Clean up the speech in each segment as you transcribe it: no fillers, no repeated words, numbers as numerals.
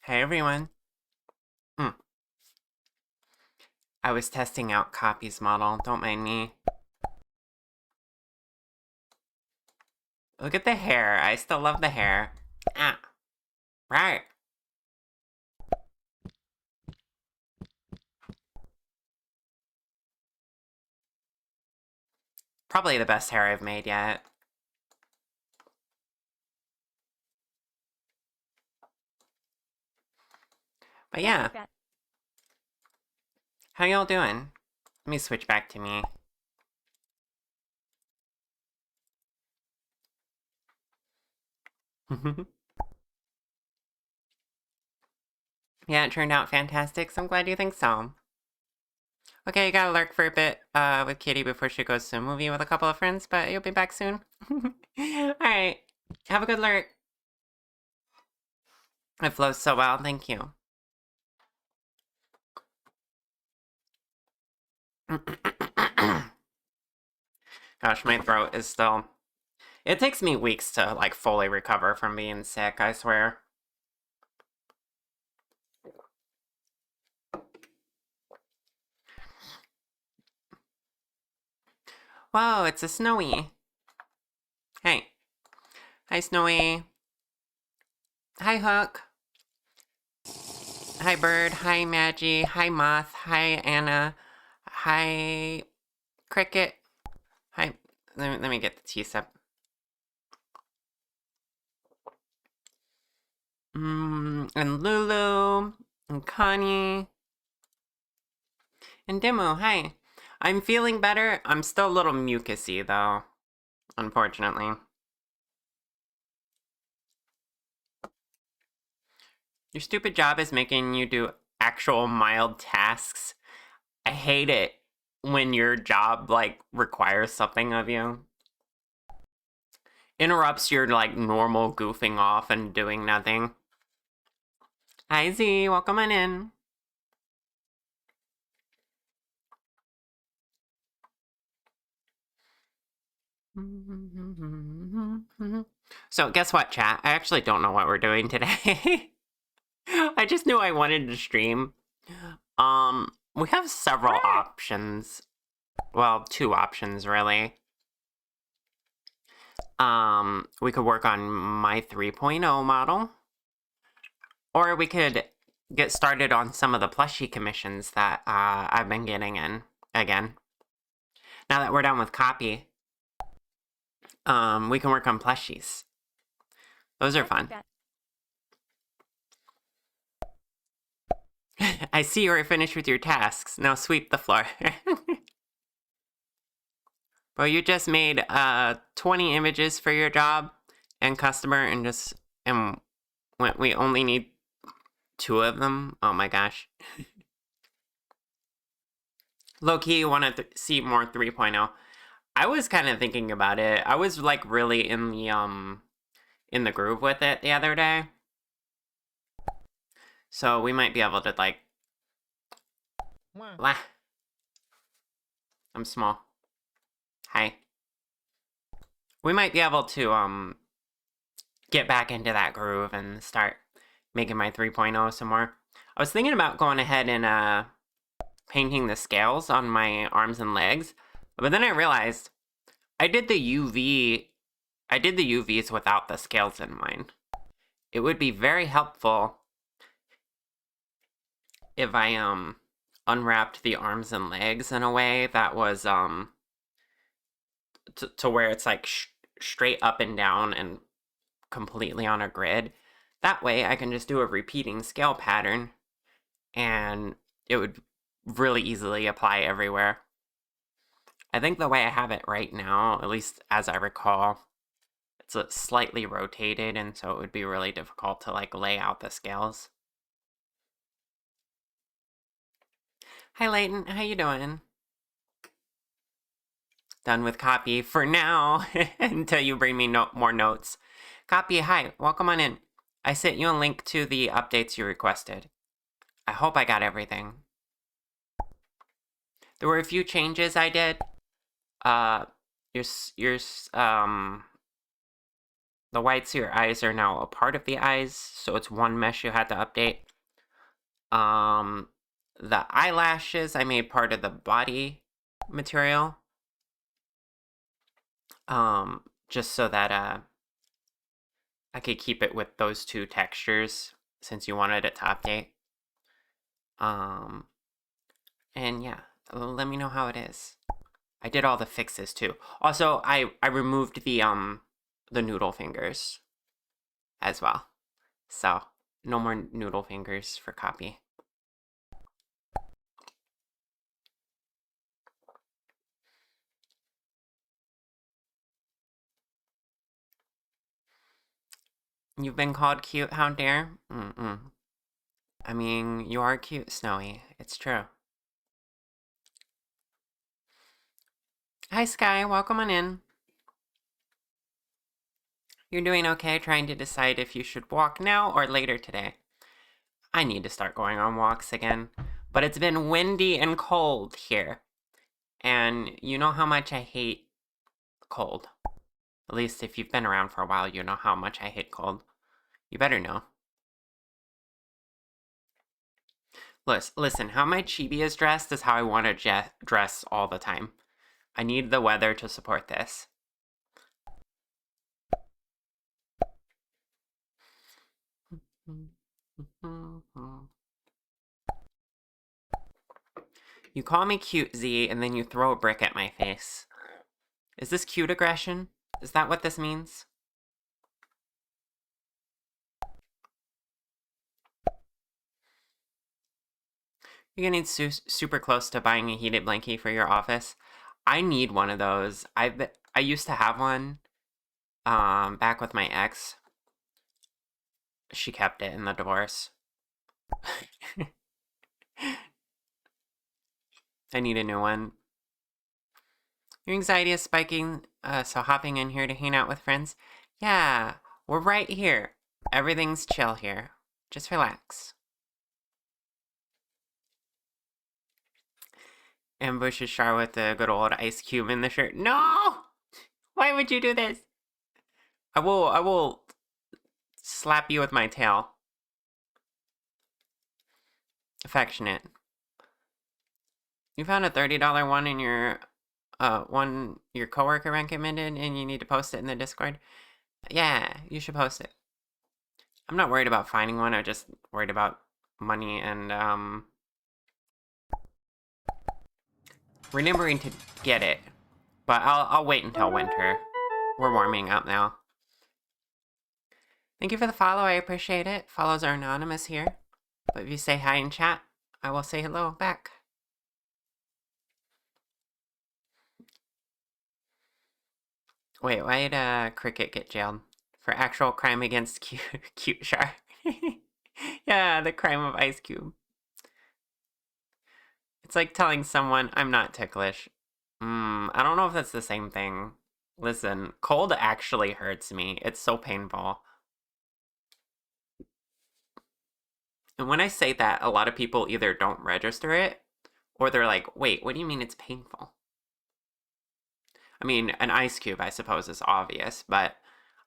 Hey everyone. Hmm. I was testing out Copy's model, don't mind me. Look at the hair, I still love the hair. Ah, right. Probably the best hair I've made yet. But yeah. How y'all doing? Let me switch back to me. Yeah, it turned out fantastic, so I'm glad you think so. Okay, you gotta lurk for a bit with Kitty before she goes to a movie with a couple of friends, but you'll be back soon. Alright, have a good lurk. It flows so well, thank you. Gosh, my throat is still... It takes me weeks to, like, fully recover from being sick, I swear. Whoa, it's a Snowy. Hey. Hi, Snowy. Hi, Hook. Hi, Bird. Hi, Maggie. Hi, Moth. Hi, Anna. Hi, Cricket. Hi. Let me get the tea up. And Lulu. And Connie. And Dimmu, hi. I'm feeling better. I'm still a little mucusy, though. Unfortunately. Your stupid job is making you do actual mild tasks. I hate it when your job, like, requires something of you. Interrupts your, like, normal goofing off and doing nothing. Hi, Z. Welcome on in. So, guess what, chat? I actually don't know what we're doing today. I just knew I wanted to stream. We have several options. Well, two options, really. We could work on my 3.0 model. Or we could get started on some of the plushie commissions that I've been getting in, again. Now that we're done with copy, we can work on plushies. Those are fun. I see you are finished with your tasks. Now sweep the floor. Well, you just made 20 images for your job and customer, and we only need 2 of them. Oh my gosh. Low-key, you want to see more 3.0. I was kind of thinking about it. I was like really in the groove with it the other day. So we might be able to like... I'm small. Hi. We might be able to get back into that groove and start making my 3.0 some more. I was thinking about going ahead and painting the scales on my arms and legs, but then I realized I did the UVs without the scales in mind. It would be very helpful if I unwrapped the arms and legs in a way that was to where it's like straight up and down and completely on a grid. That way I can just do a repeating scale pattern and it would really easily apply everywhere. I think the way I have it right now, at least as I recall, it's slightly rotated, and so it would be really difficult to like lay out the scales. Hi Layton, how you doing? Done with copy for now, until you bring me more notes. Copy, hi, welcome on in. I sent you a link to the updates you requested. I hope I got everything. There were a few changes I did. Your The whites of your eyes are now a part of the eyes, so it's one mesh you had to update. The eyelashes I made part of the body material. Just so that I could keep it with those two textures since you wanted it to update. And yeah, let me know how it is. I did all the fixes too. Also, I removed the noodle fingers as well. So, no more noodle fingers for copy. You've been called cute, how dare? I mean, you are cute, Snowy. It's true. Hi, Sky. Welcome on in. You're doing okay trying to decide if you should walk now or later today. I need to start going on walks again. But it's been windy and cold here. And you know how much I hate cold. At least if you've been around for a while, you know how much I hate cold. You better know. Listen, how my chibi is dressed is how I want to dress all the time. I need the weather to support this. You call me cute, Z, and then you throw a brick at my face. Is this cute aggression? Is that what this means? You're getting super close to buying a heated blankie for your office. I need one of those. I used to have one back with my ex. She kept it in the divorce. I need a new one. Your anxiety is spiking, so hopping in here to hang out with friends? Yeah, we're right here. Everything's chill here. Just relax. Ambushes Char with the good old ice cube in the shirt. No! Why would you do this? I will slap you with my tail. Affectionate. You found a $30 one in your one your coworker recommended and you need to post it in the Discord? Yeah, you should post it. I'm not worried about finding one, I'm just worried about money and remembering to get it. But I'll wait until winter. We're warming up now. Thank you for the follow, I appreciate it. Follows are anonymous here. But if you say hi in chat, I will say hello back. Wait, why did Cricket get jailed? For actual crime against cute Char. Yeah, the crime of Ice Cube. It's like telling someone, I'm not ticklish. I don't know if that's the same thing. Listen, cold actually hurts me. It's so painful. And when I say that, a lot of people either don't register it, or they're like, wait, what do you mean it's painful? I mean, an ice cube, I suppose, is obvious, but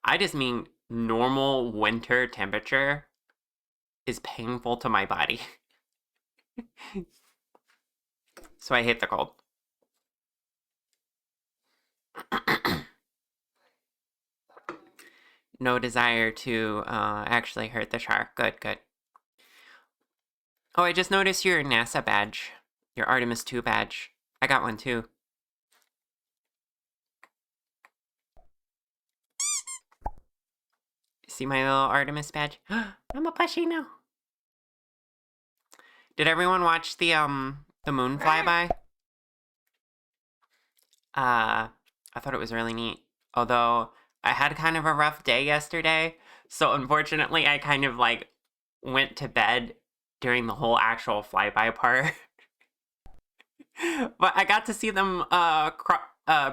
I just mean normal winter temperature is painful to my body. So I hate the cold. No desire to actually hurt the shark. Good, good. Oh, I just noticed your NASA badge. Your Artemis 2 badge. I got one too. See my little Artemis badge? I'm a plushie now. Did everyone watch the moon flyby? I thought it was really neat. Although I had kind of a rough day yesterday, so unfortunately I kind of like went to bed during the whole actual flyby part. But I got to see them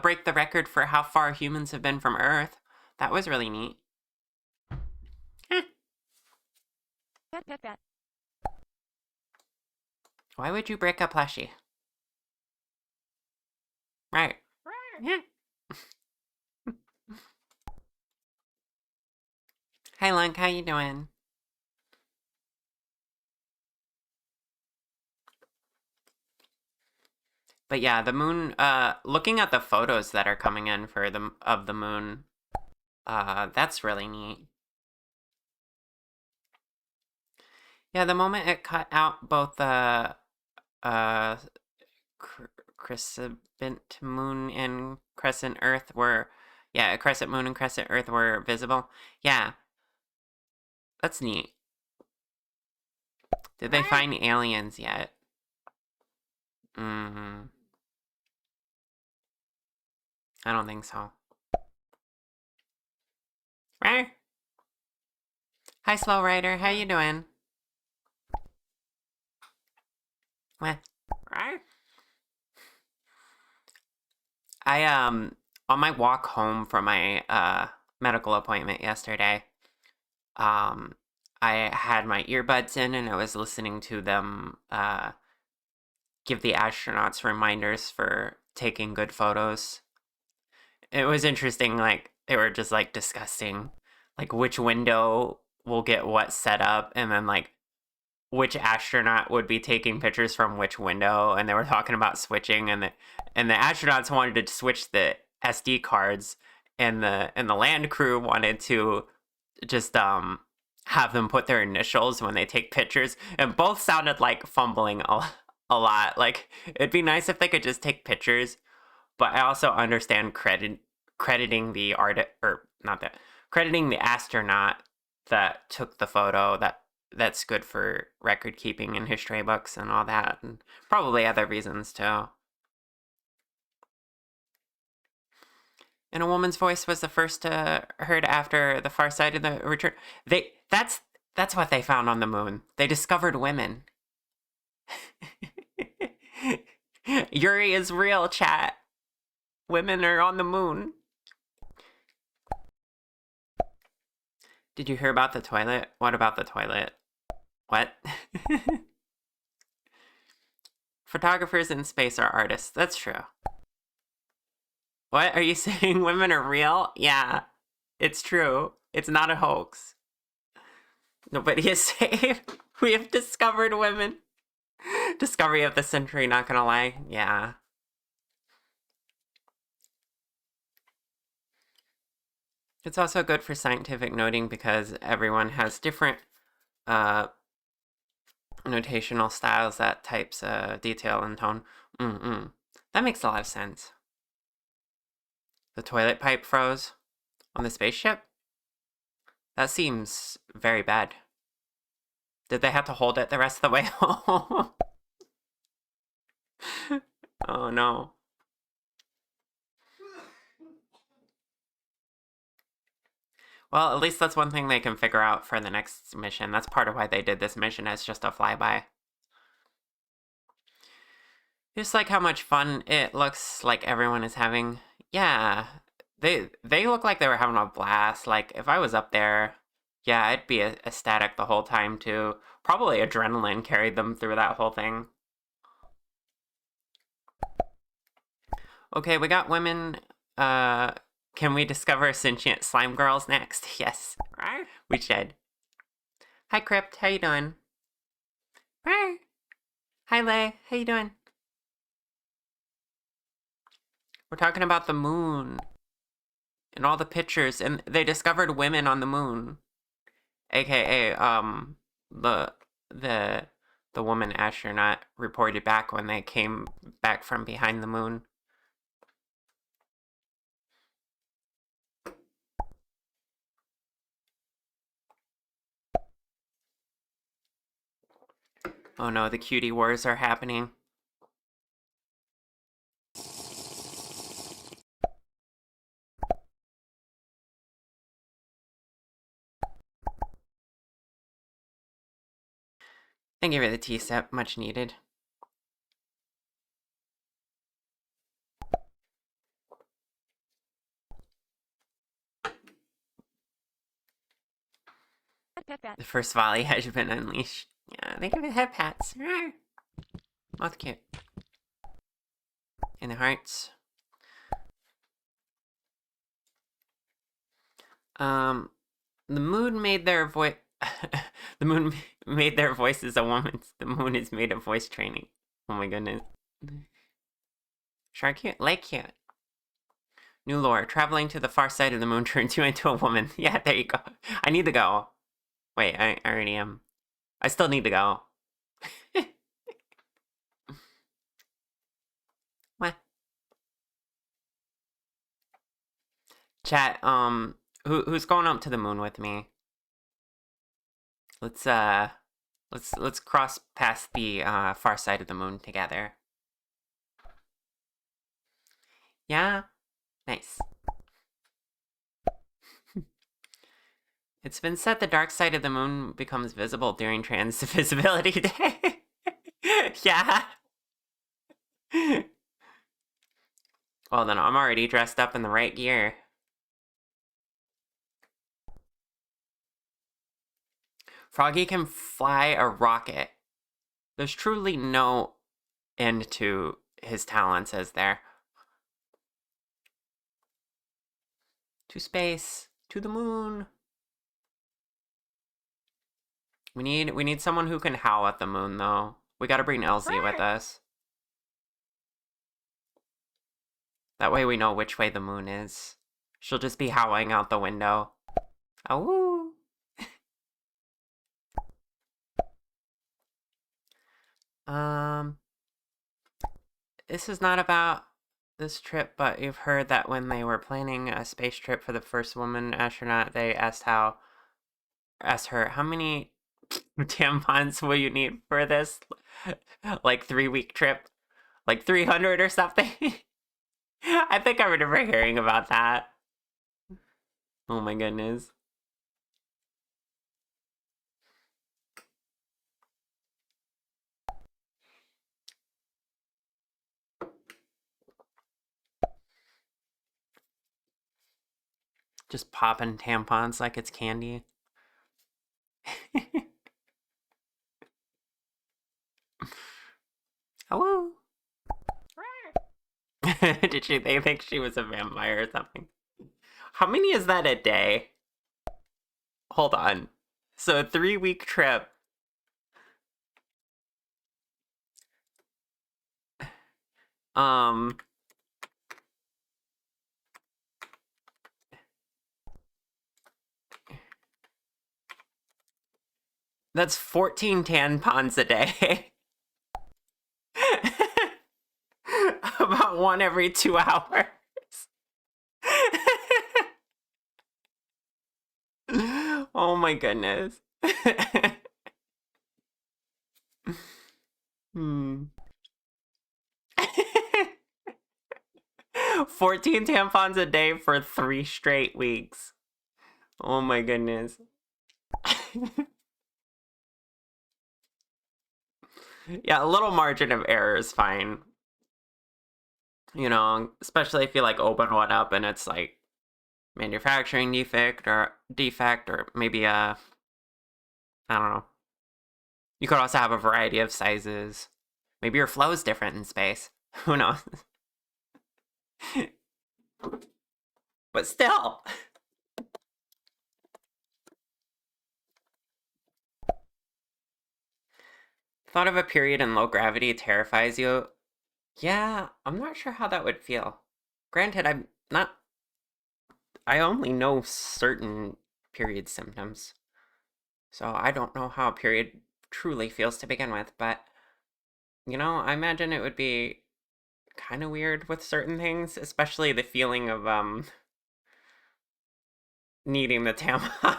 break the record for how far humans have been from Earth. That was really neat. Why would you break a plushie? Right. Yeah. Hi, Lunk. How you doing? But yeah, the moon, looking at the photos that are coming in for the moon, that's really neat. Yeah, the moment it cut out both the uh crescent moon and crescent earth were, yeah, crescent moon and crescent earth were visible. Yeah, that's neat. Did they find aliens yet? Mm-hmm. I don't think so. Rawr. Hi, Slow Rider. How you doing? What? Rawr. On my walk home from my medical appointment yesterday, um I had my earbuds in and I was listening to them give the astronauts reminders for taking good photos. It was interesting, like they were just like discussing like which window will get what set up and then like which astronaut would be taking pictures from which window, and they were talking about switching, and the astronauts wanted to switch the SD cards, and the land crew wanted to just have them put their initials when they take pictures, and both sounded like fumbling a lot. Like it'd be nice if they could just take pictures, but I also understand crediting the art, or not that, crediting the astronaut that took the photo. That's good for record keeping in history books and all that, and probably other reasons too. And a woman's voice was the first heard after the far side of the return. That's what they found on the moon. They discovered women. Yuri is real, chat. Women are on the moon. Did you hear about the toilet? What about the toilet? What? Photographers in space are artists. That's true. What are you saying? Women are real? Yeah, it's true. It's not a hoax. Nobody is safe. We have discovered women. Discovery of the century, not gonna lie. Yeah. It's also good for scientific noting because everyone has different uh, notational styles that types detail and tone. That makes a lot of sense. The toilet pipe froze on the spaceship? That seems very bad. Did they have to hold it the rest of the way home? Oh no. Well, at least that's one thing they can figure out for the next mission. That's part of why they did this mission as just a flyby. Just like how much fun it looks like everyone is having. Yeah, they look like they were having a blast. Like if I was up there, yeah, I'd be ecstatic the whole time too. Probably adrenaline carried them through that whole thing. Okay, we got women. Can we discover sentient slime girls next? Yes, we should. Hi, Crypt. How you doing? Hi, Lay. How you doing? We're talking about the moon and all the pictures, and they discovered women on the moon, aka the the the woman astronaut reported back when they came back from behind the moon. Oh no, the cutie wars are happening. Thank you for the tea set, much needed. The first volley has been unleashed. Yeah, they give it head pats. Both cute. And the hearts. The moon made their voice. The moon made their voices a woman's. The moon is made of voice training. Oh my goodness. Shark cute, lake cute. New lore. Traveling to the far side of the moon turns you into a woman. Yeah, there you go. I need to go. Wait, I already am. I still need to go. What? Chat, who's going up to the moon with me? Let's cross past the far side of the moon together. Yeah? Nice. It's been said the dark side of the moon becomes visible during Trans Visibility Day. Yeah. Well, then I'm already dressed up in the right gear. Froggy can fly a rocket. There's truly no end to his talents, is there? To space, to the moon. We need someone who can howl at the moon, though. We gotta bring Elsie with us. That way we know which way the moon is. She'll just be howling out the window. Oh. This is not about this trip, but you've heard that when they were planning a space trip for the first woman astronaut, they asked her, how many tampons will you need for this, like, 3-week trip? Like 300 or something? I think I remember hearing about that. Oh my goodness. Just popping tampons like it's candy. Hello. They think she was a vampire or something? How many is that a day? Hold on. So a 3-week trip. That's 14 tampons a day. About one every 2 hours. Oh my goodness. 14 tampons a day for 3 straight weeks. Oh my goodness. Yeah, a little margin of error is fine. You know, especially if you like open one up and it's like manufacturing defect or maybe I don't know. You could also have a variety of sizes. Maybe your flow is different in space. Who knows? But still. Thought of a period in low gravity terrifies you. Yeah, I'm not sure how that would feel. Granted, I only know certain period symptoms. So I don't know how a period truly feels to begin with, but, you know, I imagine it would be kind of weird with certain things, especially the feeling of, needing the tampon.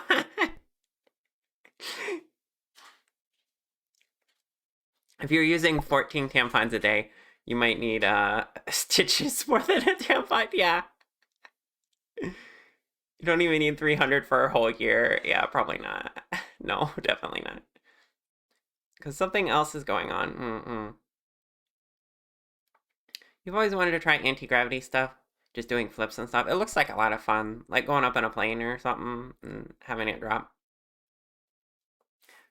If you're using 14 tampons a day, you might need, stitches more than a tampon, yeah. You don't even need 300 for a whole year. Yeah, probably not. No, definitely not. Because something else is going on. You've always wanted to try anti-gravity stuff? Just doing flips and stuff. It looks like a lot of fun. Like going up in a plane or something and having it drop.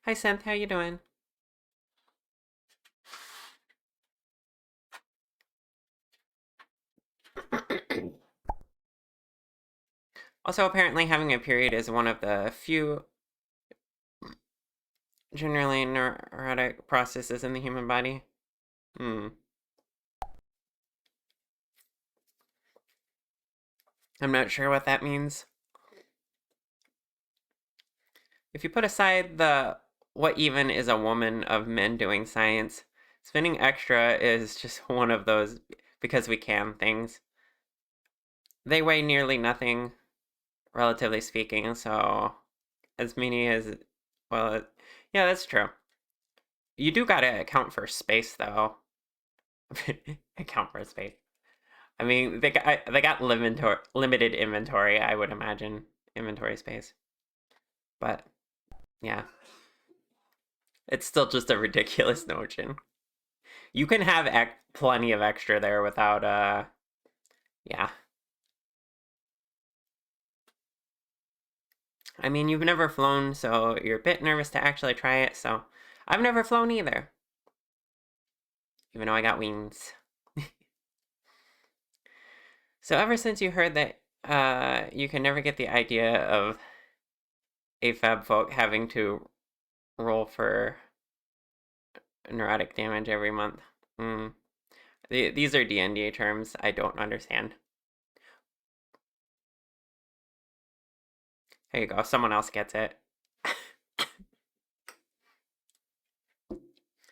Hi, Synth. How you doing? Also, apparently having a period is one of the few generally neurotic processes in the human body. I'm not sure what that means. If you put aside the what even is a woman of men doing science, spinning extra is just one of those because we can things. They weigh nearly nothing, relatively speaking, so as many as, well, yeah, that's true. You do gotta account for space, though. Account for space. I mean, they got limited inventory, I would imagine, inventory space. But yeah, it's still just a ridiculous notion. You can have plenty of extra there without yeah. I mean, you've never flown, so you're a bit nervous to actually try it. So I've never flown either, even though I got wings. So ever since you heard that you can never get the idea of AFAB folk having to roll for neurotic damage every month. These are D&D terms I don't understand. There you go, someone else gets it.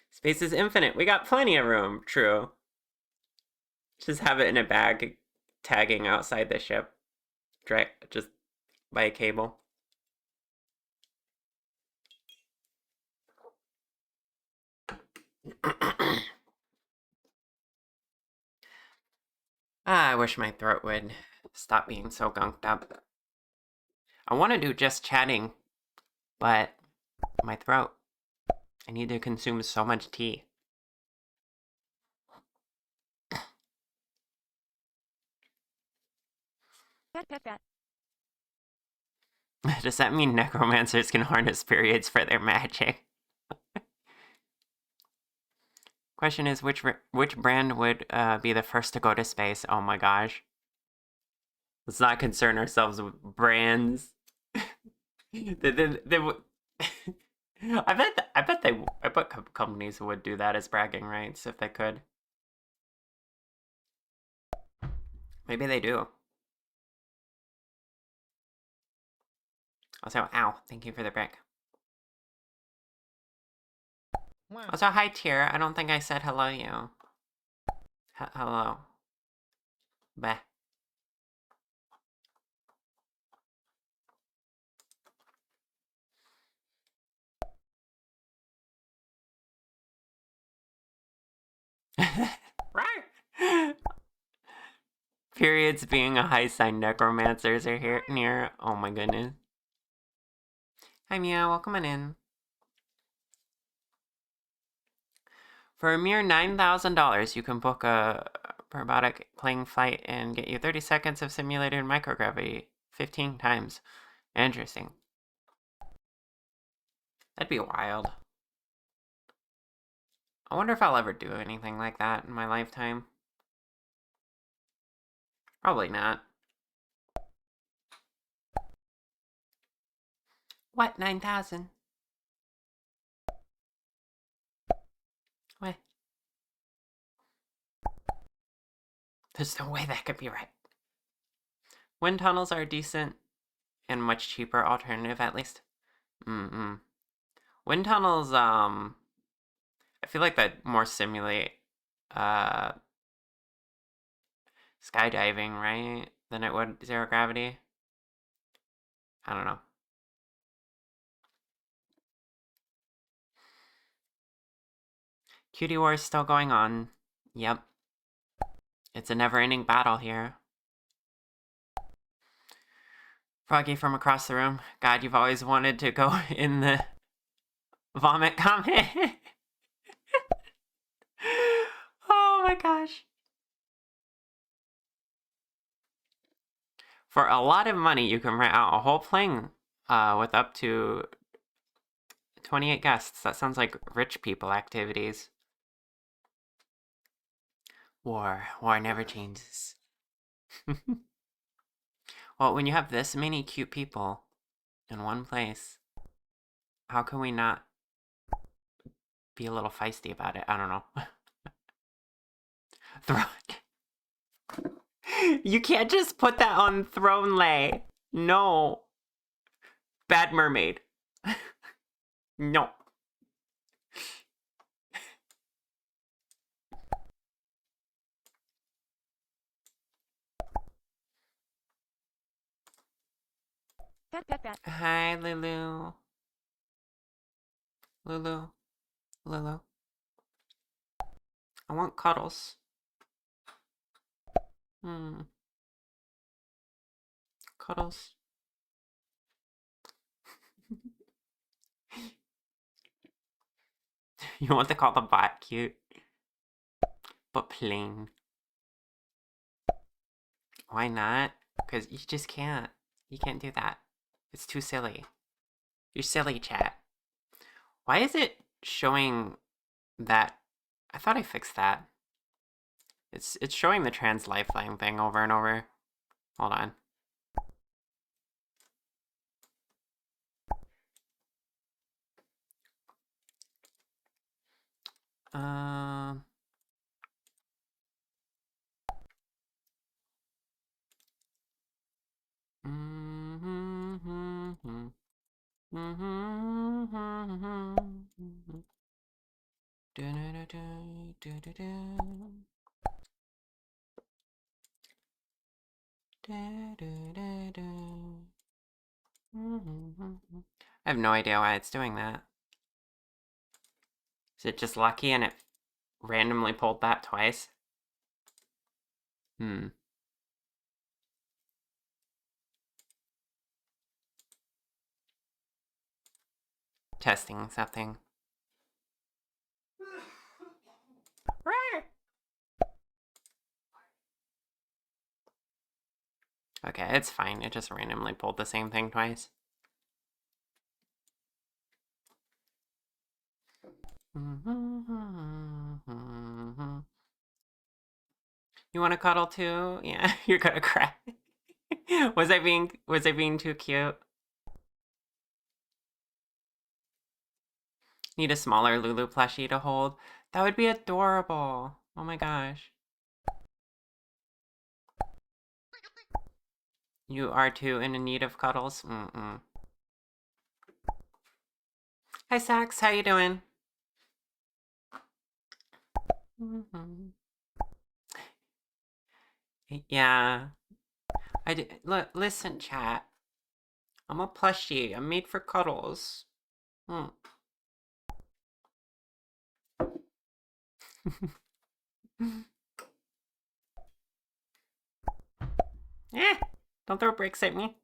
Space is infinite. We got plenty of room. True. Just have it in a bag tagging outside the ship. Just by a cable. I wish my throat would stop being so gunked up. I want to do just chatting, but my throat. I need to consume so much tea. Does that mean necromancers can harness periods for their magic? Question is, which brand would be the first to go to space? Oh my gosh. Let's not concern ourselves with brands. they would. I bet companies would do that as bragging rights if they could. Maybe they do. Also, ow, thank you for the brick. Wow. Also, hi, Tier. I don't think I said hello to you. Hello. Bah. Right. Periods being a high sign necromancers are here near. Oh my goodness. Hi Mia, welcome on in. For a mere $9,000, you can book a robotic plane flight and get you 30 seconds of simulated microgravity 15 times. Interesting. That'd be wild. I wonder if I'll ever do anything like that in my lifetime. Probably not. What? 9,000? What? There's no way that could be right. Wind tunnels are decent and much cheaper alternative, at least. Wind tunnels, I feel like that more simulate, skydiving, right? Than it would zero gravity. I don't know. Cutie War is still going on. Yep. It's a never-ending battle here. Froggy from across the room. God, you've always wanted to go in the vomit comment. Oh my gosh. For a lot of money, you can rent out a whole plane with up to 28 guests. That sounds like rich people activities. War never changes. Well, when you have this many cute people in one place, how can we not be a little feisty about it? I don't know. You can't just put that on throne lay. No. Bad mermaid. No. Hi, Lulu. Lulu. Lulu. I want cuddles. Cuddles. You want to call the bot cute, but plain. Why not? Because you just can't. You can't do that. It's too silly. You're silly, chat. Why is it showing that? I thought I fixed that. It's showing the trans lifeline thing over and over. Hold on. I have no idea why it's doing that. Is it just lucky and it randomly pulled that twice? Testing something. Okay, it's fine. It just randomly pulled the same thing twice. You want to cuddle too? Yeah, you're gonna cry. Was I being too cute? Need a smaller Lulu plushie to hold? That would be adorable. Oh my gosh. You are too in need of cuddles? Hi, Sax. How you doing? Yeah. Look, listen, chat. I'm a plushie. I'm made for cuddles. Don't throw bricks at me.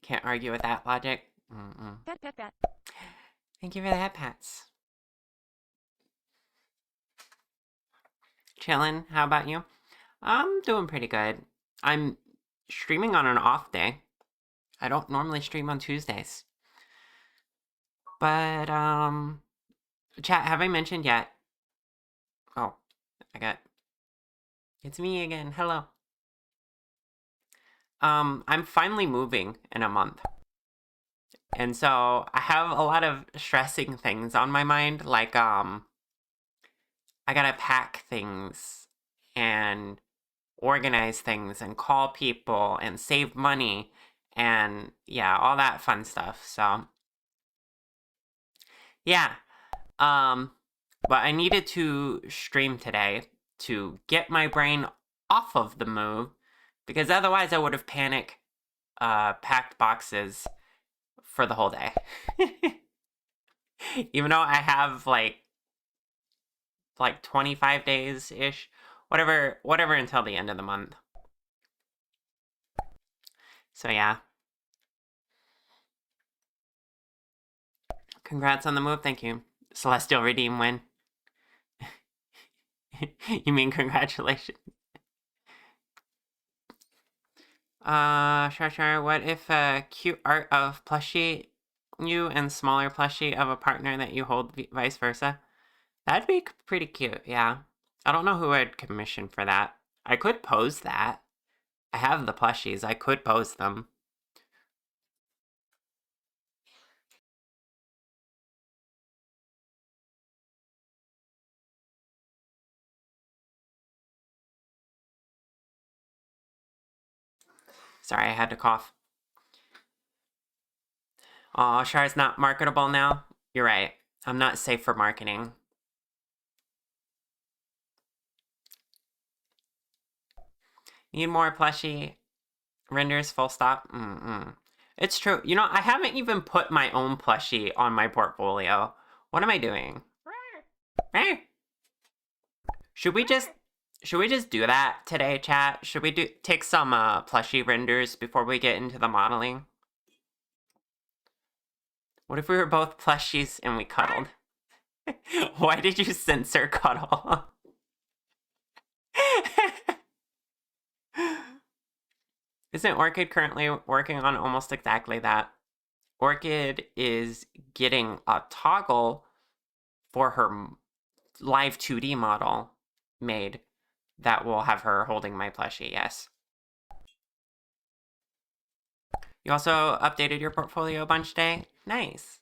Can't argue with that logic. Pat. Thank you for the head pats. Chillin'. How about you? I'm doing pretty good. I'm streaming on an off day. I don't normally stream on Tuesdays. But, chat, have I mentioned yet? Oh, it's me again. Hello. I'm finally moving in a month. And so I have a lot of stressing things on my mind, like, I gotta pack things and organize things and call people and save money and yeah, all that fun stuff. So yeah. But I needed to stream today to get my brain off of the move because otherwise I would have packed boxes for the whole day. Even though I have like 25 days ish, whatever until the end of the month. So yeah. Congrats on the move, thank you. Celestial Redeem win. You mean congratulations? Sure. What if a cute art of plushie you and smaller plushie of a partner that you hold vice versa? That'd be pretty cute, yeah. I don't know who I'd commission for that. I could pose that. I have the plushies. I could pose them. Sorry, I had to cough. Aw, Char's not marketable now? You're right. I'm not safe for marketing. Need more plushie renders, full stop? It's true. You know, I haven't even put my own plushie on my portfolio. What am I doing? Should we just do that today, chat? Should we take some plushie renders before we get into the modeling? What if we were both plushies and we cuddled? Why did you censor cuddle? Isn't Orchid currently working on almost exactly that? Orchid is getting a toggle for her live 2D model made that will have her holding my plushie, yes. You also updated your portfolio a bunch today? Nice.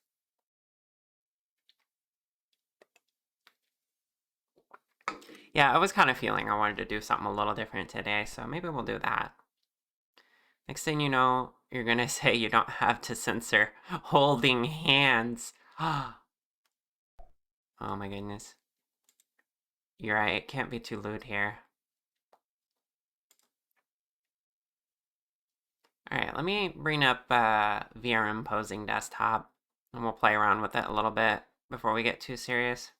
Yeah, I was kind of feeling I wanted to do something a little different today, so maybe we'll do that. Next thing you know, you're gonna say you don't have to censor holding hands. Oh my goodness. You're right, it can't be too lewd here. Alright, let me bring up VRM posing desktop, and we'll play around with it a little bit before we get too serious.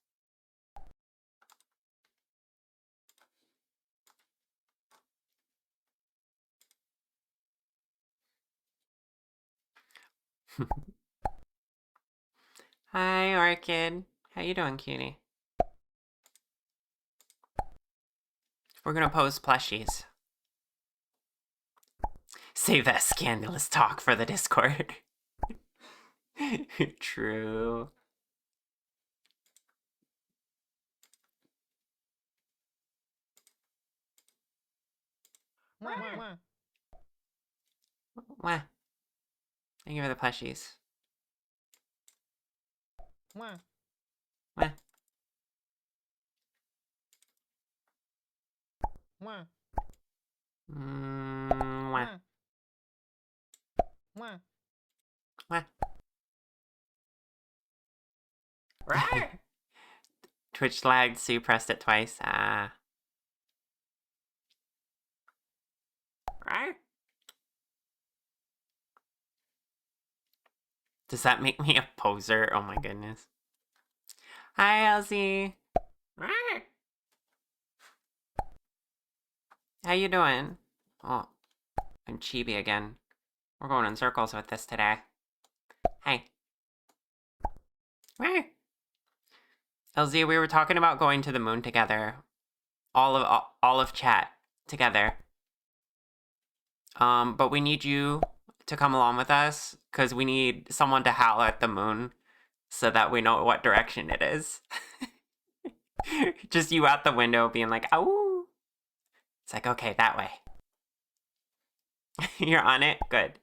Hi, Orchid. How you doing, cutie? We're gonna pose plushies. Save that scandalous talk for the Discord. True. Wah. Thank you for the plushies. Wah. Wah. Wah. Wah. Wah. Wah. Rawr! Twitch lagged, so you pressed it twice. Ah. Rawr! Does that make me a poser? Oh my goodness. Hi, Elsie. Rawr! How you doing? Oh, I'm chibi again. We're going in circles with this today. Hi. Rawr! LZ, we were talking about going to the moon together. All of chat together. But we need you to come along with us, because we need someone to howl at the moon so that we know what direction it is. Just you out the window being like, "Ow!" It's like, okay, that way. You're on it? Good.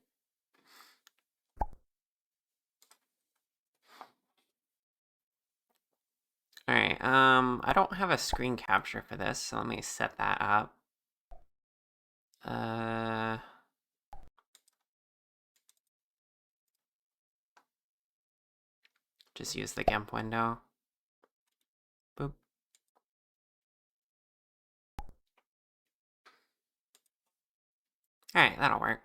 Alright, I don't have a screen capture for this, so let me set that up. Just use the GIMP window. Boop. Alright, that'll work.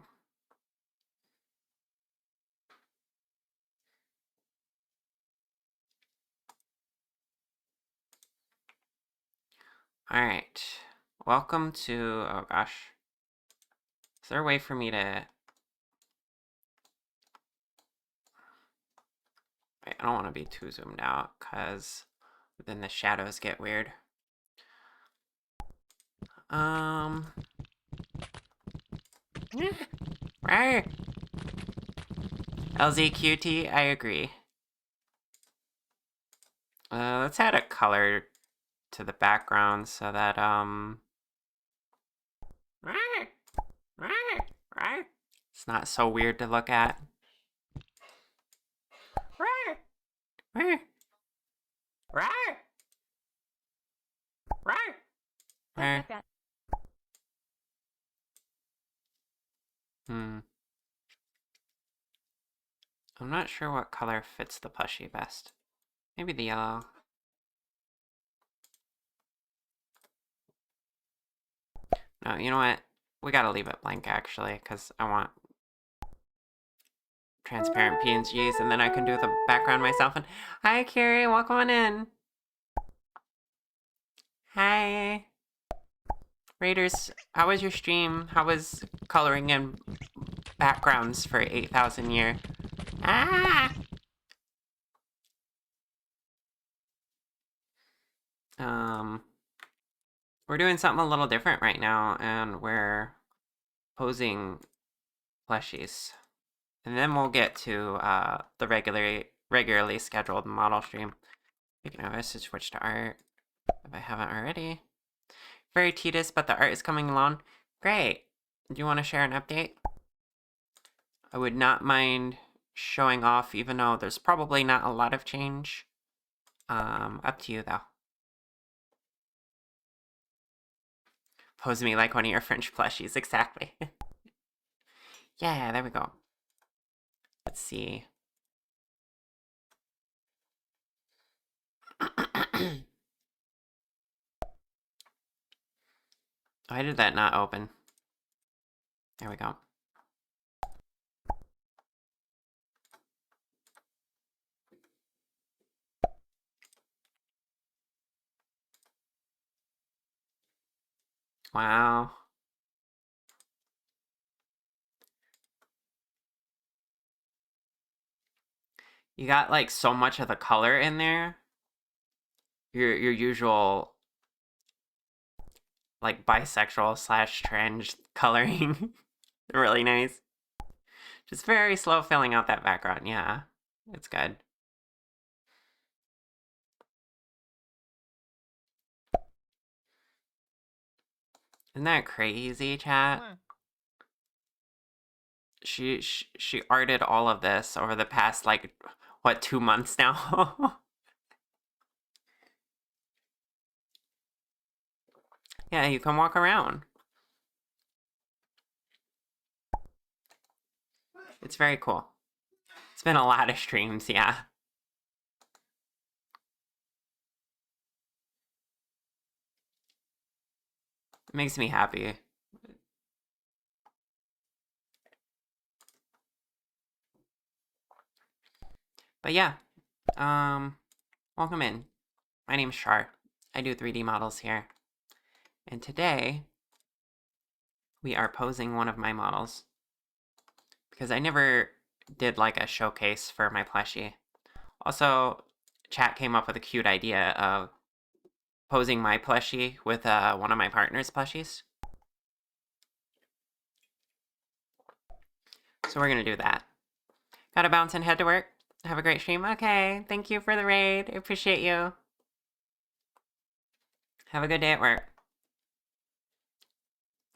Alright. Welcome to... oh gosh. Is there a way for me to... wait, I don't want to be too zoomed out, because then the shadows get weird. Right. LZQT, I agree. Let's add a color to the background so that, it's not so weird to look at. I'm not sure what color fits the plushie best. Maybe the yellow. No, you know what? We gotta leave it blank actually, because I want transparent PNGs and then I can do the background myself. And hi, Carrie, welcome on in. Hi. Raiders, how was your stream? How was coloring in backgrounds for 8,000 year? Ah! We're doing something a little different right now, and we're posing plushies. And then we'll get to the regularly scheduled model stream. Speaking of, I should switch to art if I haven't already. Very tedious, but the art is coming along. Great. Do you want to share an update? I would not mind showing off, even though there's probably not a lot of change. Up to you, though. Pose me like one of your French plushies, exactly. Yeah, there we go. Let's see. Why did that not open? There we go. Wow. You got like so much of the color in there. Your usual like bisexual / trans coloring. Really nice. Just very slow filling out that background. Yeah, it's good. Isn't that crazy, chat? She arted all of this over the past like what 2 months now. Yeah, you can walk around. It's very cool. It's been a lot of streams, yeah. It makes me happy. But yeah, welcome in. My name's Char. I do 3D models here. And today, we are posing one of my models. Because I never did like a showcase for my plushie. Also, chat came up with a cute idea of posing my plushie with one of my partner's plushies. So we're gonna do that. Gotta bounce and head to work. Have a great stream. Okay, thank you for the raid. I appreciate you. Have a good day at work.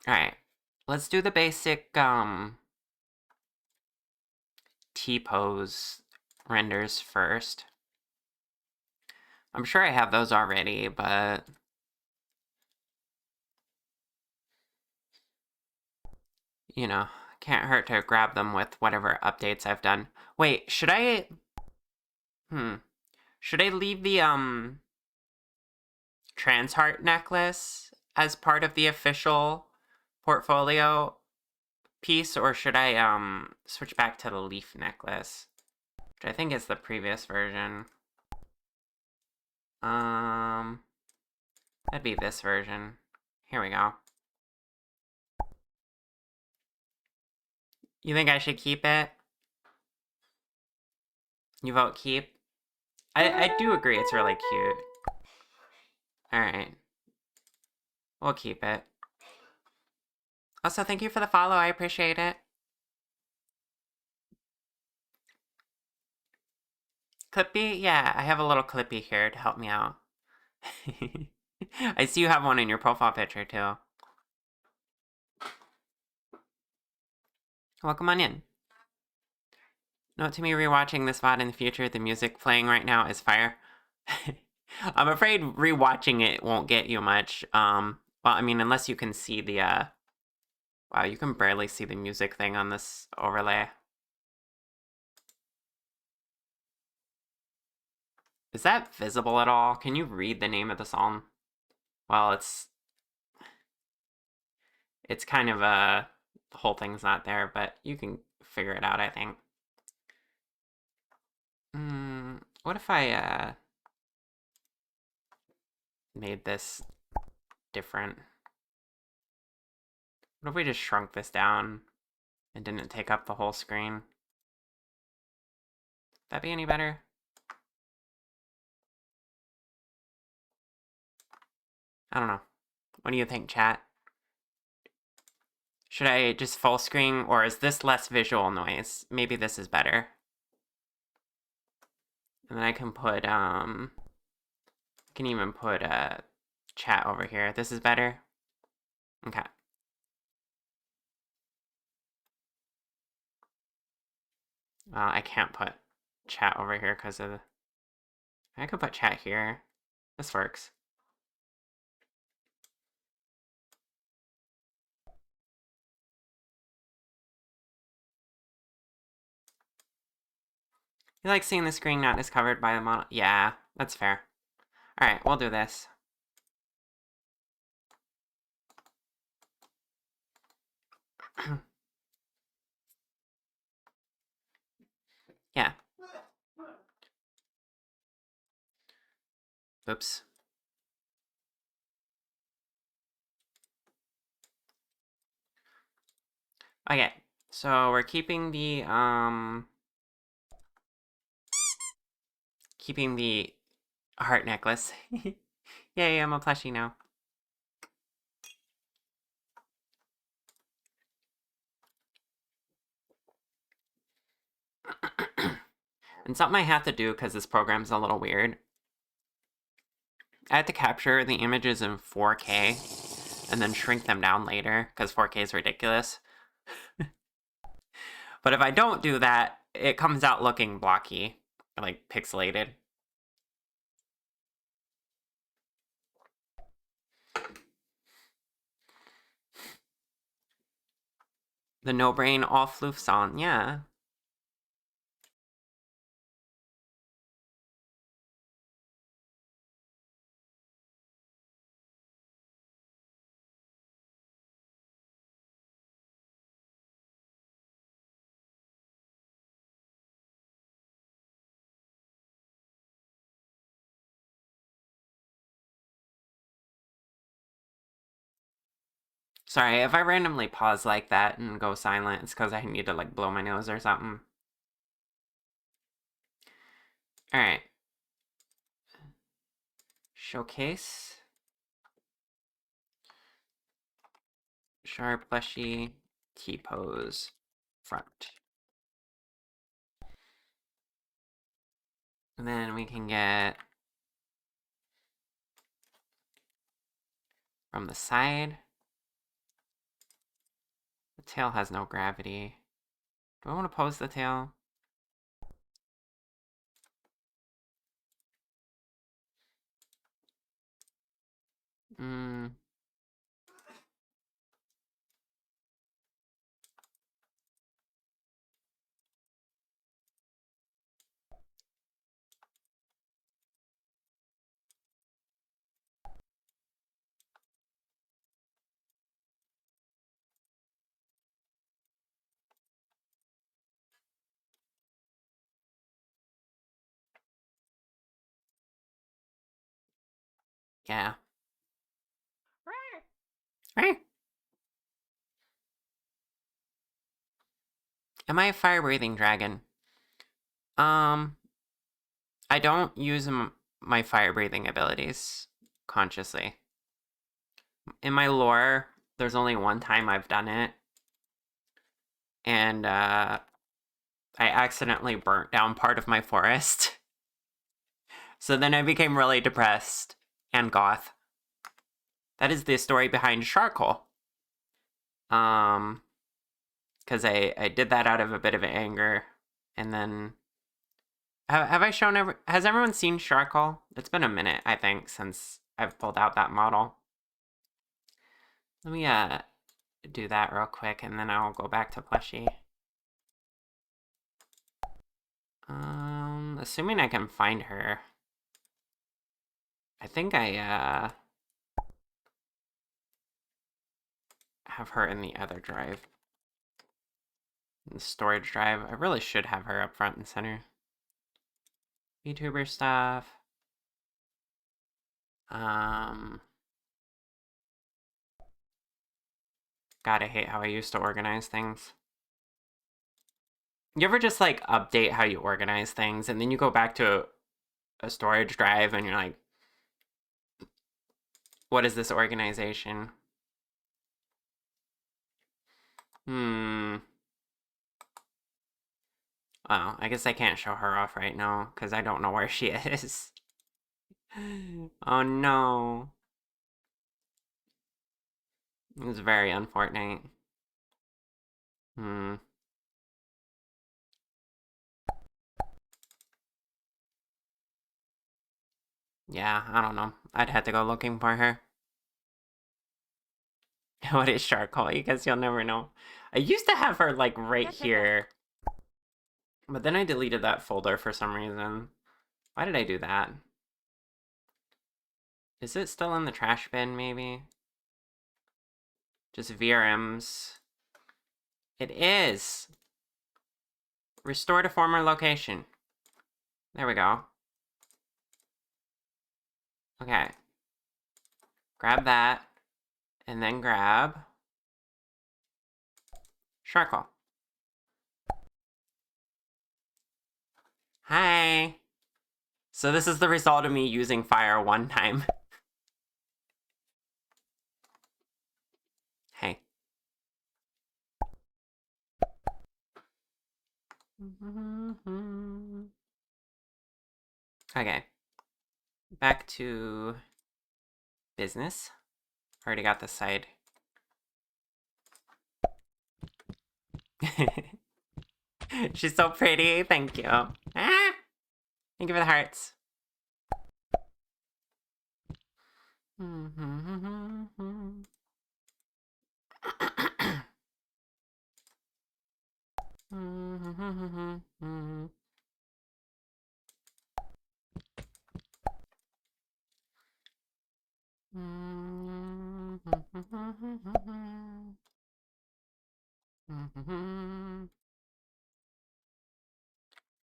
Alright, let's do the basic T-pose renders first. I'm sure I have those already, but you know, can't hurt to grab them with whatever updates I've done. Wait, should I... Should I leave the, trans heart necklace as part of the official portfolio piece, or should I, switch back to the leaf necklace? Which I think is the previous version. That'd be this version. Here we go. You think I should keep it? You vote keep? I do agree it's really cute. Alright. We'll keep it. Also, thank you for the follow. I appreciate it. Clippy? Yeah, I have a little Clippy here to help me out. I see you have one in your profile picture, too. Welcome on in. Note to me, rewatching this VOD in the future, the music playing right now is fire. I'm afraid rewatching it won't get you much. Well, I mean, unless you can see the, wow, you can barely see the music thing on this overlay. Is that visible at all? Can you read the name of the song? Well, it's kind of the whole thing's not there, but you can figure it out, I think. What if I made this different? What if we just shrunk this down and didn't take up the whole screen? Would that be any better? I don't know. What do you think, chat? Should I just full screen, or is this less visual noise? Maybe this is better. And then I can put, I can even put chat over here. This is better? Okay. I can't put chat over here because of the... I could put chat here. This works. You like seeing the screen not discovered by the model? Yeah, that's fair. Alright, we'll do this. Yeah. Oops. Okay, so we're keeping the heart necklace. Yay, I'm a plushie now. And something I have to do, because this program's a little weird, I have to capture the images in 4K and then shrink them down later, because 4K is ridiculous. But if I don't do that, it comes out looking blocky, like pixelated. The no-brain all-floof song, yeah. Sorry, if I randomly pause like that and go silent, it's because I need to, like, blow my nose or something. Alright. Showcase. Sharp, plushy, T-pose, front. And then we can get from the side. The tail has no gravity. Do I want to pose the tail? Yeah. Right. Am I a fire-breathing dragon? I don't use my fire-breathing abilities consciously. In my lore, there's only one time I've done it. And, I accidentally burnt down part of my forest. So then I became really depressed and goth. That is the story behind charcoal. Because I did that out of a bit of anger, and then have I shown has everyone seen charcoal? It's been a minute, I think, since I've pulled out that model. Let me do that real quick, and then I'll go back to plushie. Assuming I can find her. I think I have her in the other drive. The storage drive. I really should have her up front and center. VTuber stuff. God, I hate how I used to organize things. You ever just like update how you organize things and then you go back to a storage drive and you're like, what is this organization? Well, I guess I can't show her off right now because I don't know where she is. Oh no. It was very unfortunate. Yeah, I don't know. I'd have to go looking for her. What is charcoal? You guess you'll never know. I used to have her like right here. But then I deleted that folder for some reason. Why did I do that? Is it still in the trash bin, maybe? Just VRMs. It is! Restore to former location. There we go. Okay. Grab that. And then grab charcoal. Hi! So this is the result of me using fire one time. Hey. Okay. Back to business. Already got this side. She's so pretty. Thank you. Ah! Thank you for the hearts.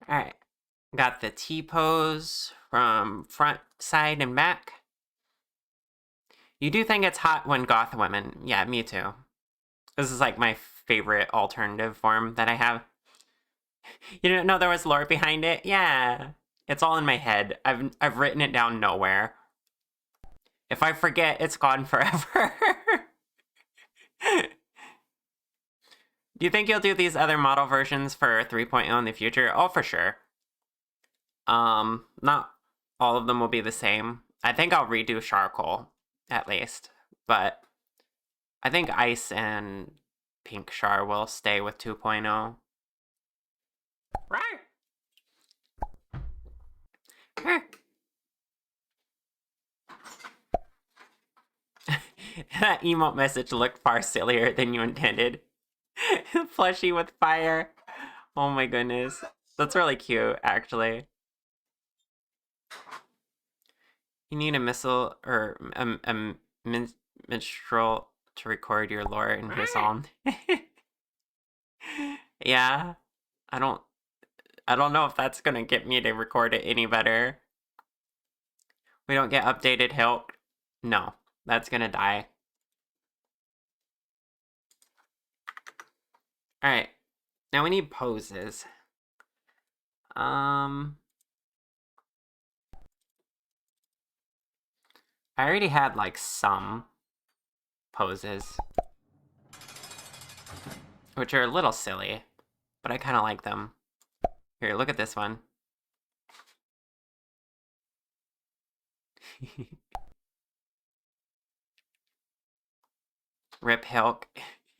Alright. Got the T-pose from front, side, and back. You do think it's hot when goth women. Yeah, me too. This is like my favorite alternative form that I have. You didn't know there was lore behind it? Yeah. It's all in my head. I've written it down nowhere. If I forget, it's gone forever. Do you think you'll do these other model versions for 3.0 in the future? Oh, for sure. Not all of them will be the same. I think I'll redo charcoal, at least. But I think ice and pink char will stay with 2.0. Right. That emote message looked far sillier than you intended. Plushie with fire. Oh my goodness. That's really cute, actually. You need a missile or a minstrel to record your lore in his song. Yeah. I don't know if that's gonna get me to record it any better. We don't get updated help. No, that's gonna die. Alright. Now we need poses. I already had like some poses, which are a little silly, but I kind of like them. Here, look at this one. Rip Hilk.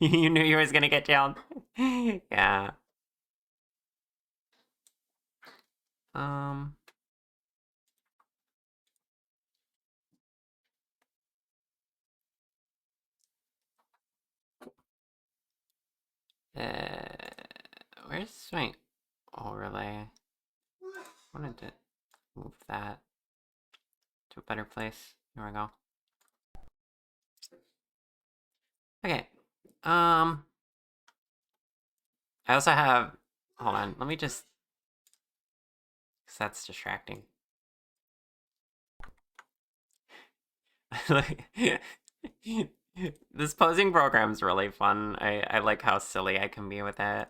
You knew you was gonna get jailed. Yeah. Um. Where's my overlay? I wanted to move that to a better place. Here we go. Okay. I also have. Hold on. Let me just. Cause that's distracting. This posing program's really fun. I like how silly I can be with it.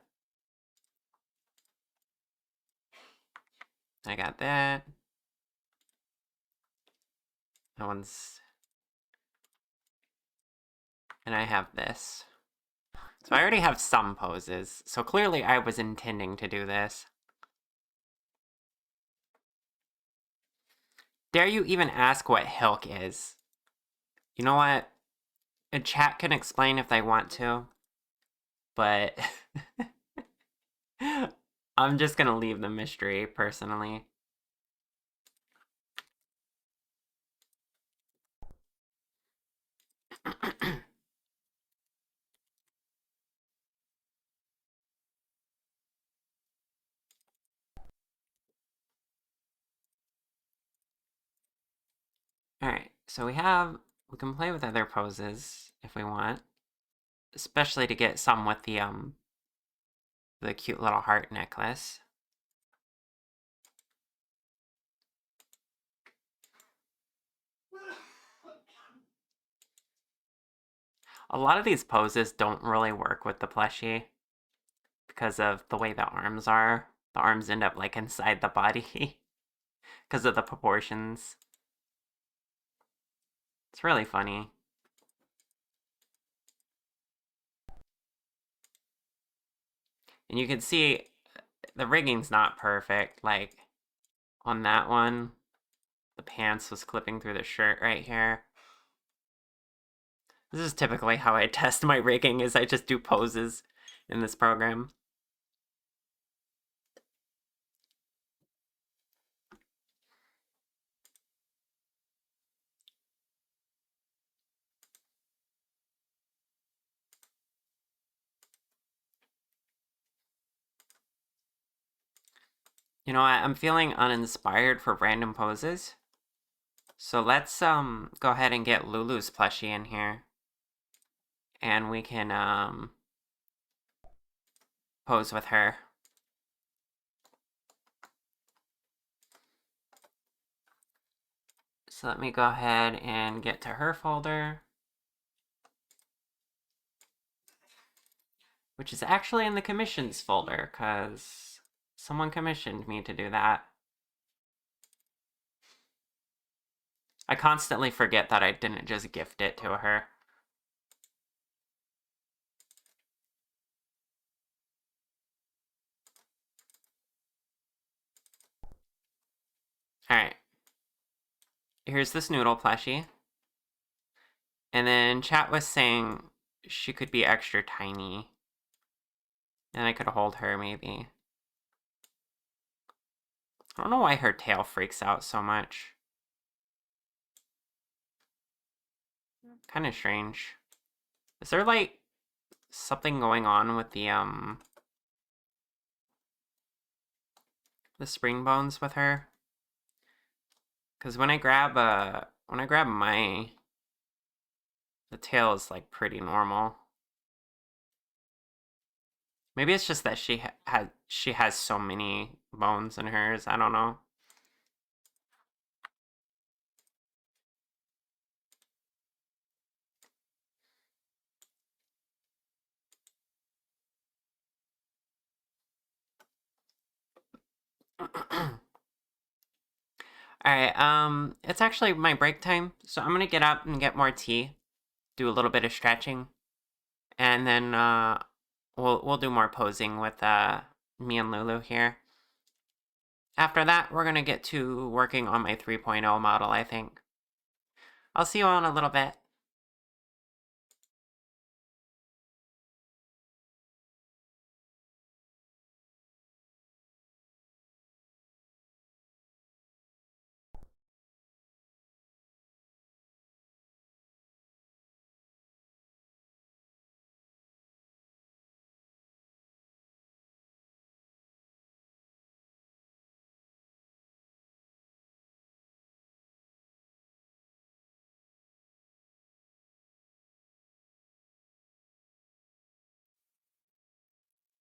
I got that. That one's... And I have this. So I already have some poses. So clearly I was intending to do this. Dare you even ask what Hilk is? You know what? A chat can explain if they want to. But... I'm just gonna leave the mystery, personally. Alright, so we can play with other poses if we want. Especially to get some with the cute little heart necklace. A lot of these poses don't really work with the plushie because of the way the arms are. The arms end up like inside the body because of the proportions. It's really funny. And you can see the rigging's not perfect. Like on that one, the pants was clipping through the shirt right here. This is typically how I test my rigging, is I just do poses in this program. You know what, I'm feeling uninspired for random poses. So let's go ahead and get Lulu's plushie in here. And we can pose with her. So let me go ahead and get to her folder, which is actually in the commissions folder, because someone commissioned me to do that. I constantly forget that I didn't just gift it to her. Alright. Here's this noodle plushie. And then chat was saying she could be extra tiny. And I could hold her, maybe. I don't know why her tail freaks out so much. Kind of strange. Is there, like, something going on with the spring bones with her? Because when I grab my, the tail is, like, pretty normal. Maybe it's just that she has so many bones in hers. I don't know. Alright, it's actually my break time, so I'm gonna get up and get more tea, do a little bit of stretching, and then we'll do more posing with me and Lulu here. After that, we're gonna get to working on my 3.0 model, I think. I'll see you all in a little bit.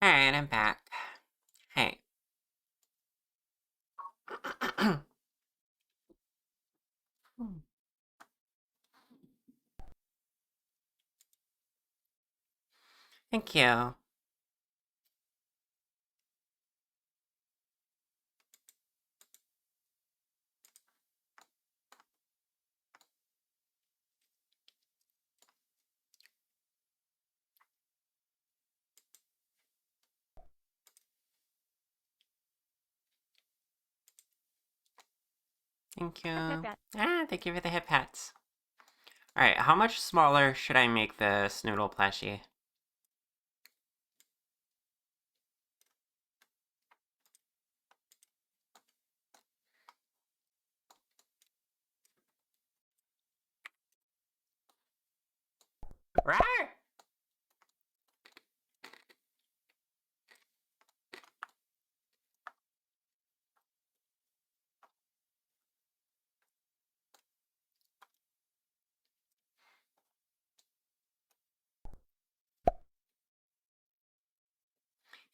Alright, I'm back. Hey. Thank you. Thank you. Thank you for the hip hats. Alright, how much smaller should I make the Snoodle plushie? Rawr!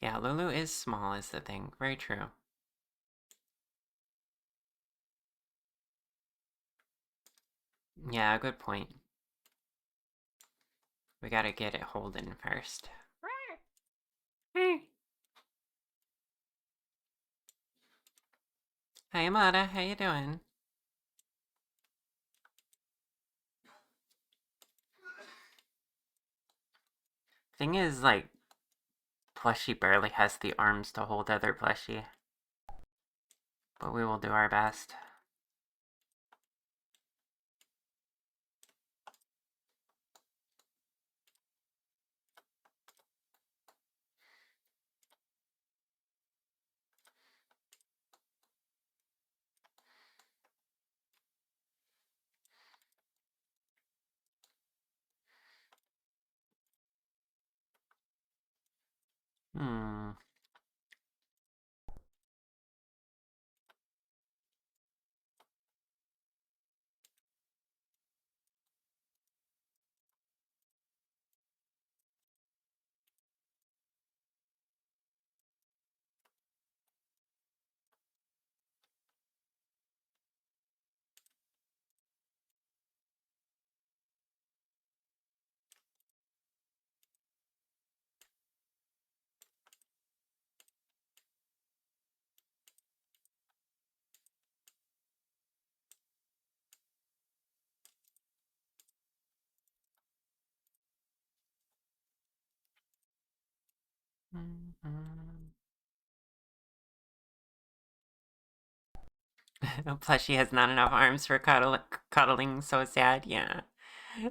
Yeah, Lulu is small is the thing. Very true. Yeah, good point. We gotta get it Holden first. Hey. Hi, Amada. How you doing? Thing is, like, plushie barely has the arms to hold other plushie. But we will do our best. Hmm. Plushie has not enough arms for cuddling. So sad. Yeah,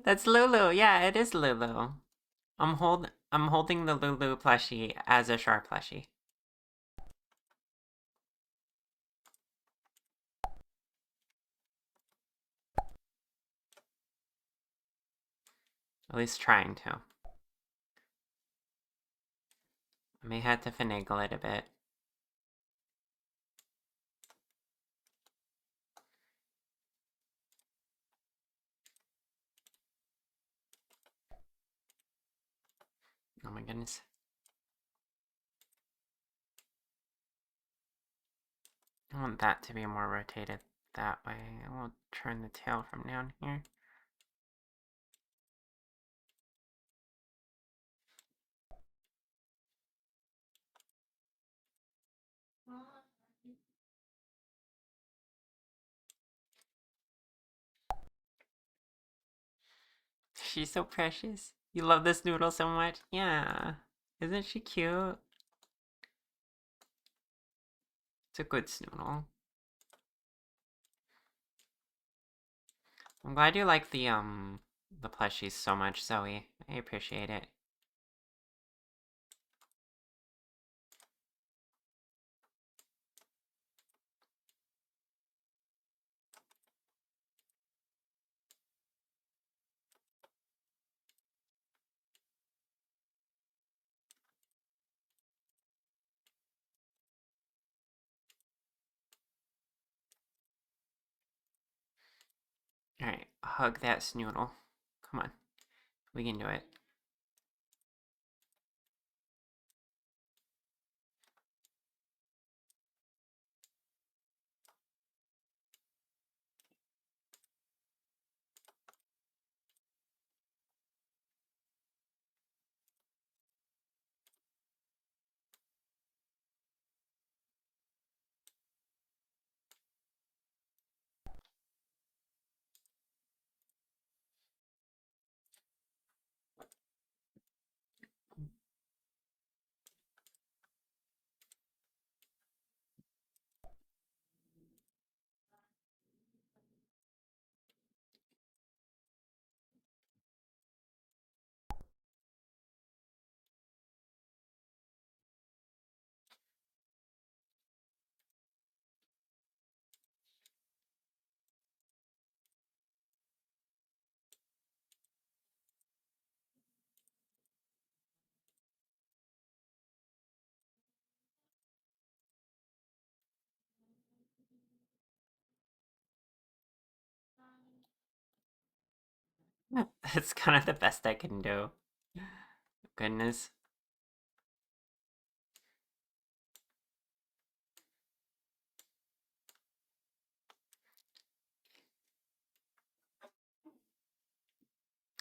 that's Lulu. Yeah, it is Lulu. I'm holding the Lulu plushie as a Rawr plushie. At least trying to. I may have to finagle it a bit. Oh my goodness. I want that to be more rotated that way. I will turn the tail from down here. She's so precious. You love this noodle so much? Yeah. Isn't she cute? It's a good snoodle. I'm glad you like the plushies so much, Zoe. I appreciate it. Alright, hug that snoodle. Come on. We can do it. That's kind of the best I can do. Goodness.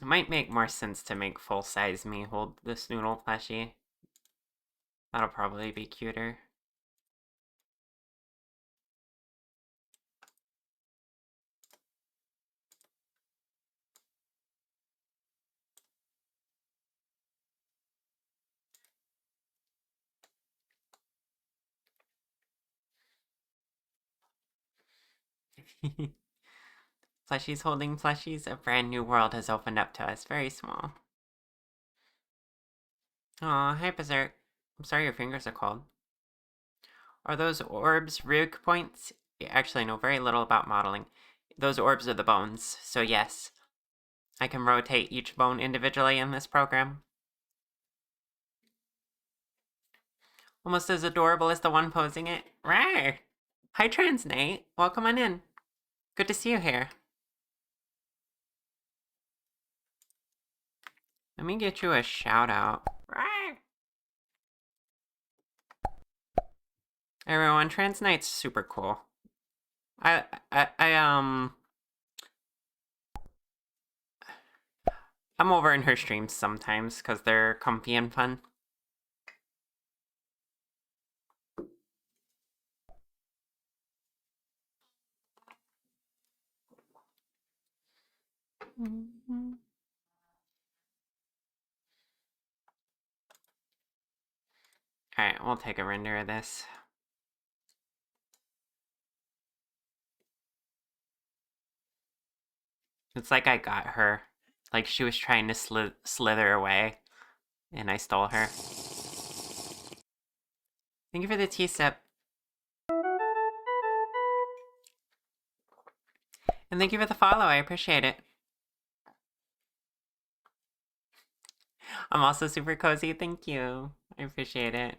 It might make more sense to make full-size me hold the Snoodle plushie. That'll probably be cuter. Plushies holding plushies, a brand new world has opened up to us. Very small. Aw, hi Berserk. I'm sorry your fingers are cold. Are those orbs rig points? Actually, I know very little about modeling. Those orbs are the bones, so yes. I can rotate each bone individually in this program. Almost as adorable as the one posing it. Rawr! Hi Transnate, welcome on in. Good to see you here. Let me get you a shout out. Rawr! Everyone, Transnate's super cool. I'm over in her streams sometimes because they're comfy and fun. Alright, we'll take a render of this. It's like I got her. Like she was trying to slither away, and I stole her. Thank you for the tea sip. And thank you for the follow, I appreciate it. I'm also super cozy, thank you. I appreciate it.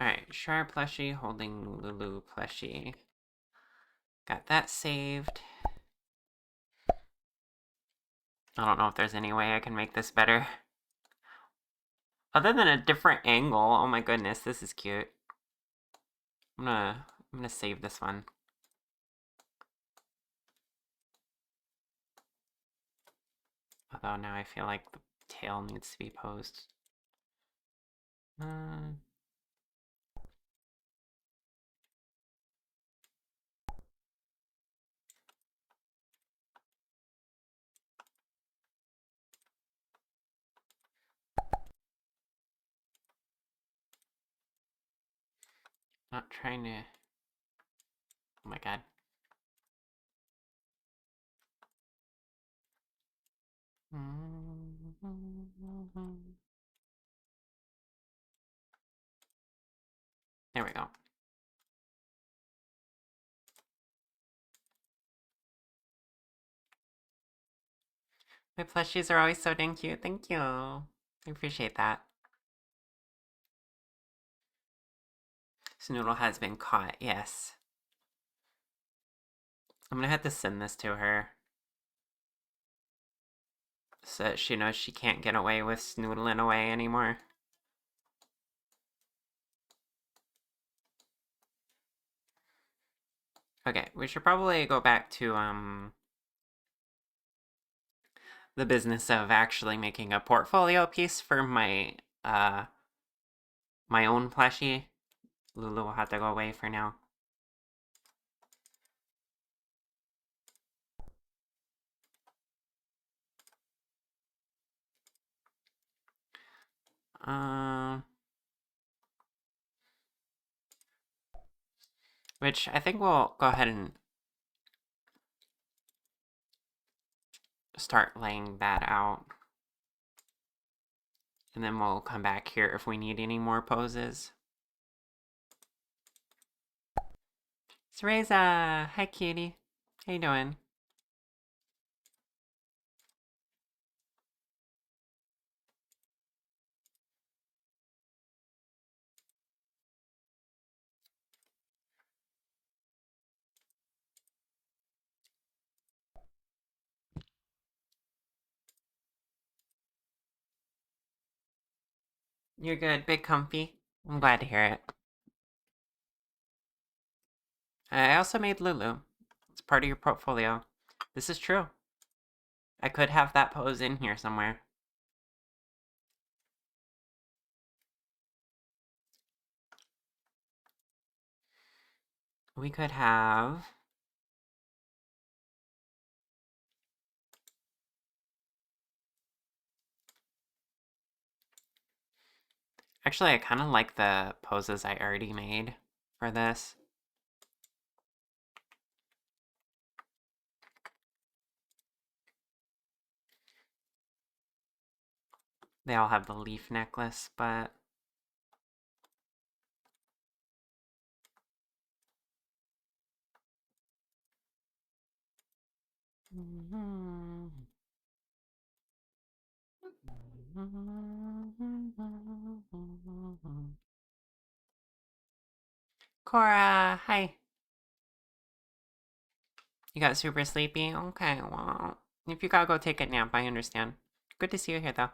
Alright, Char plushie holding Lulu plushie. Got that saved. I don't know if there's any way I can make this better. Other than a different angle, oh my goodness, this is cute. I'm gonna save this one. Although now I feel like the tail needs to be posed. Not trying to... Oh my god. There we go. My plushies are always so dang cute. Thank you. I appreciate that. Snoodle has been caught, yes. I'm gonna have to send this to her. So that she knows she can't get away with snoodling away anymore. Okay, we should probably go back to, the business of actually making a portfolio piece for my, my own plushie. Lulu will have to go away for now. Which I think we'll go ahead and start laying that out. And then we'll come back here if we need any more poses. It's Reza! Hi, cutie. How you doing? You're good, big comfy. I'm glad to hear it. I also made Lulu. It's part of your portfolio. This is true. I could have that pose in here somewhere. We could have... Actually, I kind of like the poses I already made for this. They all have the leaf necklace, but... Cora, hi. You got super sleepy? Okay, well, if you gotta go take a nap, I understand. Good to see you here, though.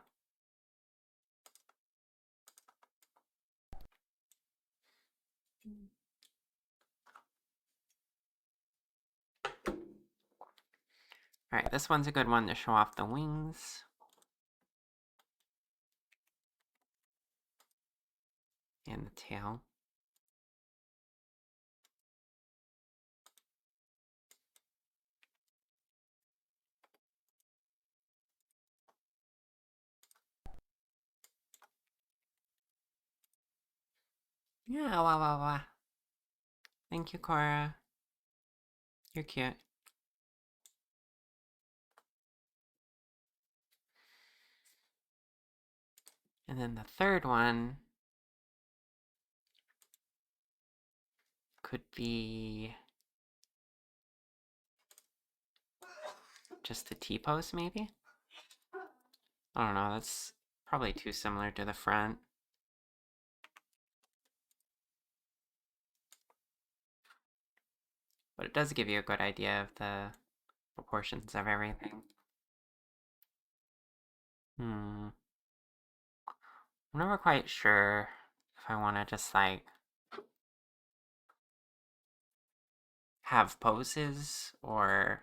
Alright, this one's a good one to show off the wings. And the tail. Yeah, wah wah wah. Thank you, Cora. You're cute. And then the third one could be just the T-pose, maybe? I don't know, that's probably too similar to the front. But it does give you a good idea of the proportions of everything. I'm never quite sure if I want to just, like, have poses, or...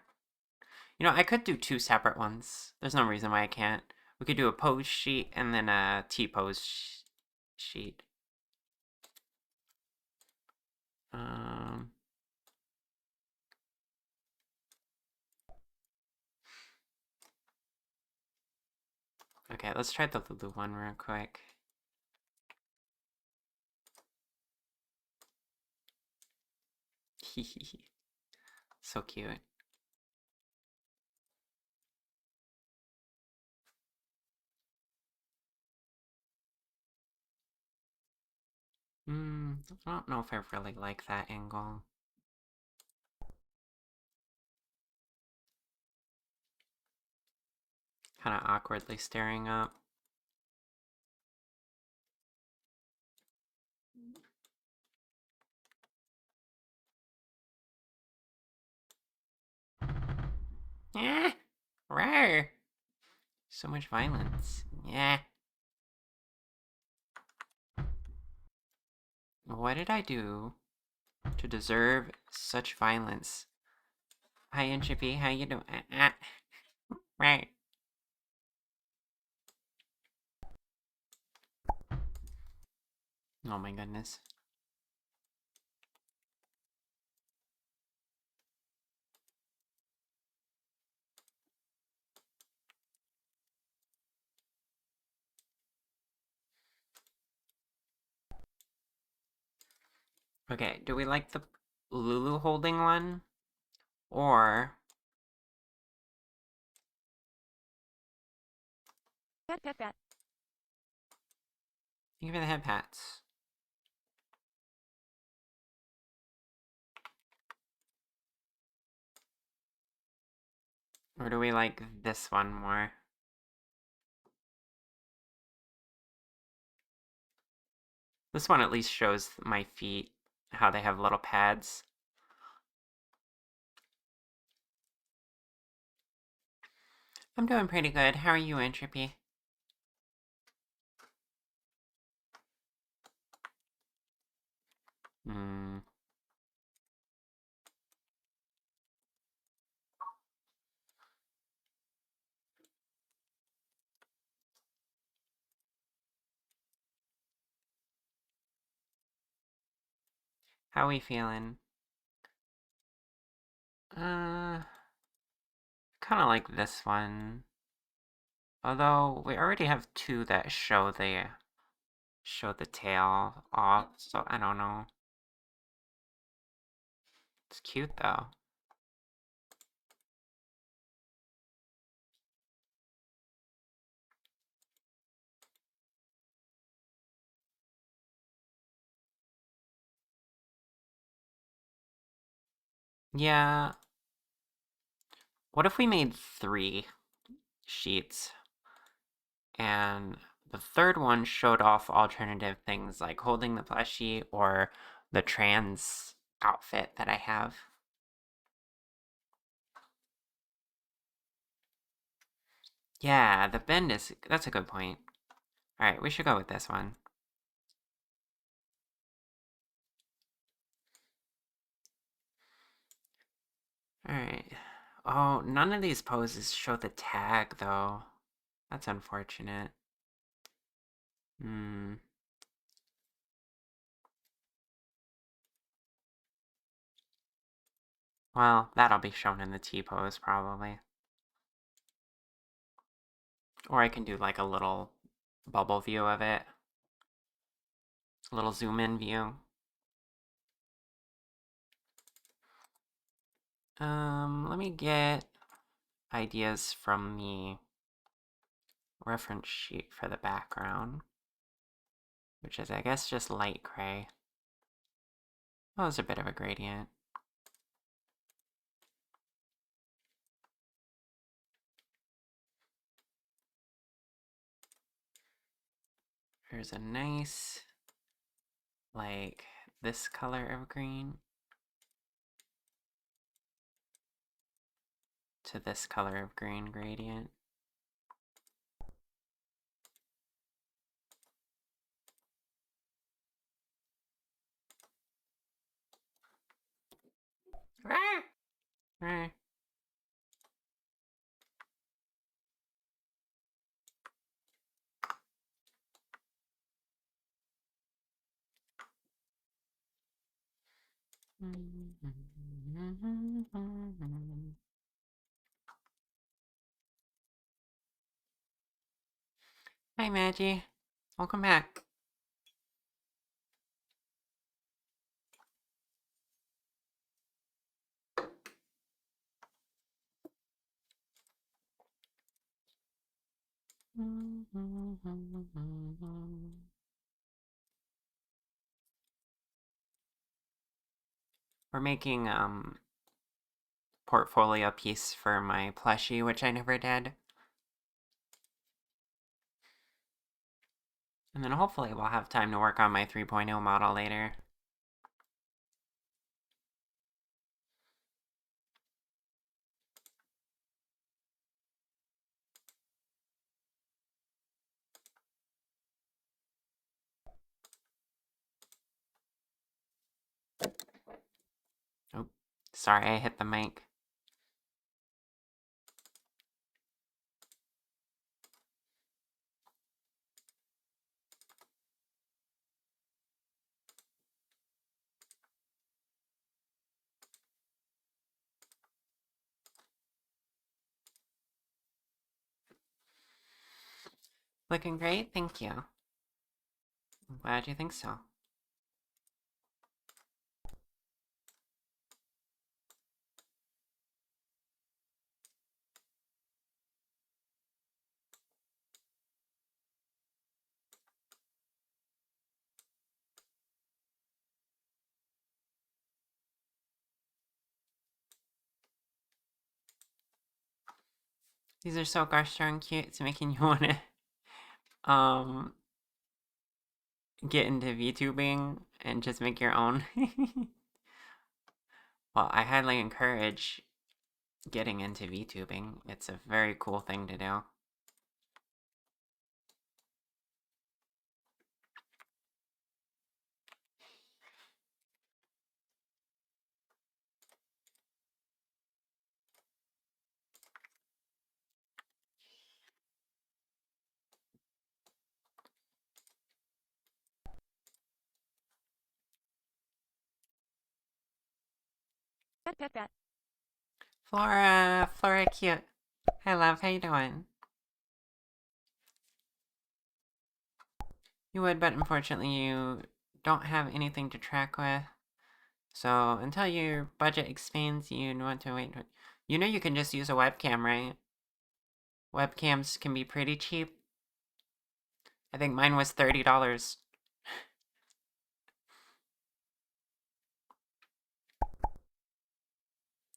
You know, I could do two separate ones. There's no reason why I can't. We could do a pose sheet and then a T-pose sheet. Okay, let's try the Lulu one real quick. So cute. I don't know if I really like that angle. Kind of awkwardly staring up. Yeah, Rawr. So much violence. Yeah. What did I do to deserve such violence? Hi, Entropy. How you doing? Right. Oh my goodness. Okay, do we like the Lulu holding one? Or... Pat, pat, pat. Give me the head pats. Or do we like this one more? This one at least shows my feet, how they have little pads. I'm doing pretty good. How are you, Entropy? Hmm. How we feeling? Kind of like this one. Although we already have two that show the tail off, so I don't know. It's cute though. Yeah. What if we made 3 sheets and the third one showed off alternative things like holding the plushie or the trans outfit that I have? Yeah, the bend that's a good point. Alright, we should go with this one. Alright. Oh, none of these poses show the tag, though. That's unfortunate. Hmm. Well, that'll be shown in the T-pose, probably. Or I can do, like, a little bubble view of it. A little zoom-in view. Let me get ideas from the reference sheet for the background, which is, I guess, just light gray. Oh, it's a bit of a gradient. There's a nice, like, this color of green to this color of green gradient. Hi, Maggie. Welcome back. We're making portfolio piece for my plushie, which I never did. And then hopefully we'll have time to work on my 3.0 model later. Oh, sorry, I hit the mic. Looking great, thank you. I'm glad you think so. These are so gosh darn cute. It's making you want to get into VTubing and just make your own. Well, I highly encourage getting into VTubing. It's a very cool thing to do. Flora cute. Hi love, how you doing? You would, but unfortunately you don't have anything to track with. So until your budget expands, you'd want to wait. You know you can just use a webcam, right? Webcams can be pretty cheap. I think mine was $30.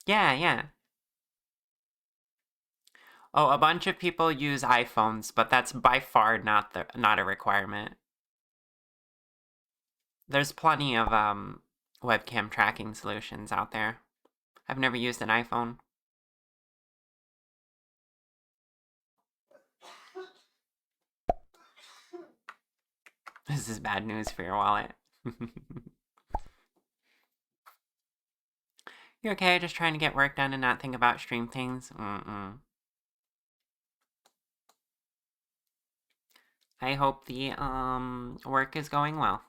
Yeah. Oh, a bunch of people use iPhones, but that's by far not a requirement. There's plenty of webcam tracking solutions out there. I've never used an iPhone. This is bad news for your wallet. You okay? Just trying to get work done and not think about stream things? I hope the work is going well.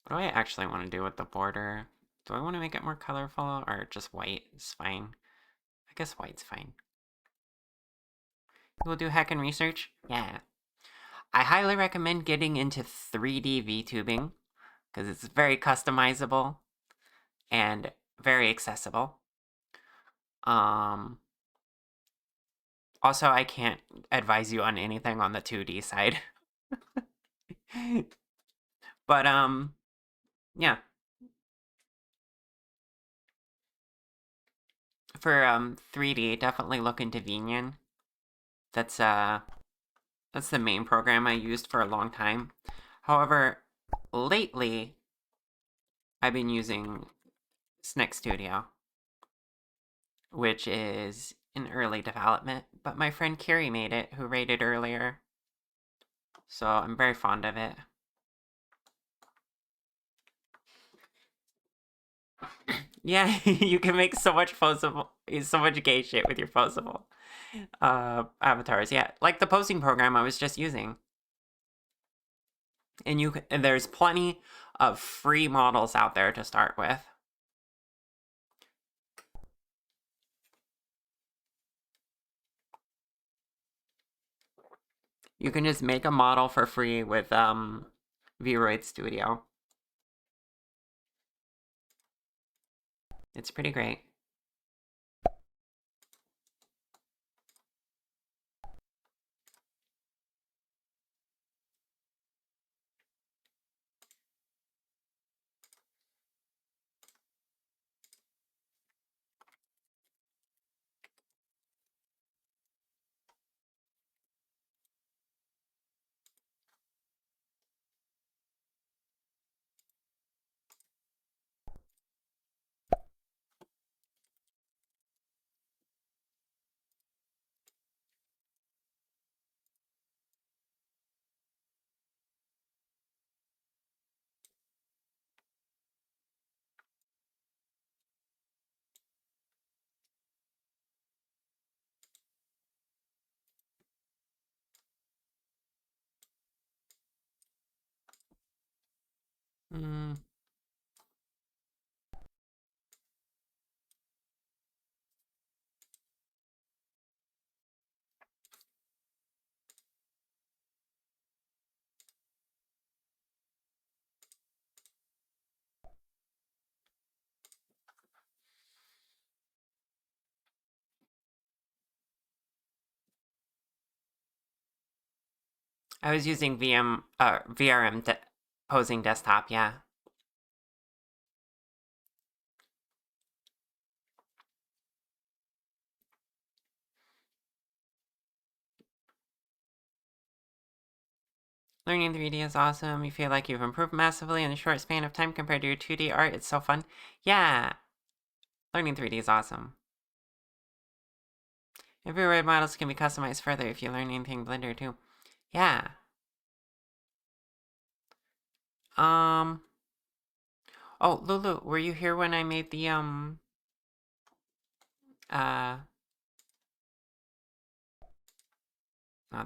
What do I actually want to do with the border? Do I want to make it more colorful or just white is fine? I guess white's fine. We'll do hack and research? Yeah. I highly recommend getting into 3D VTubing because it's very customizable and very accessible. Also, I can't advise you on anything on the 2D side. But, yeah. For 3D, definitely look into Venian. That's the main program I used for a long time. However, lately, I've been using Snick Studio, which is in early development, but my friend Kiri made it, who rated earlier. So I'm very fond of it. Yeah, you can make so much gay shit with your posable avatars. Yeah, like the posing program I was just using. And there's plenty of free models out there to start with. You can just make a model for free with VRoid Studio. It's pretty great. Mm. I was using VRM posing desktop, yeah. Learning 3D is awesome. You feel like you've improved massively in a short span of time compared to your 2D art. It's so fun. Yeah. Learning 3D is awesome. VRoid models can be customized further if you learn anything Blender too. Yeah. Oh, Lulu, were you here when I made the, not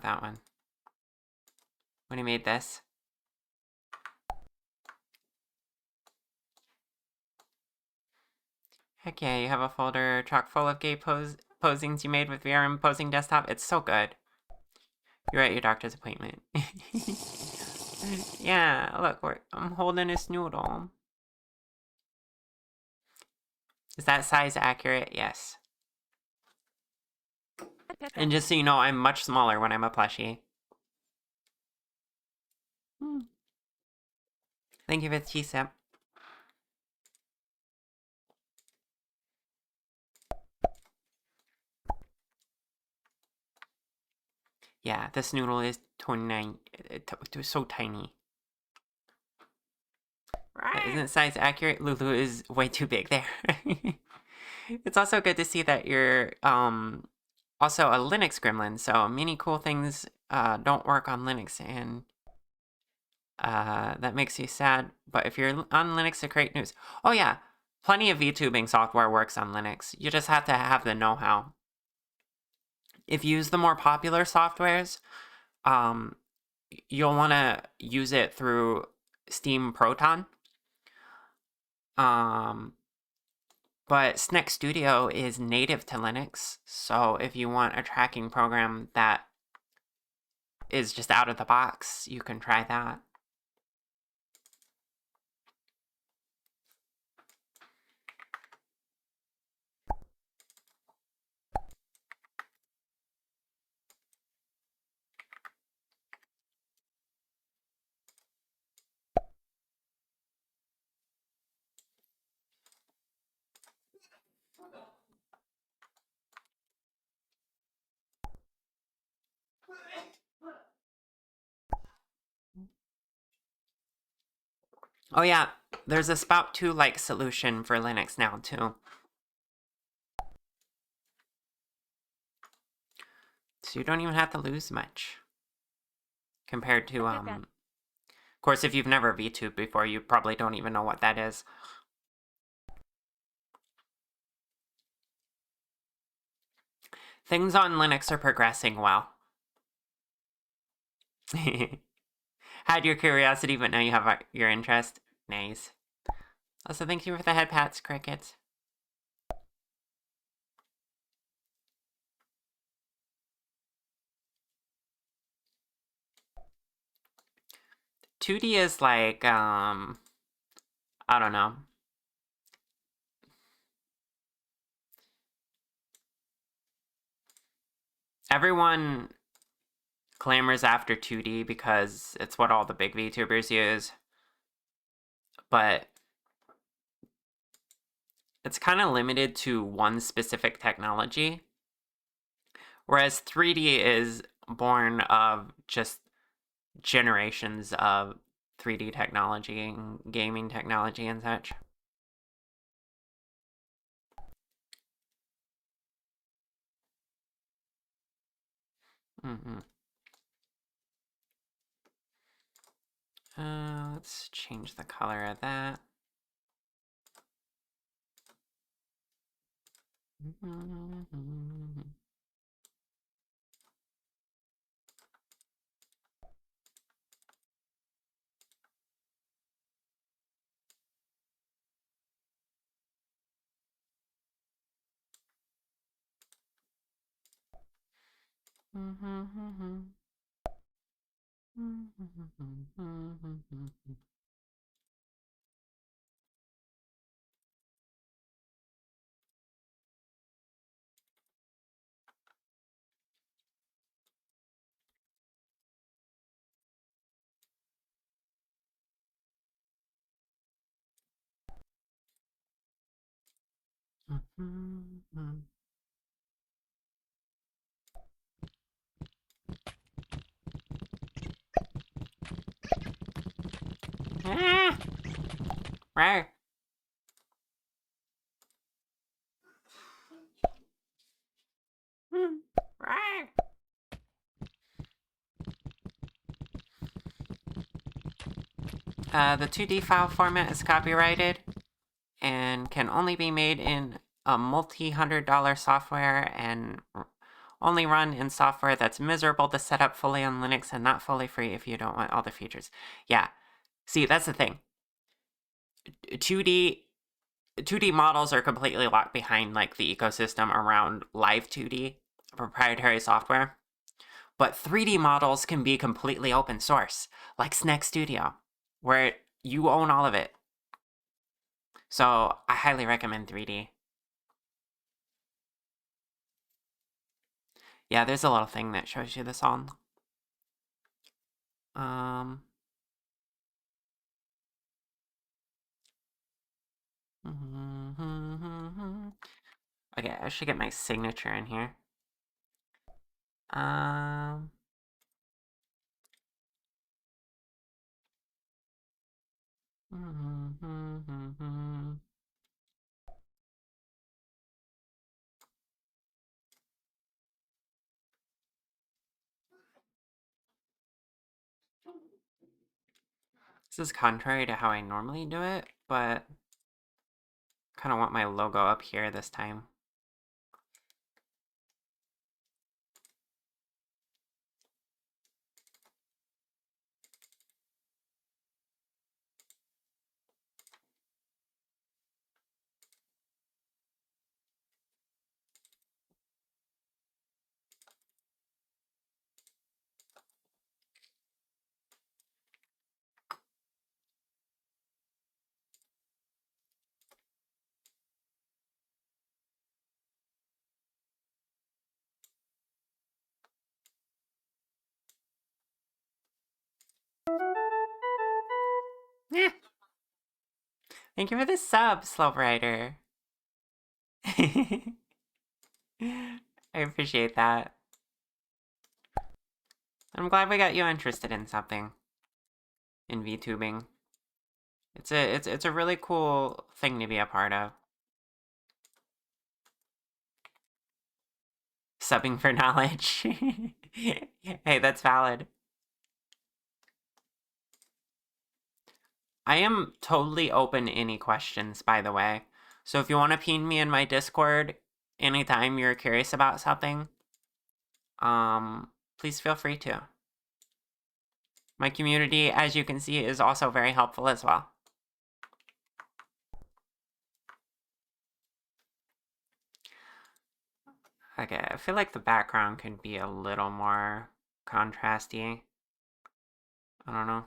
that one. when I made this. Heck yeah, you have a folder chock full of gay posings you made with VRM Posing Desktop. It's so good. You're at your doctor's appointment. Yeah, look, I'm holding a snoodle. Is that size accurate? Yes. And just so you know, I'm much smaller when I'm a plushie. Thank you for the T-Sip. Yeah, this noodle is 29. It's so tiny. Right. Isn't size accurate? Lulu is way too big there. It's also good to see that you're also a Linux gremlin, so many cool things don't work on Linux, and that makes you sad. But if you're on Linux, it's great news. Oh yeah, plenty of VTubing software works on Linux. You just have to have the know-how. If you use the more popular softwares, you'll want to use it through Steam Proton. But Sneck Studio is native to Linux, so if you want a tracking program that is just out of the box, you can try that. Oh yeah, there's a Spout 2-like solution for Linux now too. So you don't even have to lose much. Compared to, of course, if you've never VTubed before, you probably don't even know what that is. Things on Linux are progressing well. Had your curiosity, but now you have your interest. Nice. Also, thank you for the head pats, Crickets. $2D is like, I don't know. Everyone clamors after 2D because it's what all the big VTubers use. But it's kind of limited to one specific technology. Whereas 3D is born of just generations of 3D technology and gaming technology and such. Let's change the color of that. Rawr. Rawr. The 2D file format is copyrighted and can only be made in a multi-$100 software and Only run in software that's miserable to set up fully on Linux and not fully free if you don't want all the features. Yeah. See, that's the thing. 2D models are completely locked behind like the ecosystem around live 2D proprietary software. But 3D models can be completely open source, like Snack Studio, where you own all of it. So I highly recommend 3D. Yeah, there's a little thing that shows you the song. Okay, I should get my signature in here. This is contrary to how I normally do it, but kind of want my logo up here this time. Yeah. Thank you for the sub, Slow Rider. I appreciate that. I'm glad we got you interested in something. In VTubing. It's a really cool thing to be a part of. Subbing for knowledge. Hey, that's valid. I am totally open to any questions, by the way. So if you want to ping me in my Discord anytime you're curious about something, please feel free to. My community, as you can see, is also very helpful as well. Okay, I feel like the background could be a little more contrasty. I don't know.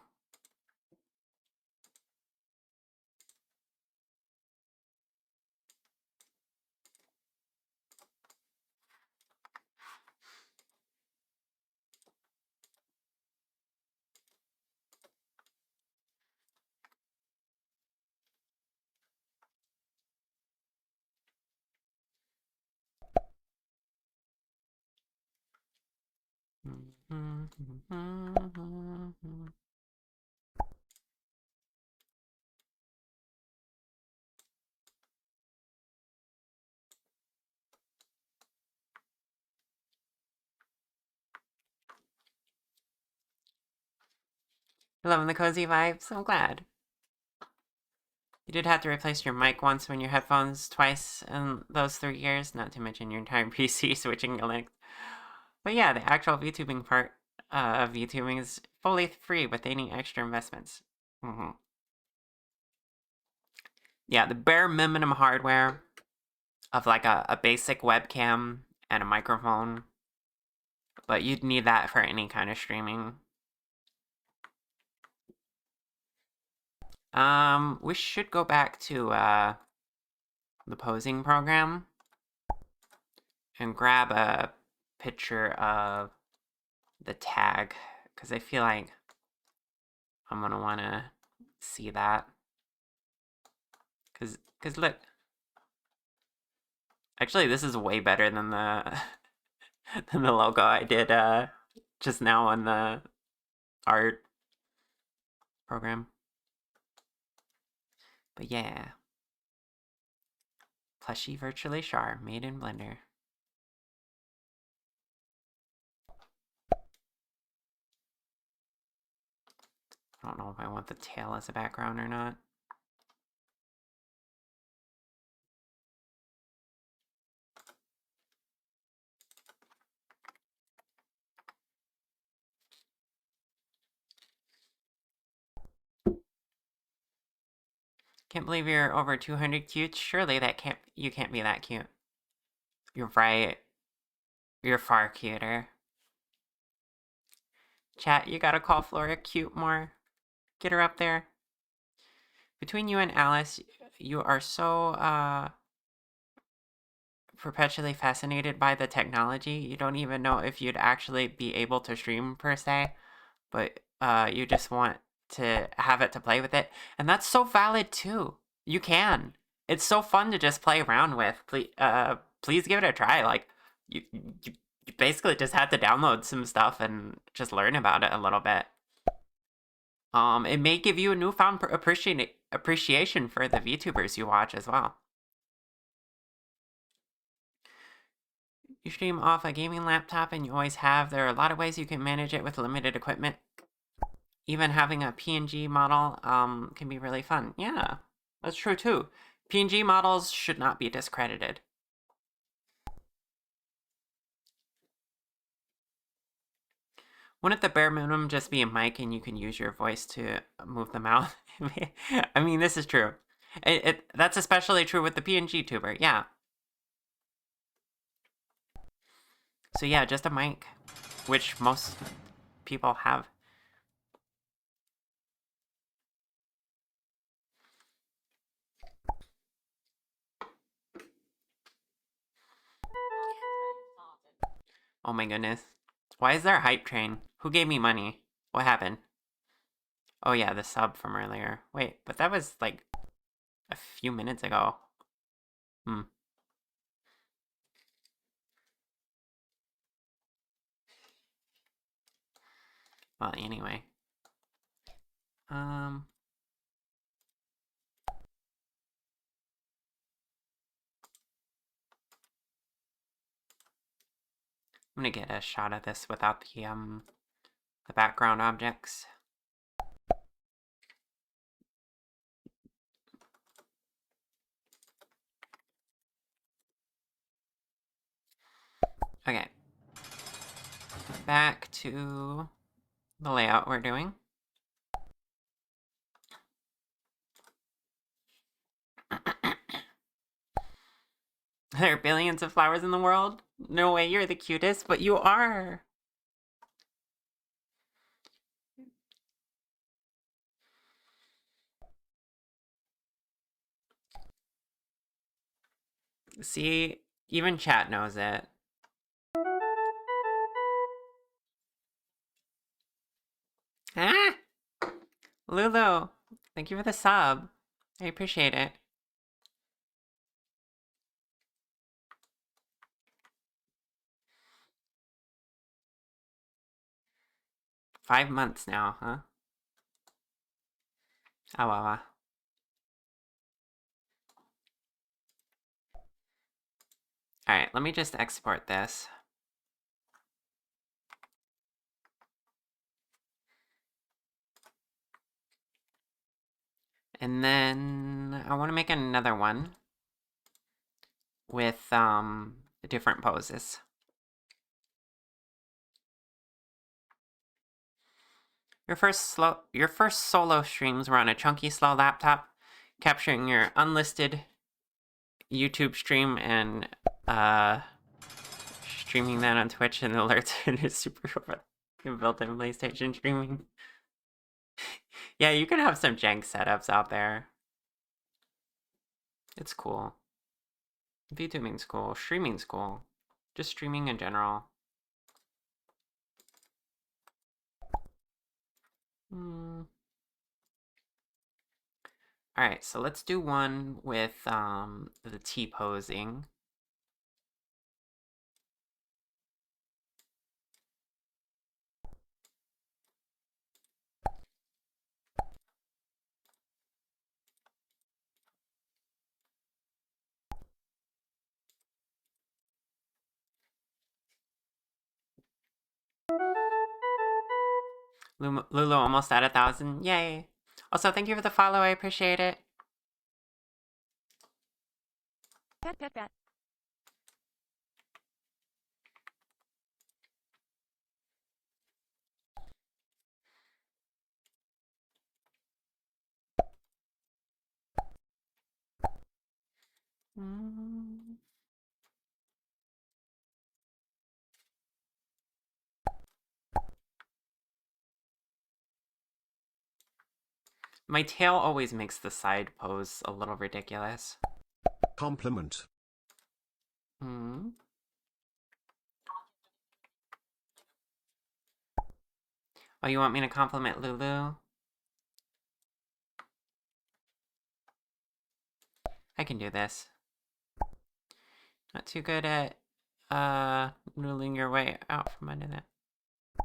Loving the cozy vibes. I'm glad. You did have to replace your mic once when your headphones twice in those 3 years, not to mention your entire PC switching to Linux. But yeah, the actual VTubing part of VTubing is fully free with any extra investments. Yeah, the bare minimum hardware of like a basic webcam and a microphone, but you'd need that for any kind of streaming. We should go back to the posing program and grab a picture of the tag, because I feel like I'm gonna want to see that. Cause look, actually this is way better than the than the logo I did just now on the art program. But yeah, plushy virtually Rawr made in Blender. I don't know if I want the tail as a background or not. Can't believe you're over 200 cute. Surely you can't be that cute. You're right. You're far cuter. Chat, you gotta call Flora cute more. Get her up there. Between you and Alice, you are so, perpetually fascinated by the technology. You don't even know if you'd actually be able to stream per se, but you just want to have it to play with it. And that's so valid too. You can. It's so fun to just play around with. Please give it a try. Like, you, you basically just had to download some stuff and just learn about it a little bit. It may give you a newfound appreciation for the VTubers you watch as well. You stream off a gaming laptop and you always have. There are a lot of ways you can manage it with limited equipment. Even having a PNG model can be really fun. Yeah, that's true too. PNG models should not be discredited. Wouldn't the bare minimum just be a mic and you can use your voice to move the mouth? I mean, this is true. That's especially true with the PNG tuber, yeah. So yeah, just a mic, which most people have. Oh my goodness. Why is there a hype train? Who gave me money? What happened? Oh yeah, the sub from earlier. Wait, but that was like a few minutes ago. Well, anyway. I'm gonna get a shot of this without the background objects. Okay. Back to the layout we're doing. There are billions of flowers in the world? No way you're the cutest, but you are. See, even chat knows it. Ah! Lulu, thank you for the sub. I appreciate it. $5 months now, huh? Ah, well, well. Alright, let me just export this. And then I want to make another one with different poses. Your first solo streams were on a chunky, slow laptop, capturing your unlisted YouTube stream and streaming that on Twitch and alerts and it's super built-in PlayStation streaming. Yeah, you can have some jank setups out there. It's cool. VTubing's cool. Streaming's cool. Just streaming in general. Alright, so let's do one with the T-posing. Lulu almost at 1,000. Yay! Also, thank you for the follow. I appreciate it. Pet, pet, pet. Mm. My tail always makes the side pose a little ridiculous. Compliment. Hmm. Oh, you want me to compliment Lulu? I can do this. Not too good at noodling your way out from under that.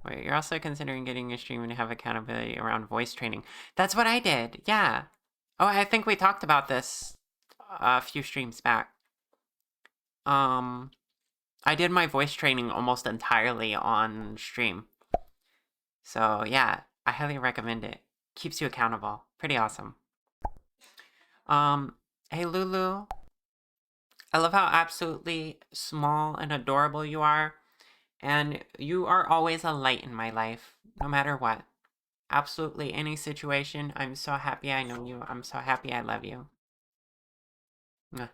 Wait, you're also considering getting a stream and have accountability around voice training. That's what I did, yeah. Oh, I think we talked about this a few streams back. I did my voice training almost entirely on stream. So yeah, I highly recommend it. Keeps you accountable. Pretty awesome. Hey Lulu. I love how absolutely small and adorable you are. And you are always a light in my life, no matter what. Absolutely any situation. I'm so happy I know you. I'm so happy I love you. Mwah.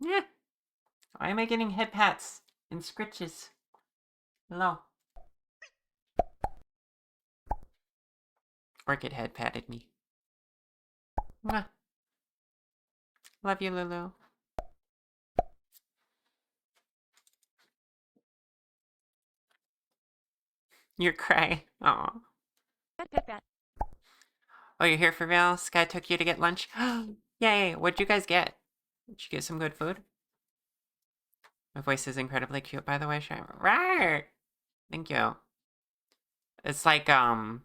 Yeah. Why am I getting head pats and scritches? Hello. Orchid head patted me. Mwah. Love you, Lulu. You're cry. Aw. Pet, pet, pet. Oh, you're here for real? Sky took you to get lunch? Yay! What'd you guys get? Did you get some good food? My voice is incredibly cute, by the way. Rawr! Thank you. It's like, oh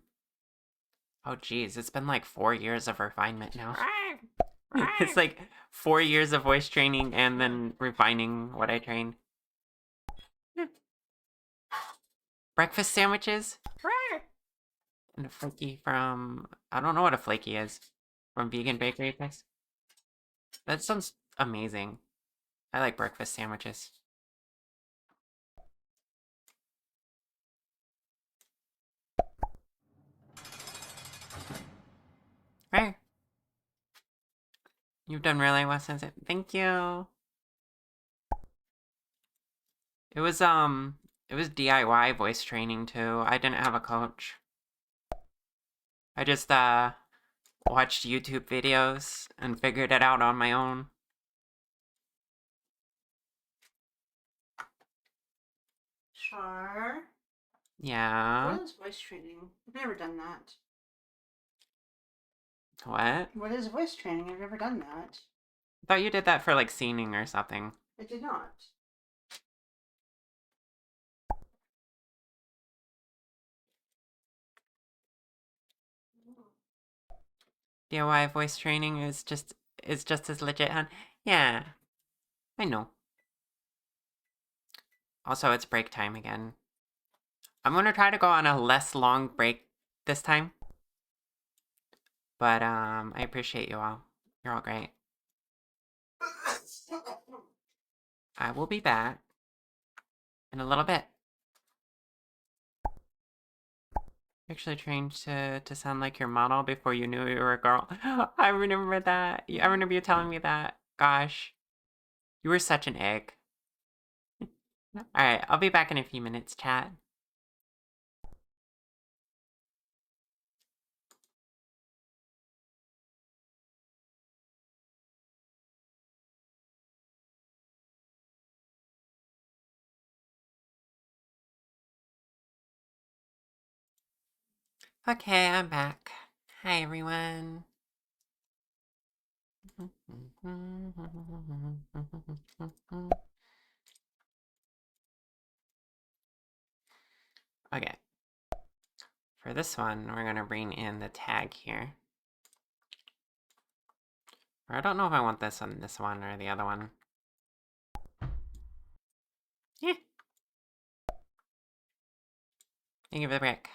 geez, it's been like 4 years of refinement now. It's like 4 years of voice training and then refining what I trained. Breakfast sandwiches? And a flaky from, I don't know what a flaky is. From Vegan Bakery Place. That sounds amazing. I like breakfast sandwiches. Right. You've done really well since it. Thank you. It was DIY voice training too. I didn't have a coach. I just watched YouTube videos and figured it out on my own. Char. Yeah. What is voice training? I've never done that. What? What is voice training? I've never done that. I thought you did that for like singing or something. I did not. DIY voice training is just as legit, huh? Yeah. I know. Also, it's break time again. I'm gonna try to go on a less long break this time. But I appreciate you all. You're all great. I will be back in a little bit. Actually trained to sound like your model before you knew you were a girl. I remember that. I remember you telling me that. Gosh. You were such an egg. Alright, I'll be back in a few minutes, chat. Okay, I'm back. Hi, everyone. Okay. For this one, we're gonna bring in the tag here. Or I don't know if I want this one or the other one. Yeah. Thank you for the brick.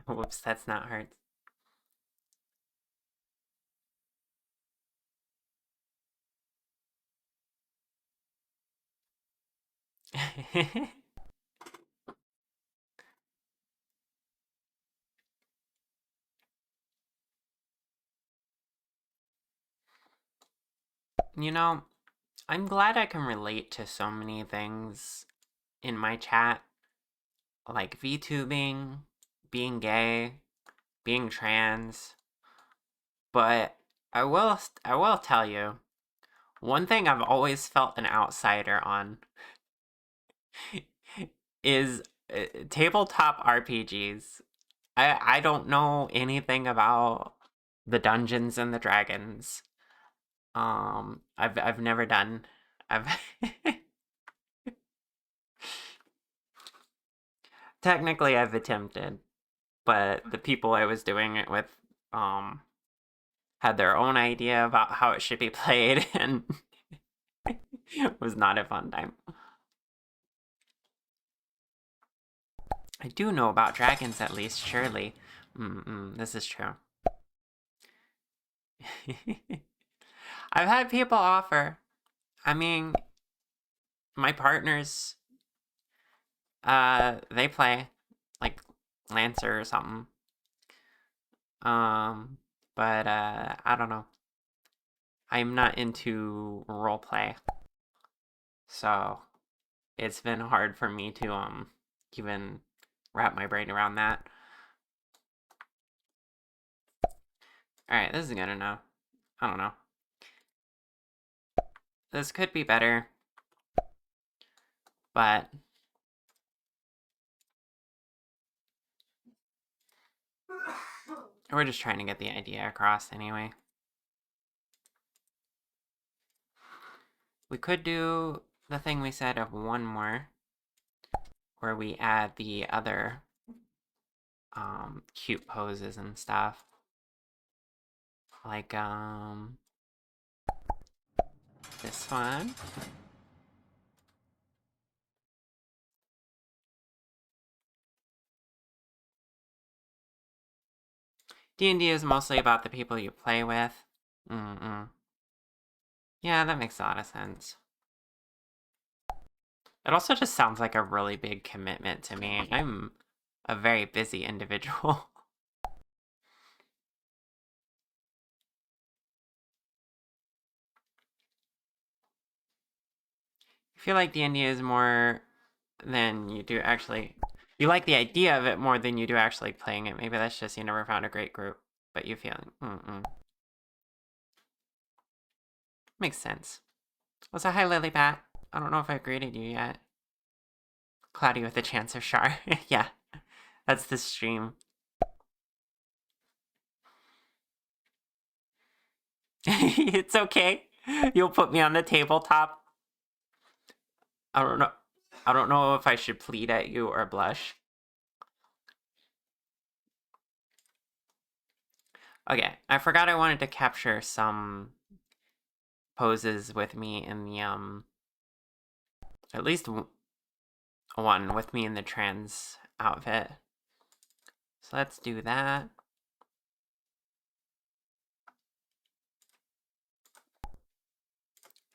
Whoops, that's not hard. You know, I'm glad I can relate to so many things in my chat, like VTubing, being gay, being trans, but I will tell you, one thing I've always felt an outsider on is tabletop RPGs. I don't know anything about the Dungeons and the Dragons. I've never done. I've technically I've attempted, but the people I was doing it with had their own idea about how it should be played, and it was not a fun time. I do know about dragons at least, surely. This is true. I've had people offer. I mean, my partners, they play like Lancer or something. But I don't know. I'm not into roleplay, so it's been hard for me to even wrap my brain around that. All right, this is good enough. I don't know. This could be better, but we're just trying to get the idea across anyway. We could do the thing we said of one more, where we add the other cute poses and stuff. Like this one. D&D is mostly about the people you play with. Yeah, that makes a lot of sense. It also just sounds like a really big commitment to me. I'm a very busy individual. I feel like D&D is more than you do actually. You like the idea of it more than you do actually playing it. Maybe that's just you never found a great group, but you feel Makes sense. Well, so hi, Lily Bat. I don't know if I greeted you yet. Cloudy with a chance of Char. Yeah, that's the stream. It's okay. You'll put me on the tabletop. I don't know. I don't know if I should plead at you or blush. Okay, I forgot I wanted to capture some poses with me in the at least one with me in the trans outfit. So let's do that.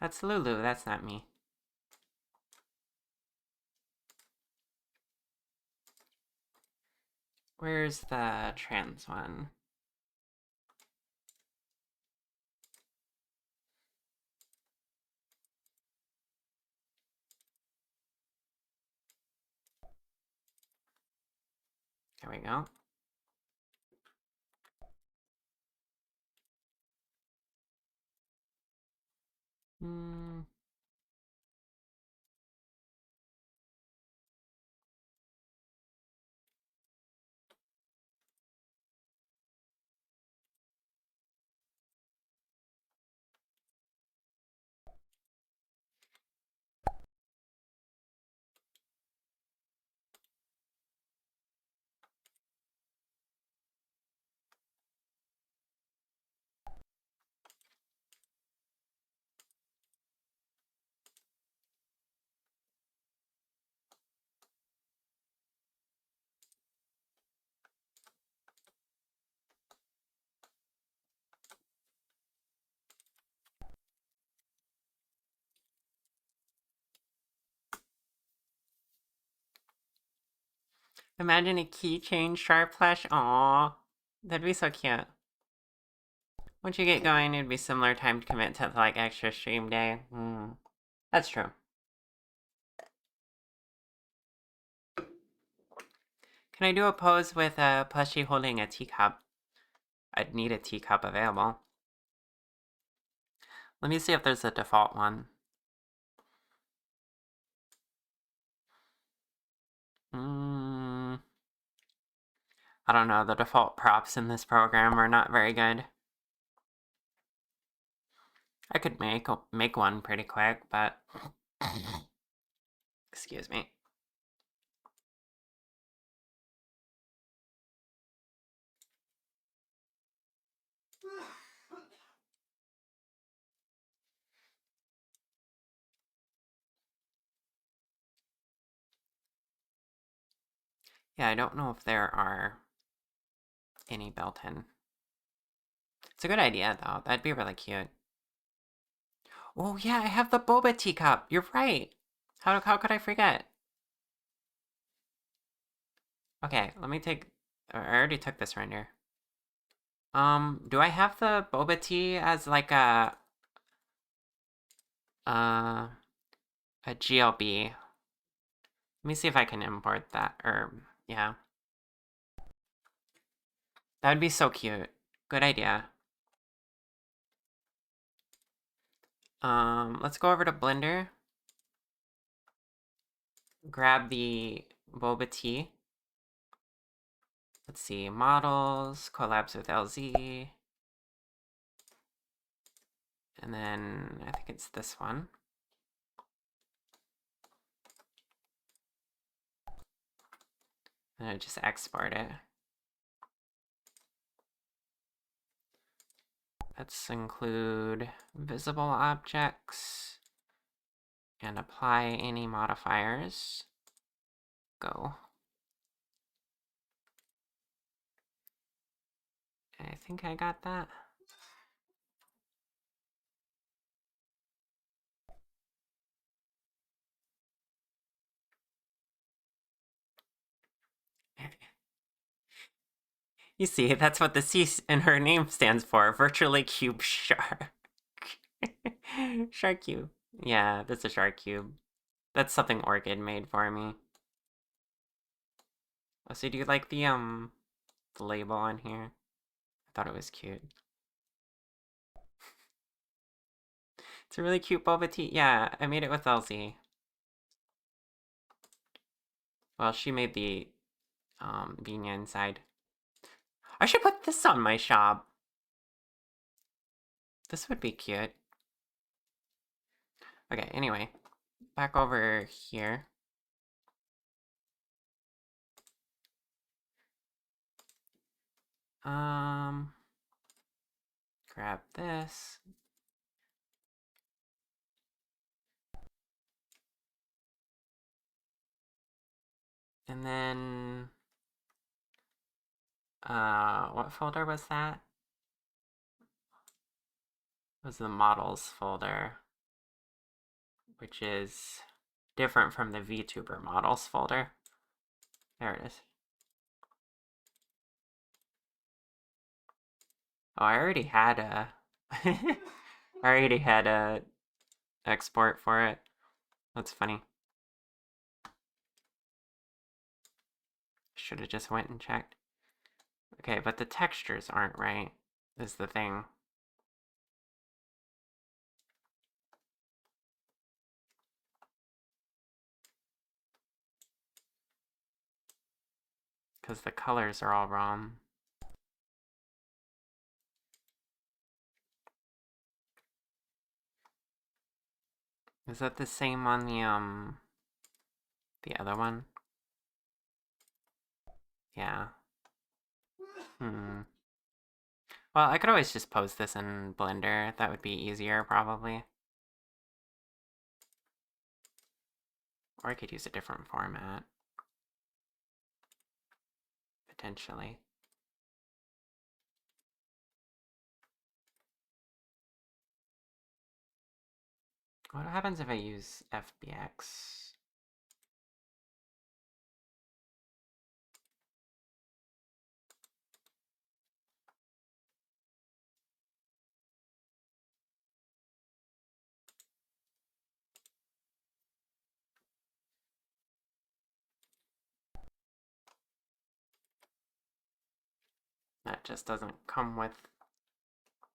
That's Lulu, that's not me. Where's the trans one? There we go. Hmm. Imagine a keychain sharp flash. Aww. That'd be so cute. Once you get going, it'd be similar time commit to like extra stream day. That's true. Can I do a pose with a plushie holding a teacup? I'd need a teacup available. Let me see if there's a default one. I don't know, the default props in this program are not very good. I could make one pretty quick, but excuse me. Yeah, I don't know if there are any built-in. It's a good idea, though. That'd be really cute. Oh, yeah, I have the boba teacup. You're right. How could I forget? Okay, let me take... I already took this render. Do I have the boba tea as like a GLB? Let me see if I can import that, or, yeah. That would be so cute. Good idea. Let's go over to Blender. Grab the boba tea. Let's see, models, collabs with LZ. And then I think it's this one. And I just export it. Let's include visible objects and apply any modifiers. Go. I think I got that. You see, that's what the C in her name stands for. Virtually cube shark. Shark cube. Yeah, that's a shark cube. That's something Orchid made for me. Oh, so do you like the label on here? I thought it was cute. It's a really cute boba tea. Yeah, I made it with LZ. Well, she made the Vina inside. I should put this on my shop. This would be cute. Okay, anyway. Back over here. Grab this. And then, what folder was that? It was the models folder, which is different from the VTuber models folder. There it is. Oh, I already had a, I already had a export for it. That's funny. Should have just went and checked. Okay, but the textures aren't right, is the thing. because the colors are all wrong. Is that the same on the other one? Yeah. Well, I could always just post this in Blender. That would be easier, probably. Or I could use a different format. Potentially. What happens if I use FBX? That just doesn't come with...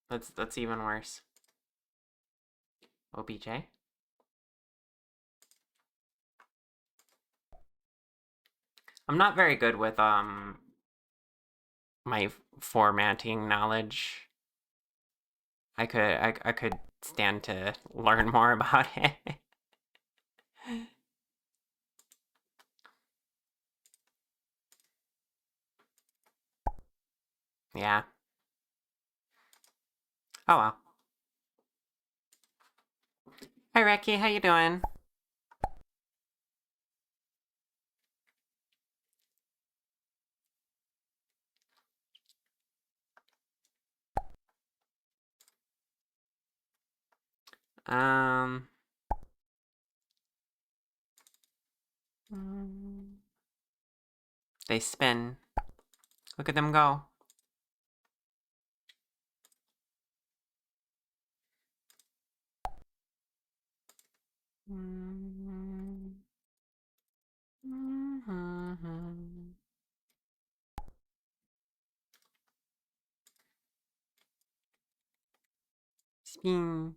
That's even worse. OBJ? I'm not very good with my formatting knowledge. I could stand to learn more about it. Yeah. Oh well. Hi Ricky, how you doing? Um They spin. Look at them go. Spin.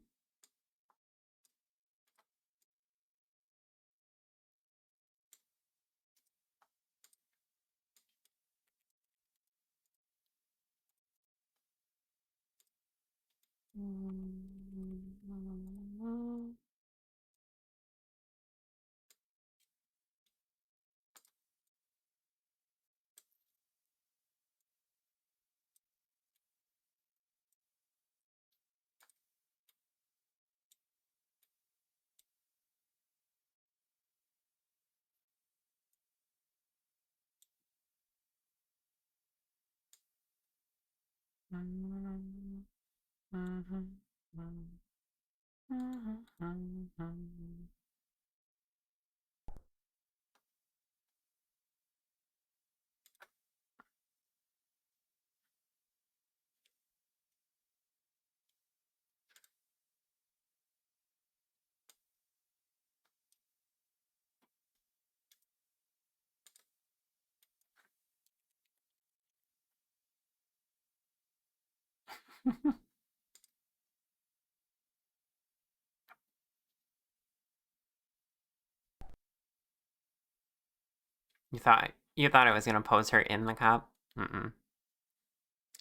You thought I was gonna pose her in the cup? Mm-mm.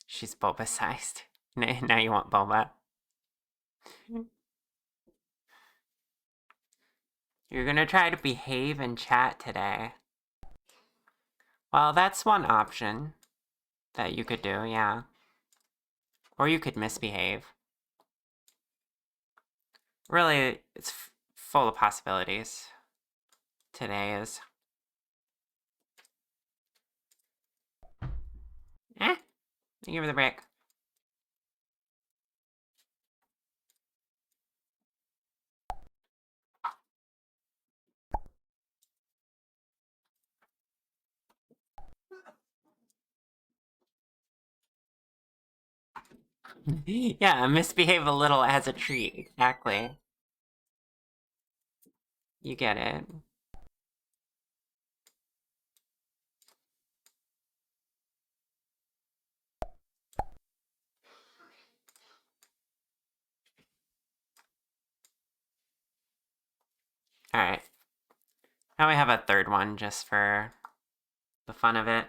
She's boba sized. Now you want boba. You're gonna try to behave in chat today. Well, that's one option that you could do, yeah. Or you could misbehave. Really, it's full of possibilities. Today is. Give her the brick. Yeah, misbehave a little as a treat. Exactly. You get it. Alright. Now we have a third one just for the fun of it.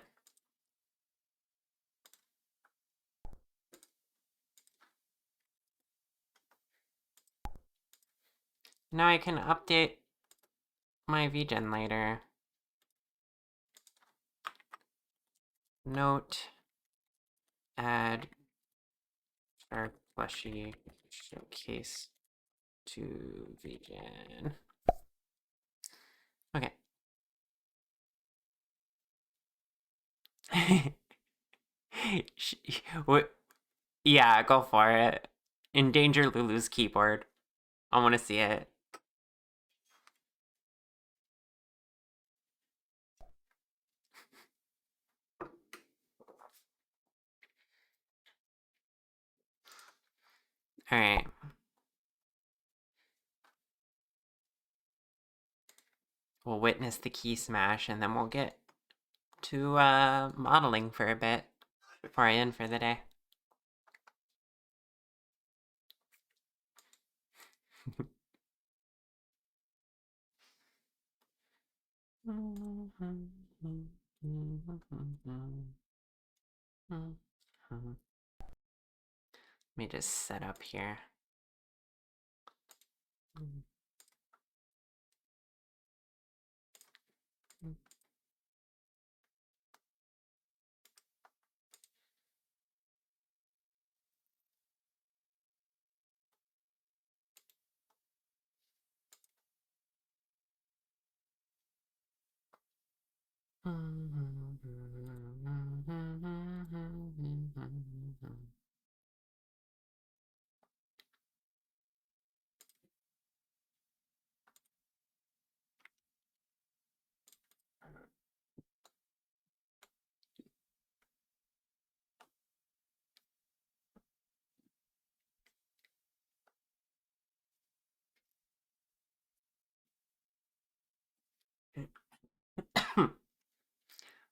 Now I can update my VGen later. Note, add our plushie showcase to VGen. Okay. What? Yeah, go for it. Endanger Lulu's keyboard. I want to see it. All right. We'll witness the key smash, and then we'll get to modeling for a bit before I end for the day. Let me just set up here.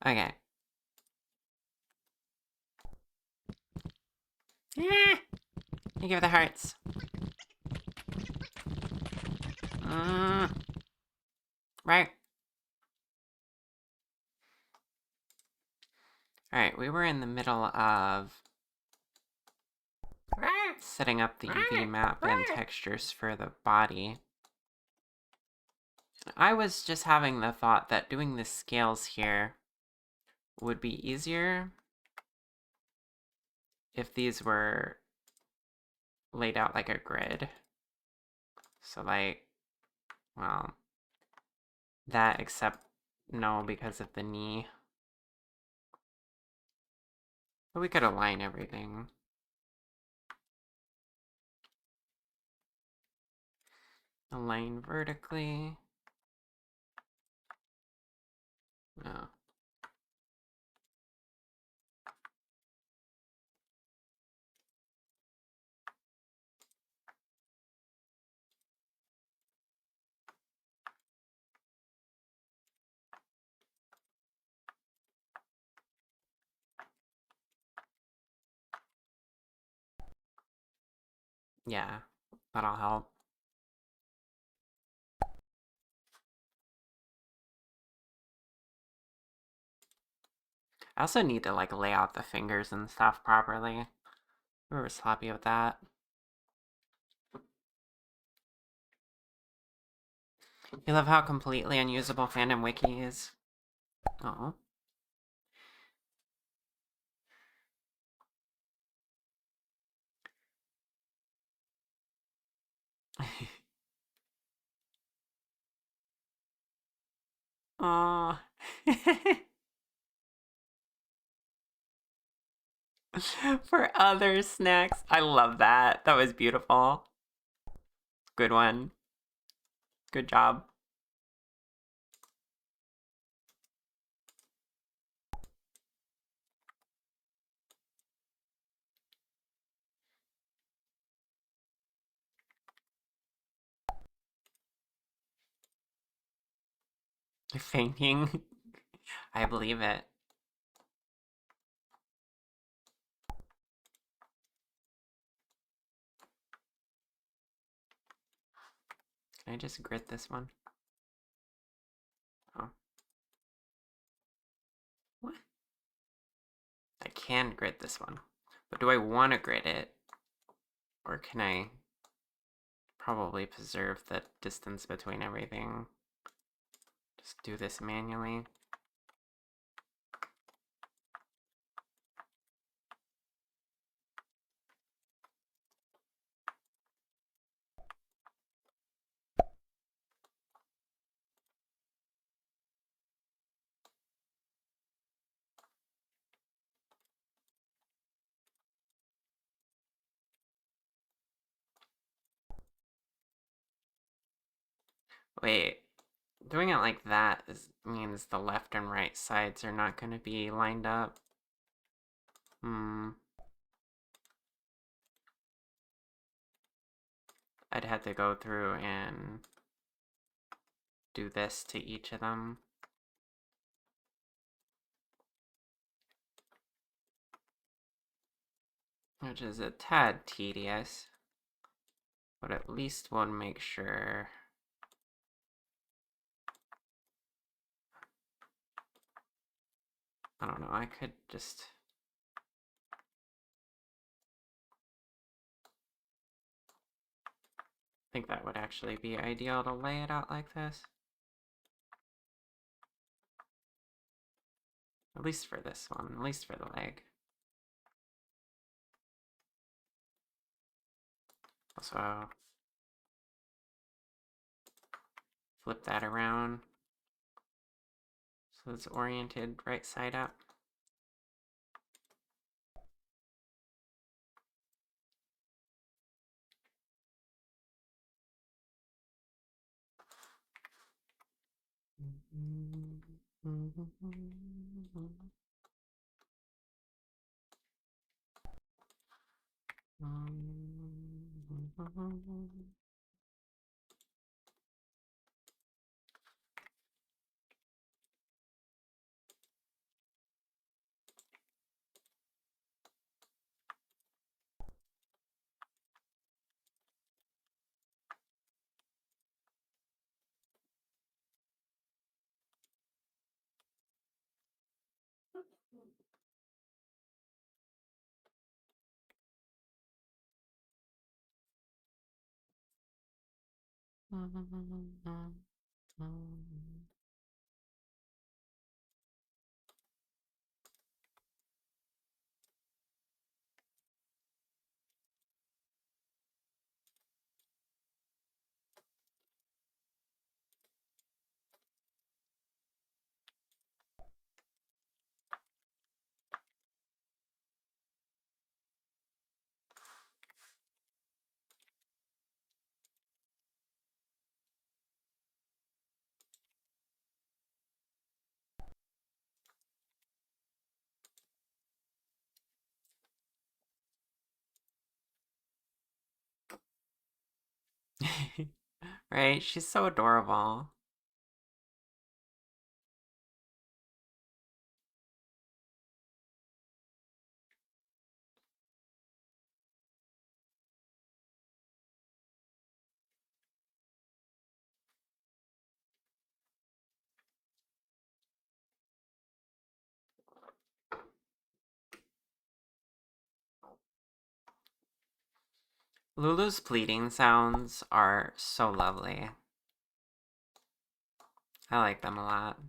Okay. Yeah. You give the hearts. Right. Alright, we were in the middle of setting up the UV map and textures for the body. I was just having the thought that doing the scales here would be easier if these were laid out like a grid. So like, well, that except no because of the knee. But we could align everything. Align vertically. No. Yeah, that'll help. I also need to like lay out the fingers and stuff properly. We were sloppy with that. You love how completely unusable Fandom Wiki is? Oh. Aw. For other snacks. I love that. That was beautiful. Good one. Good job. Fainting. I believe it. Can I just grit this one? Oh. What? I can grit this one. But do I want to grit it? Or can I probably preserve the distance between everything. Just do this manually. Wait, doing it like that means the left and right sides are not going to be lined up. I'd have to go through and do this to each of them. Which is a tad tedious, but at least we'll make sure. I don't know, I could just... I think that would actually be ideal to lay it out like this. At least for this one, at least for the leg. Also, flip that around so it's oriented right side up. Right? She's so adorable. Lulu's pleating sounds are so lovely. I like them a lot.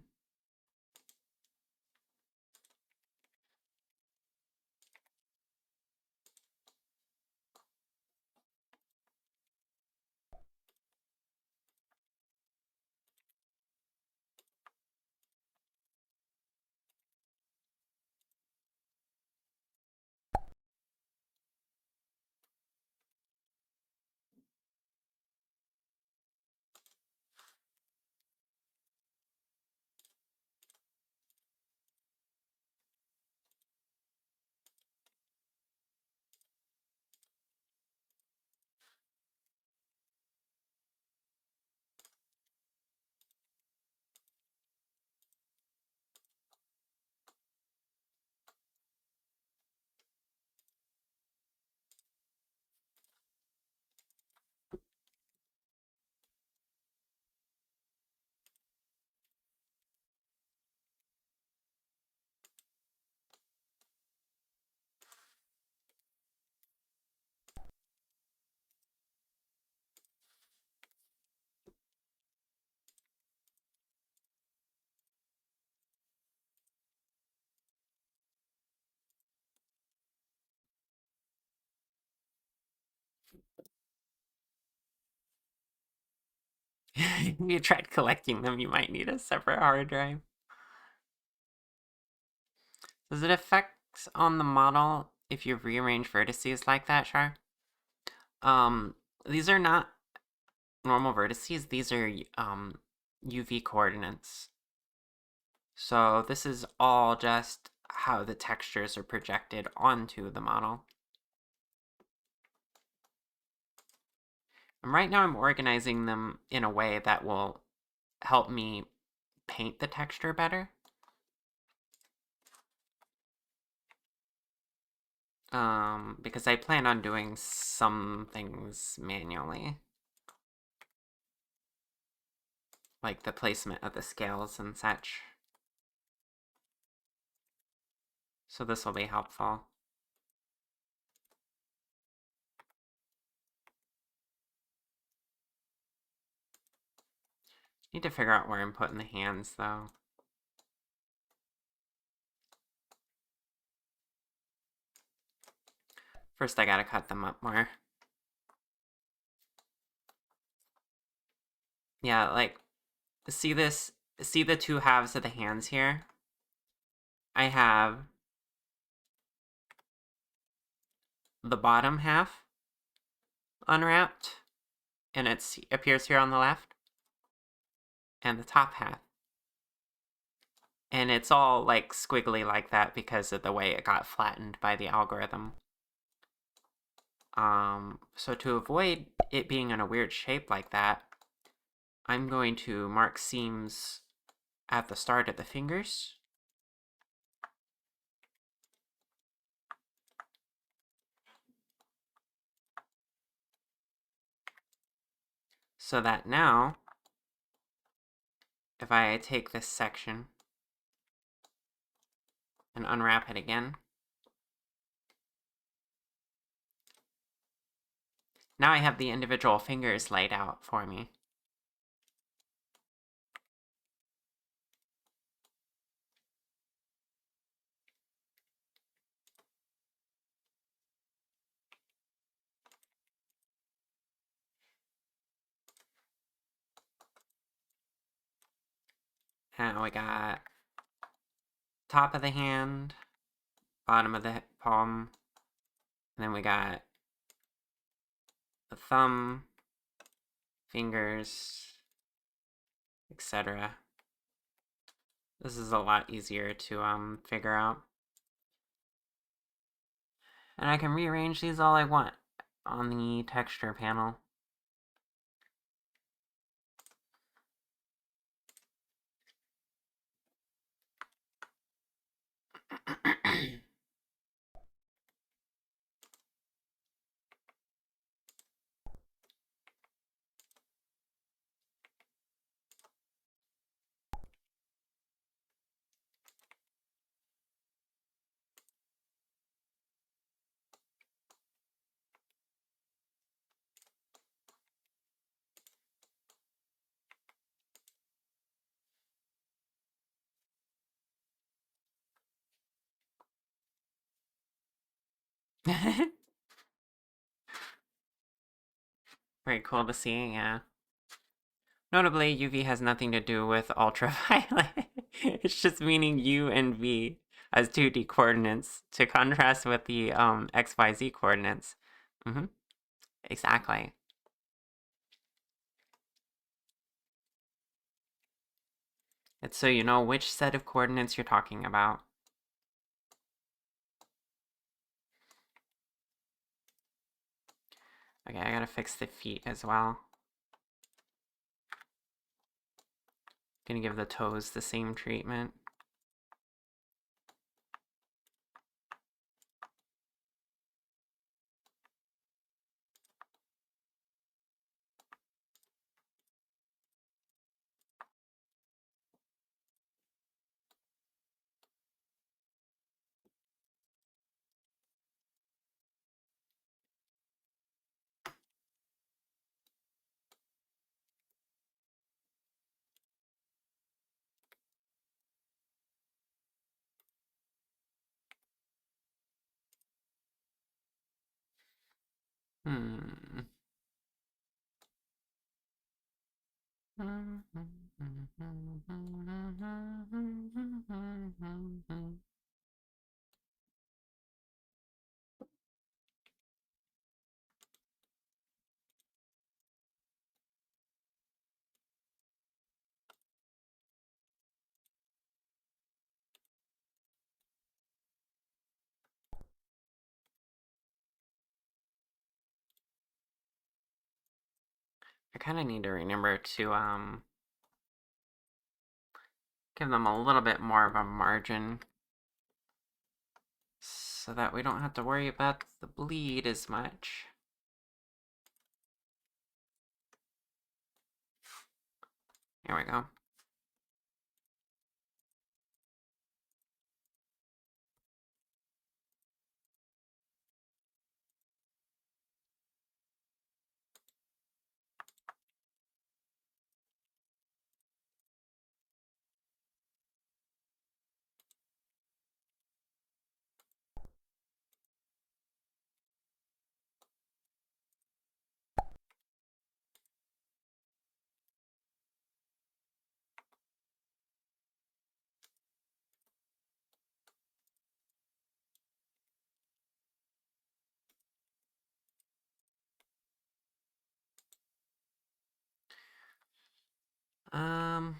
If you tried collecting them, you might need a separate hard drive. Does it affect on the model if you rearrange vertices like that, Char? These are not normal vertices. These are UV coordinates. So this is all just how the textures are projected onto the model. And right now I'm organizing them in a way that will help me paint the texture better. Because I plan on doing some things manually. Like the placement of the scales and such. So this will be helpful. Need to figure out where I'm putting the hands, though. First, I gotta cut them up more. Yeah, like, see this? See the two halves of the hands here? I have the bottom half unwrapped, and it appears here on the left, and the top half. And it's all like squiggly like that because of the way it got flattened by the algorithm. So to avoid it being in a weird shape like that, I'm going to mark seams at the start of the fingers. So that now, if I take this section and unwrap it again, now I have the individual fingers laid out for me. And we got top of the hand, bottom of the palm, and then we got the thumb, fingers, etc. This is a lot easier to figure out. And I can rearrange these all I want on the texture panel. Very cool to see, yeah. Notably, UV has nothing to do with ultraviolet. It's just meaning U and V as 2D coordinates to contrast with the XYZ coordinates. Exactly. It's so you know which set of coordinates you're talking about. Okay, I gotta fix the feet as well. Gonna give the toes the same treatment. Hmm. I kind of need to remember to give them a little bit more of a margin so that we don't have to worry about the bleed as much. There we go. Um,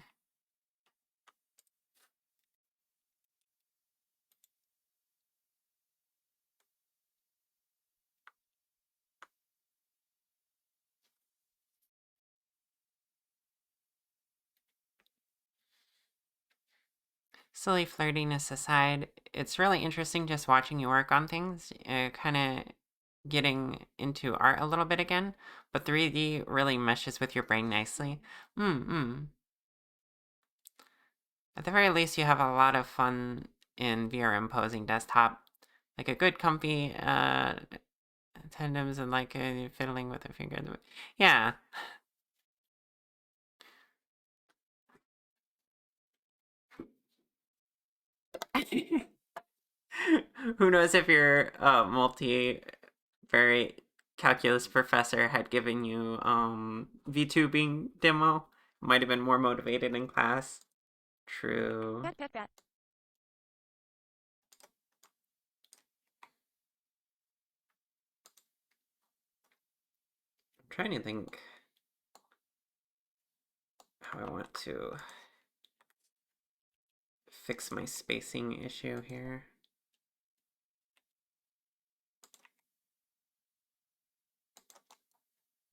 Silly flirtiness aside, it's really interesting just watching you work on things, kind of getting into art a little bit again, but 3D really meshes with your brain nicely. At the very least, you have a lot of fun in VR imposing desktop. Like a good comfy tandems and like fiddling with a finger. Yeah. Who knows if your multi-variate calculus professor had given you VTubing demo, might have been more motivated in class. True. Pet, pet, pet. I'm trying to think how I want to fix my spacing issue here.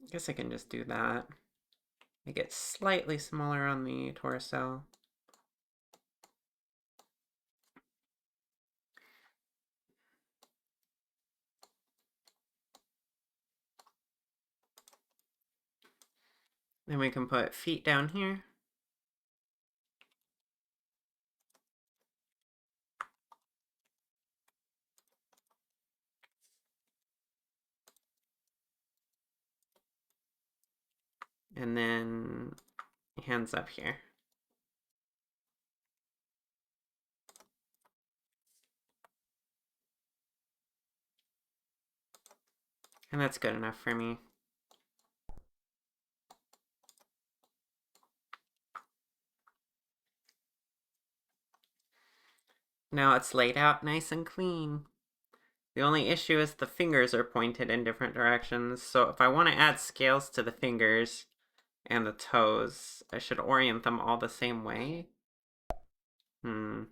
I guess I can just do that. Make it slightly smaller on the torso. Then we can put feet down here. And then hands up here. And that's good enough for me. Now it's laid out nice and clean. The only issue is the fingers are pointed in different directions, so if I want to add scales to the fingers and the toes, I should orient them all the same way. Well.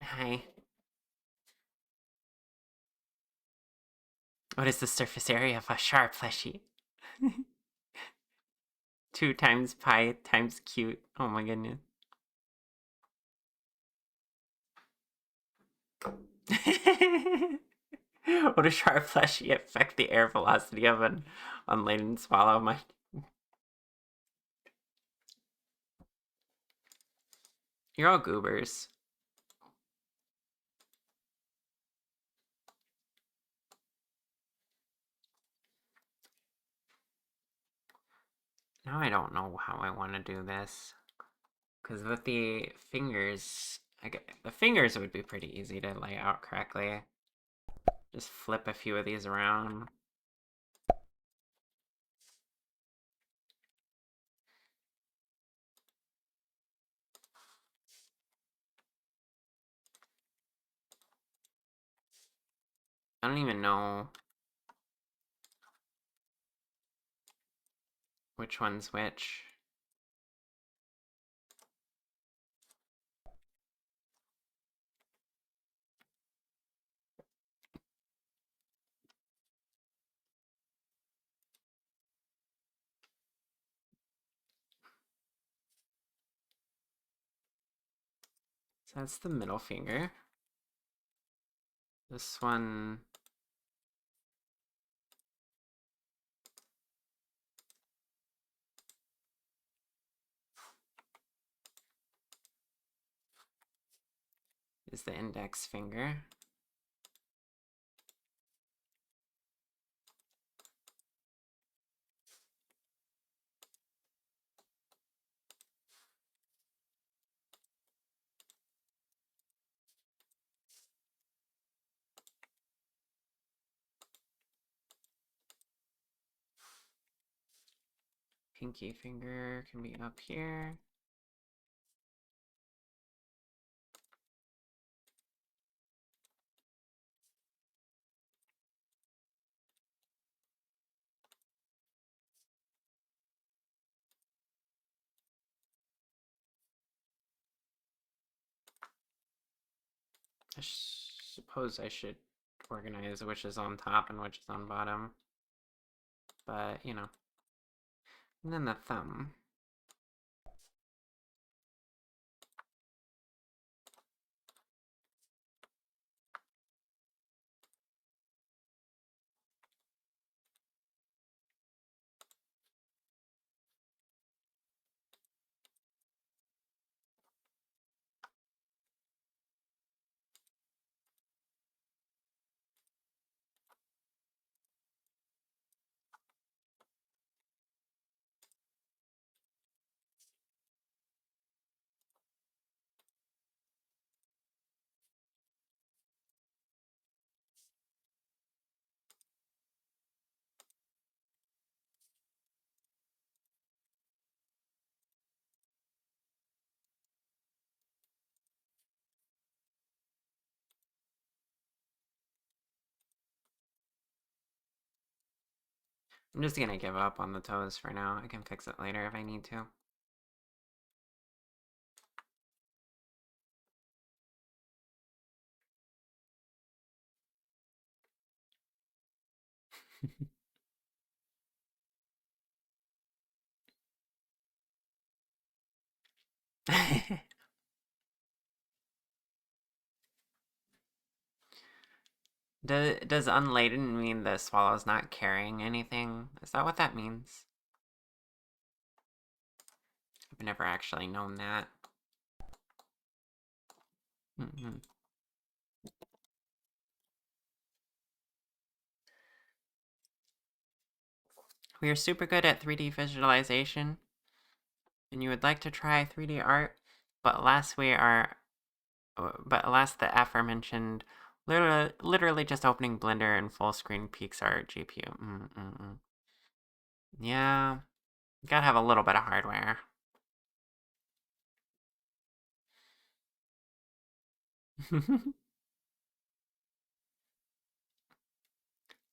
Hi. What is the surface area of a sharp fleshy? 2 times pi times cute. Oh my goodness. Would a sharp fleshy affect the air velocity of an unladen swallow? You're all goobers. Now I don't know how I want to do this. Because with the fingers, the fingers would be pretty easy to lay out correctly. Just flip a few of these around. I don't even know which one's which. So that's the middle finger. This one is the index finger. Pinky finger can be up here. I suppose I should organize which is on top and which is on bottom. But, you know. And then the thumb. I'm just gonna give up on the toes for now. I can fix it later if I need to. Does unladen mean the swallow's not carrying anything? Is that what that means? I've never actually known that. We are super good at 3D visualization, and you would like to try 3D art, but alas the aforementioned literally just opening Blender and full screen peaks our GPU. Yeah, gotta have a little bit of hardware.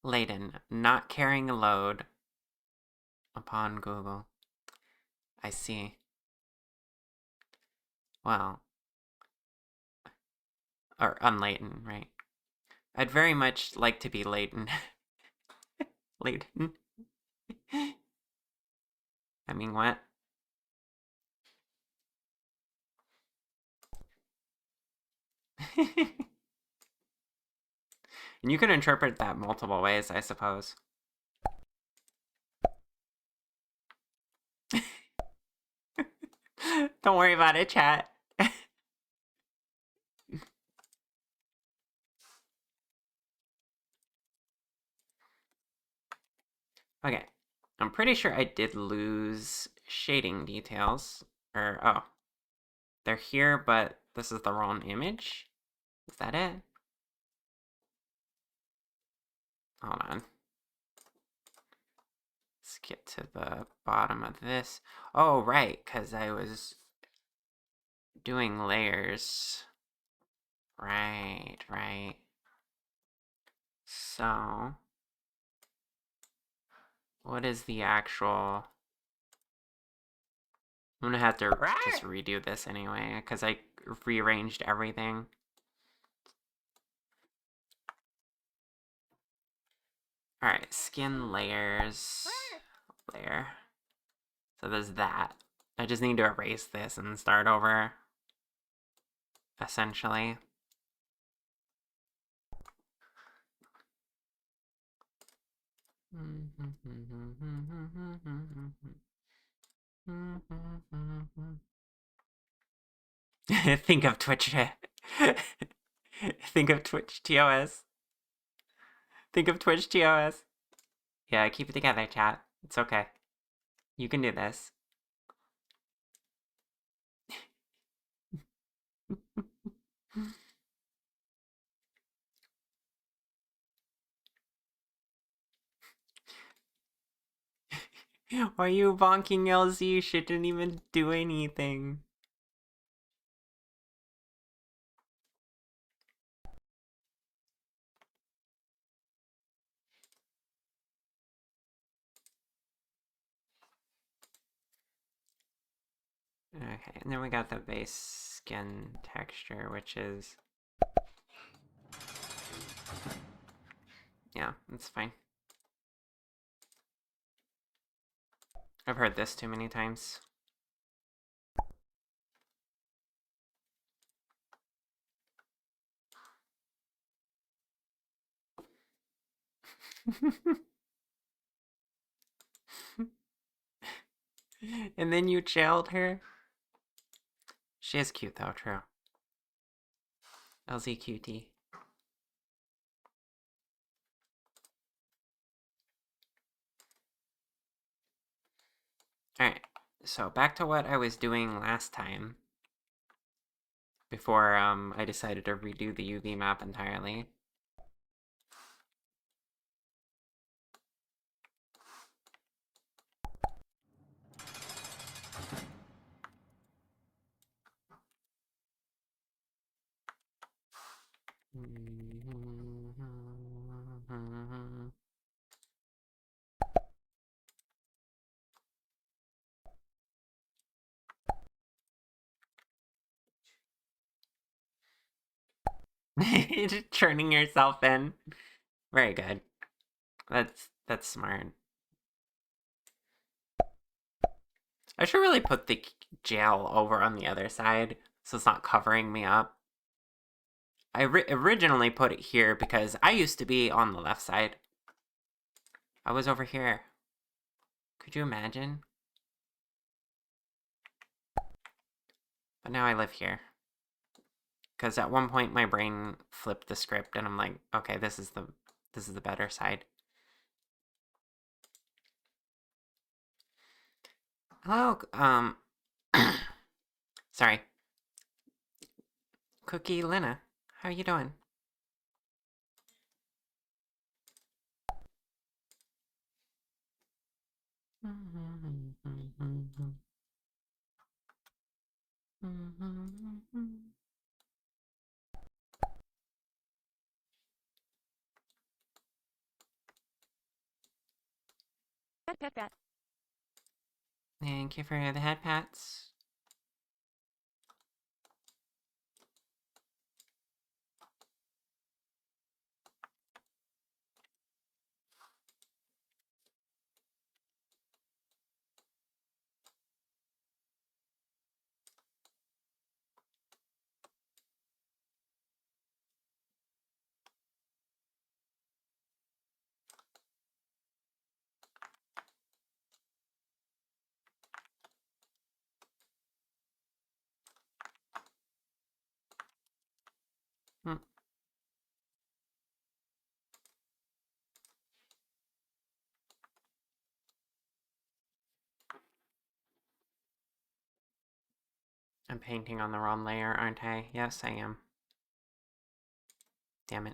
Laden, not carrying a load upon Google. I see. Well, or unladen, right? I'd very much like to be laden. Laden. I mean, what? And you can interpret that multiple ways, I suppose. Don't worry about it, chat. Okay, I'm pretty sure I did lose shading details. Or, oh. They're here, but this is the wrong image? Is that it? hold on. Let's get to the bottom of this. Oh, right, because I was doing layers. Right. So, what is the actual... I'm gonna have to just redo this anyway, because I rearranged everything. Alright, skin layers. Layer. So there's that. I just need to erase this and start over. Essentially. Think of Twitch. Think of Twitch TOS. Think of Twitch TOS. Yeah, keep it together, chat. It's okay. You can do this. Why are you bonking LZ? She didn't even do anything. Okay, and then we got the base skin texture, which is... Yeah, it's fine. I've heard this too many times. And then you jailed her? She is cute though, true. LZ cutie. Alright, so back to what I was doing last time. Before I decided to redo the UV map entirely. Just turning yourself in. Very good. That's smart. I should really put the gel over on the other side so it's not covering me up. I originally put it here because I used to be on the left side. I was over here. Could you imagine? But now I live here. Because at one point my brain flipped the script and I'm like, okay, this is the better side. Hello, sorry. Cookie Lena, how are you doing? Pat. Thank you for the head pats. I'm painting on the wrong layer, aren't I? Yes, I am. Damn it.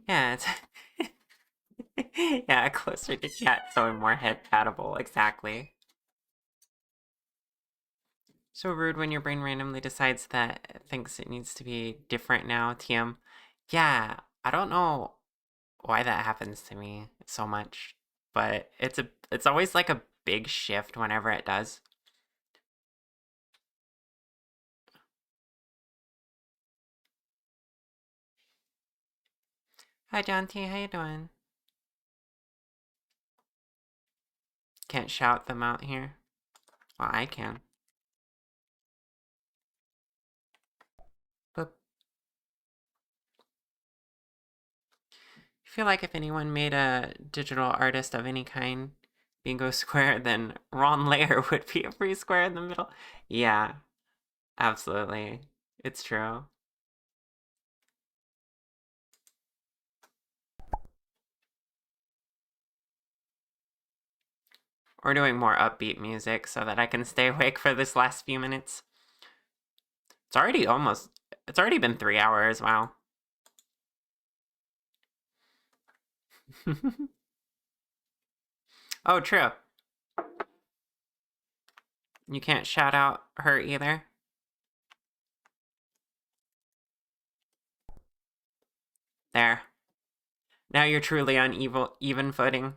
Yeah, it's yeah, closer to chat, so more head patable, exactly. So rude when your brain randomly decides that it thinks it needs to be different now, TM. Yeah, I don't know why that happens to me so much, but it's always like a big shift whenever it does. Hi John T, how you doing? Can't shout them out here. Well, I can. But I feel like if anyone made a digital artist of any kind, Bingo Square, then Ron Lair would be a free square in the middle. Yeah, absolutely. It's true. Or doing more upbeat music so that I can stay awake for this last few minutes. It's already been 3 hours, wow. Oh, true. You can't shout out her either. There. Now you're truly on even footing.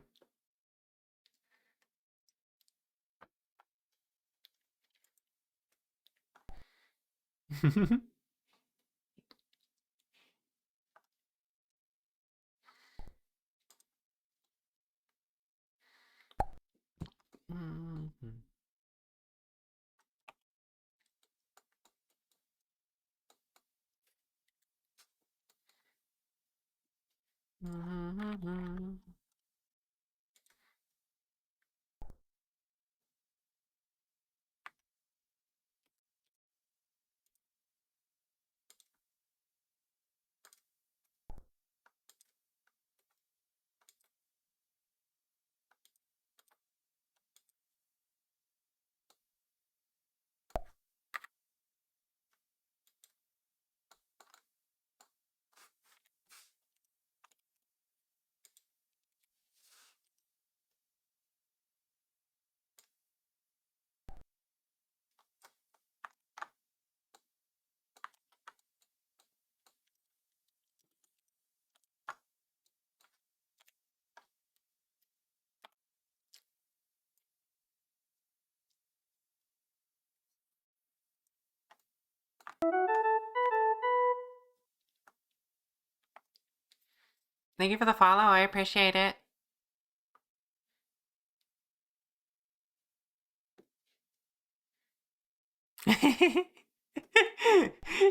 Thank you for the follow, I appreciate it.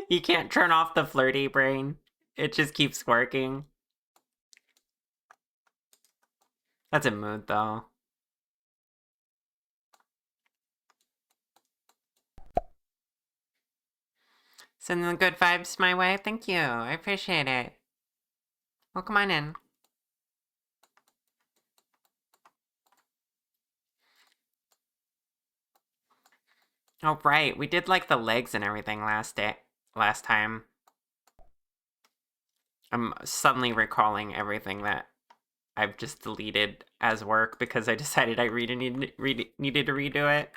You can't turn off the flirty brain. It just keeps working. That's a mood, though. Sending the good vibes my way. Thank you. I appreciate it. Well, come on in. Oh, right. We did, like, the legs and everything last time. I'm suddenly recalling everything that I've just deleted as work because I decided I needed to redo it.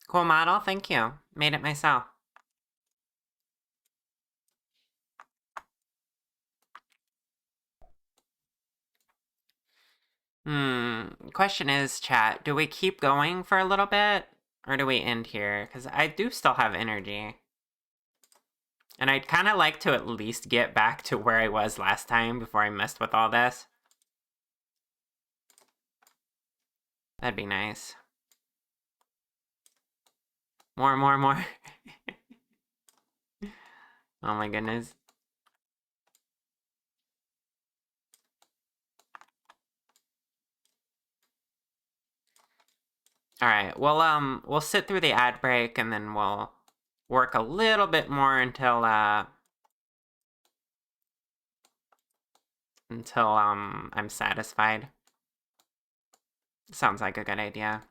Cool model, thank you. Made it myself. Question is, chat, do we keep going for a little bit? Or do we end here? Because I do still have energy. And I'd kind of like to at least get back to where I was last time before I messed with all this. That'd be nice. More, more, more. Oh my goodness. Alright, we'll sit through the ad break and then we'll work a little bit more until I'm satisfied. Sounds like a good idea.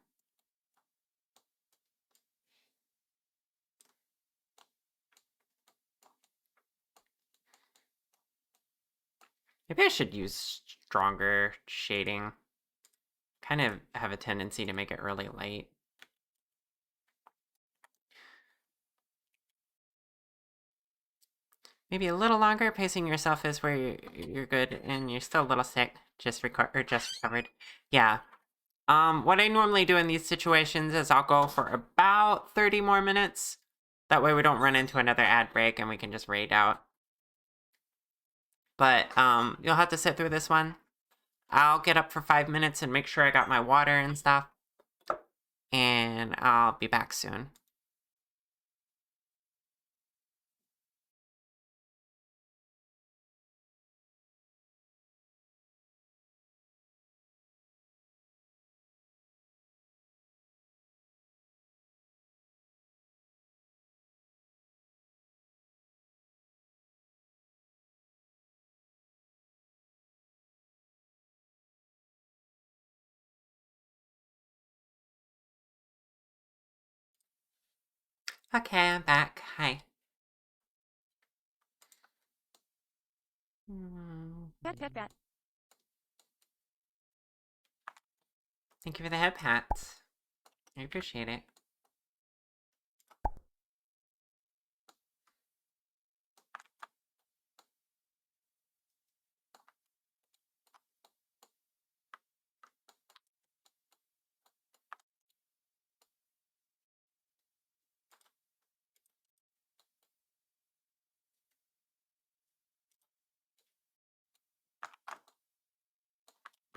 Maybe I should use stronger shading. Kind of have a tendency to make it really light. Maybe a little longer. Pacing yourself is where you're good and you're still a little sick. Just recovered. Yeah. What I normally do in these situations is I'll go for about 30 more minutes. That way we don't run into another ad break and we can just raid out. But you'll have to sit through this one. I'll get up for 5 minutes and make sure I got my water and stuff. And I'll be back soon. Okay, I'm back. Hi. Pat. Thank you for the head pats. I appreciate it.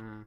Mm.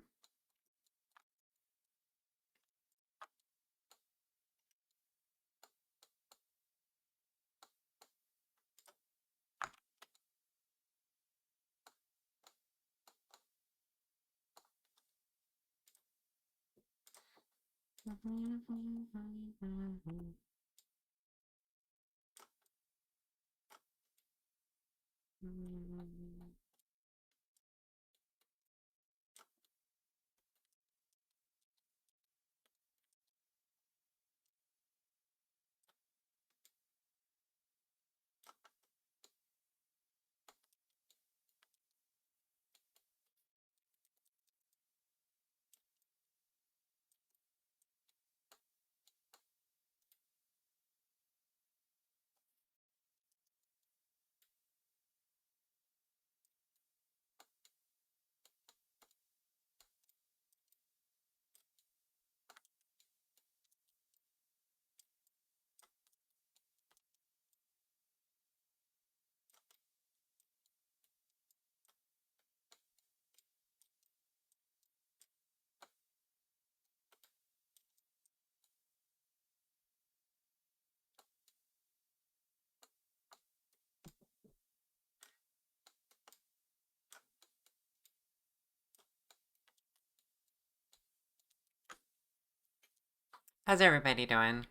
How's everybody doing?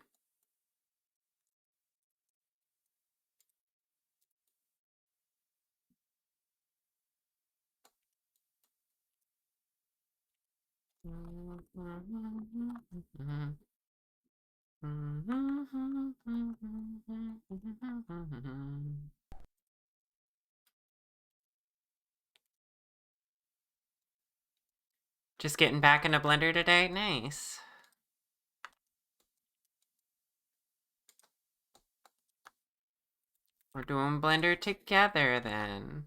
Just getting back into Blender today? Nice. We're doing Blender together then.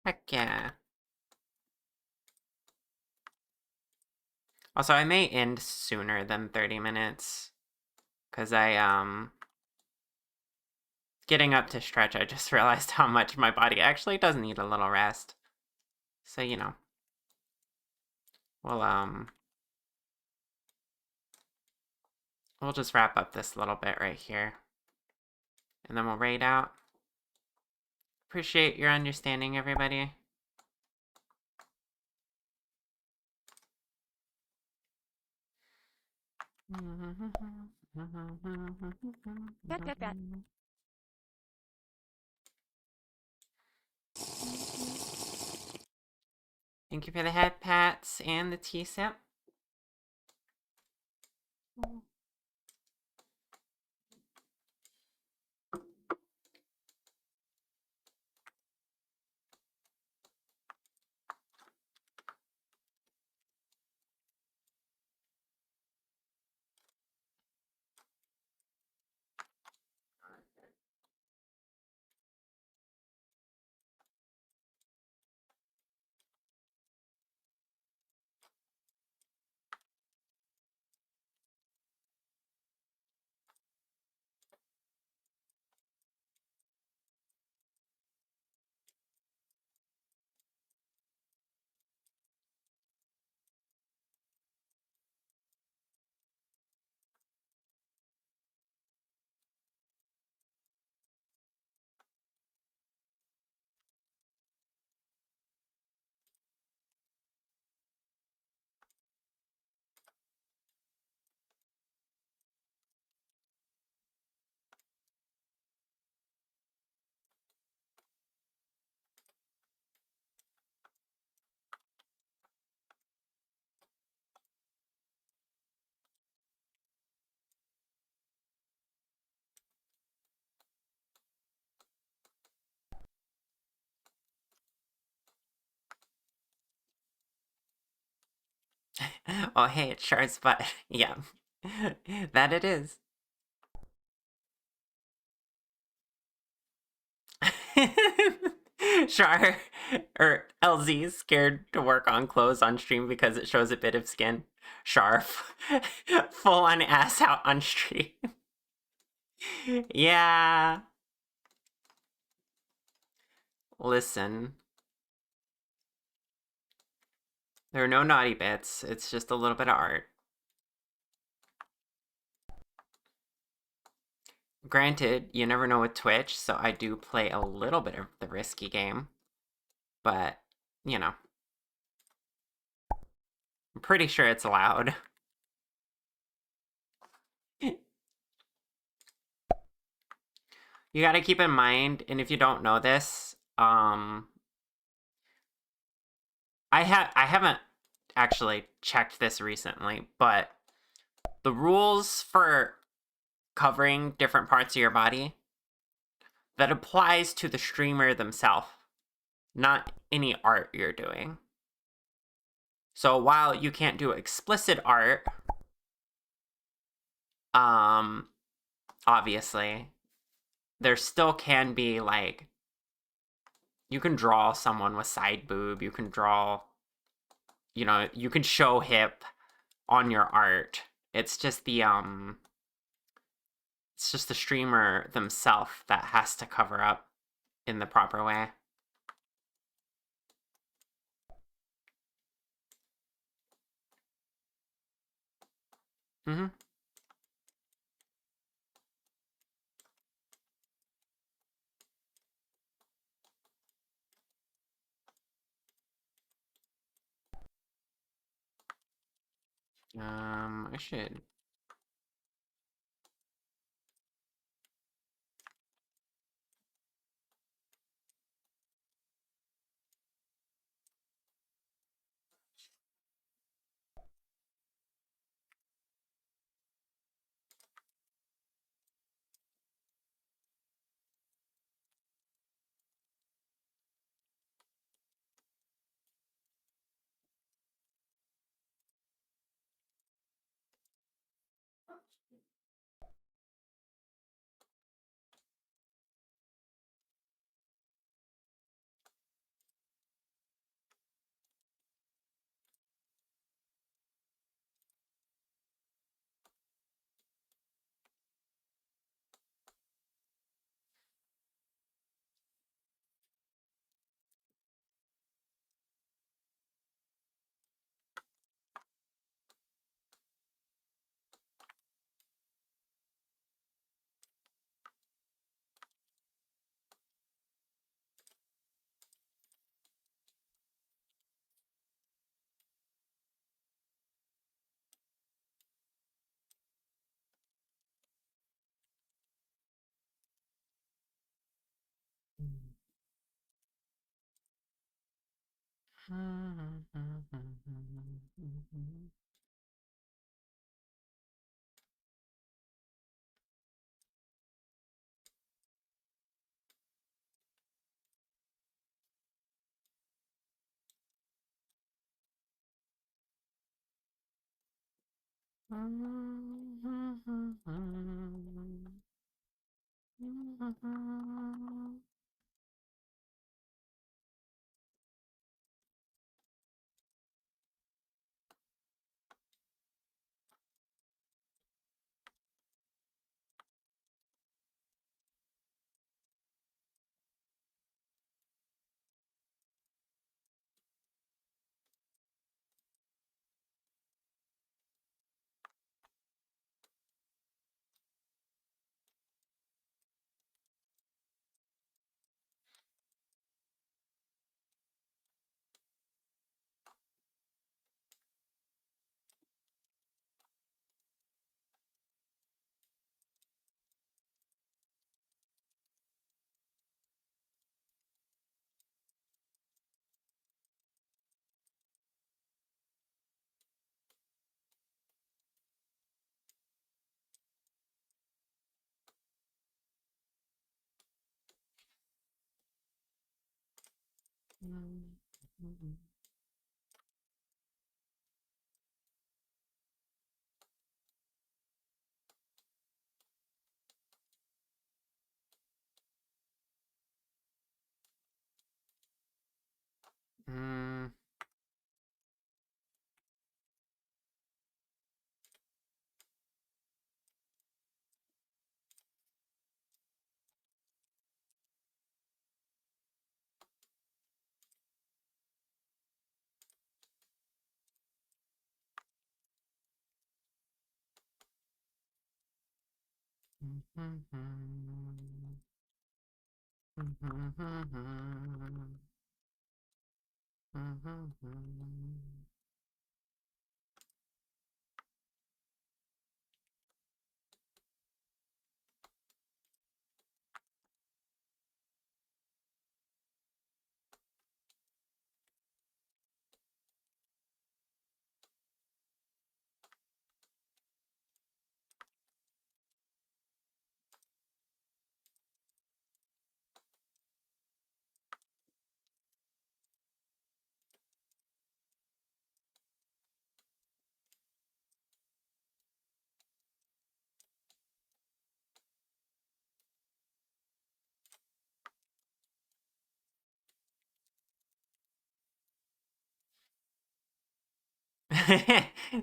Heck yeah. Also, I may end sooner than 30 minutes. Because getting up to stretch, I just realized how much my body actually does need a little rest. So, you know. We'll We'll just wrap up this little bit right here. And then we'll raid out. Appreciate your understanding, everybody. That. Thank you for the head pats and the tea sip. Oh, hey, it's Shar's butt. Yeah, that it is. Char or LZ is scared to work on clothes on stream because it shows a bit of skin. Sharp, full on ass out on stream. Yeah. Listen, there are no naughty bits. It's just a little bit of art. Granted, you never know with Twitch, so I do play a little bit of the risky game. But, you know. I'm pretty sure it's allowed. You gotta keep in mind, and if you don't know this, I haven't actually checked this recently, but the rules for covering different parts of your body, that applies to the streamer themselves, not any art you're doing. So while you can't do explicit art, obviously, there still can be, like, you can draw someone with side boob, you can draw, you know, you can show hip on your art. It's just the streamer themselves that has to cover up in the proper way. Mm-hmm. I should.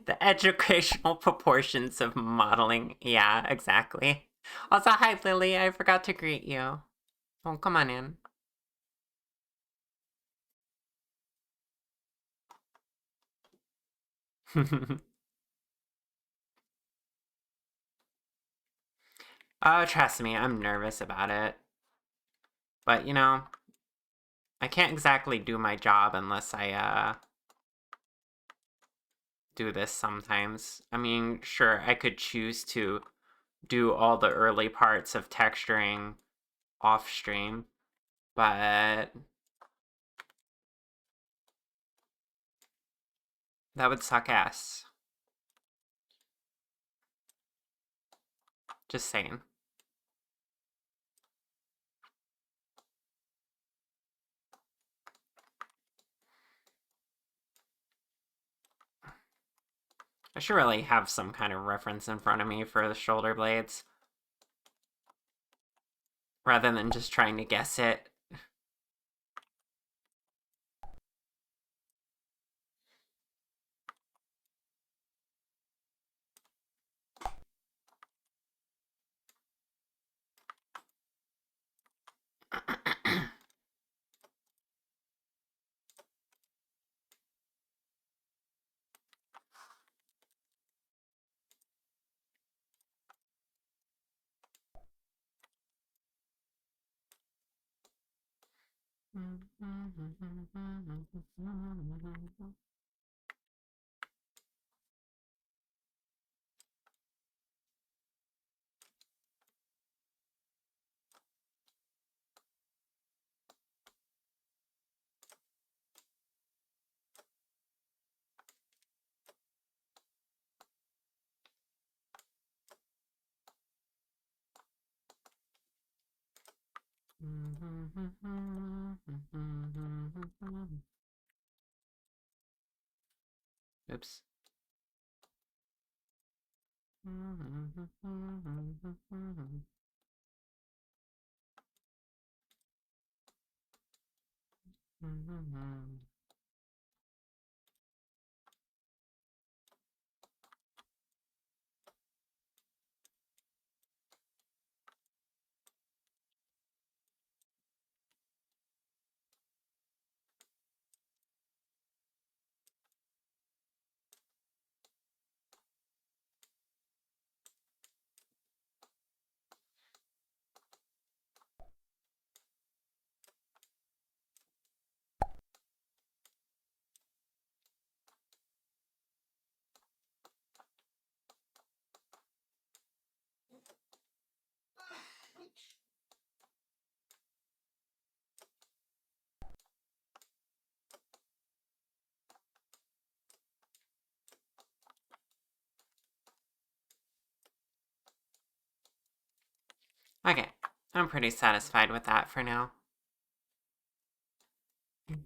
The educational proportions of modeling. Yeah, exactly. Also, hi, Lily. I forgot to greet you. Oh, come on in. Oh, trust me, I'm nervous about it. But, you know, I can't exactly do my job unless I, do this sometimes. I mean, sure, I could choose to do all the early parts of texturing off stream, but that would suck ass. Just saying. I should really have some kind of reference in front of me for the shoulder blades, rather than just trying to guess it. Oops. Okay, I'm pretty satisfied with that for now. It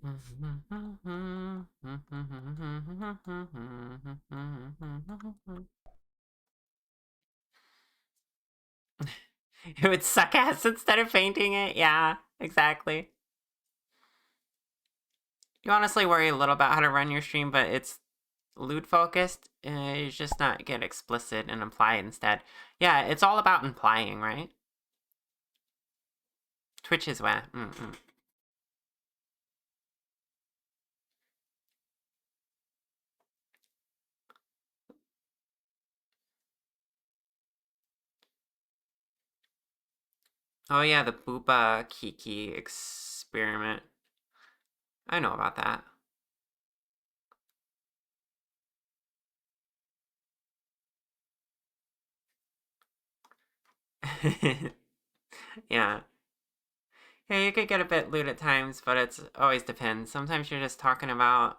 would suck ass instead of painting it. Yeah, exactly. You honestly worry a little about how to run your stream, but it's lewd focused. You just not get explicit and imply instead. Yeah, it's all about implying, right? Twitch is where. Oh yeah, the Booba Kiki experiment. I know about that. Yeah. Yeah, you could get a bit lewd at times, but it's always depends. Sometimes you're just talking about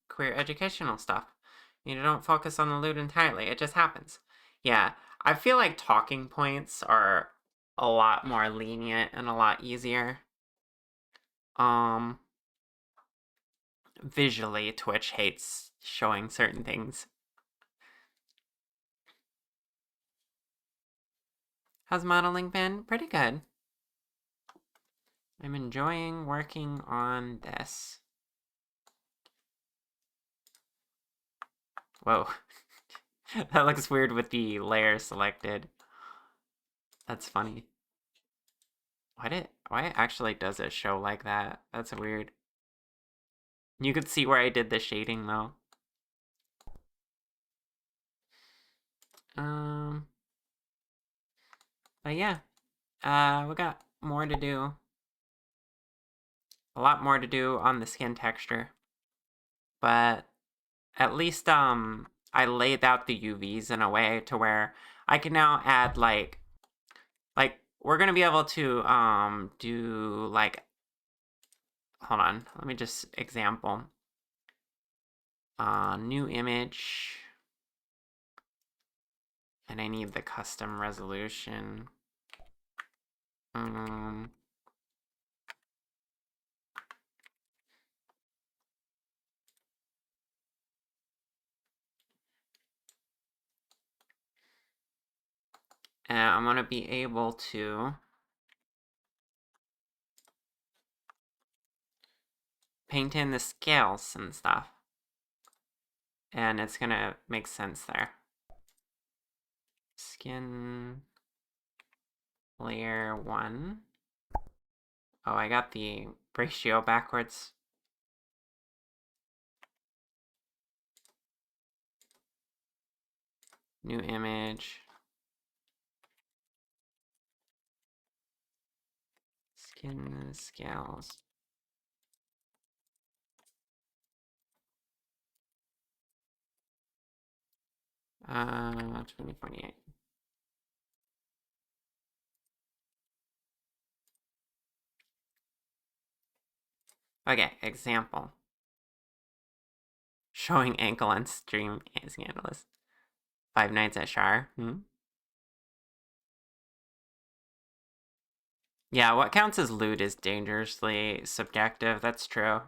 queer educational stuff. You don't focus on the lewd entirely. It just happens. Yeah, I feel like talking points are a lot more lenient and a lot easier. Visually, Twitch hates showing certain things. How's modeling been? Pretty good. I'm enjoying working on this. Whoa. That looks weird with the layer selected. That's funny. Why actually does it show like that? That's weird. You could see where I did the shading though. But yeah. We got more to do. A lot more to do on the skin texture. But at least I laid out the UVs in a way to where I can now add like we're gonna be able to do like, hold on, let me just example. New image, and I need the custom resolution. And I'm gonna be able to paint in the scales and stuff. And it's gonna make sense there. Skin layer 1. Oh, I got the ratio backwards. New image. Skin scales. Uh, 2048. Okay, example. Showing ankle on stream scandalous. Five Nights at Shire. Yeah, what counts as loot is dangerously subjective. That's true.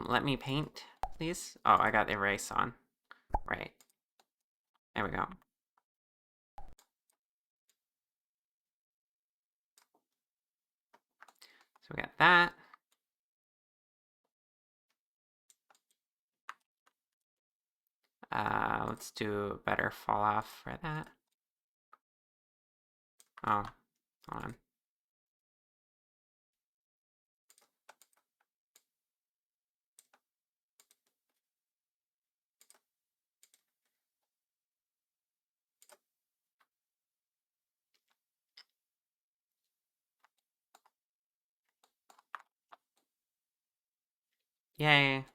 Let me paint, please. Oh, I got erase on. Right. There we go. So we got that. Let's do better fall off for that. Oh, hold on. Yay.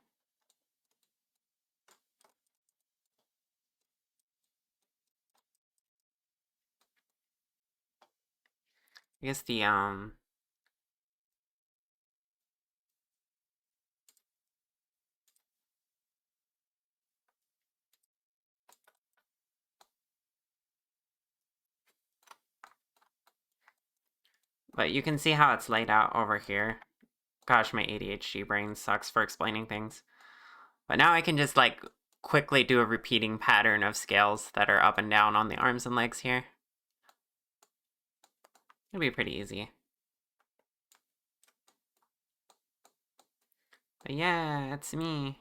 I guess the, but you can see how it's laid out over here. Gosh, my ADHD brain sucks for explaining things. But now I can just, like, quickly do a repeating pattern of scales that are up and down on the arms and legs here. It'll be pretty easy. But yeah, it's me.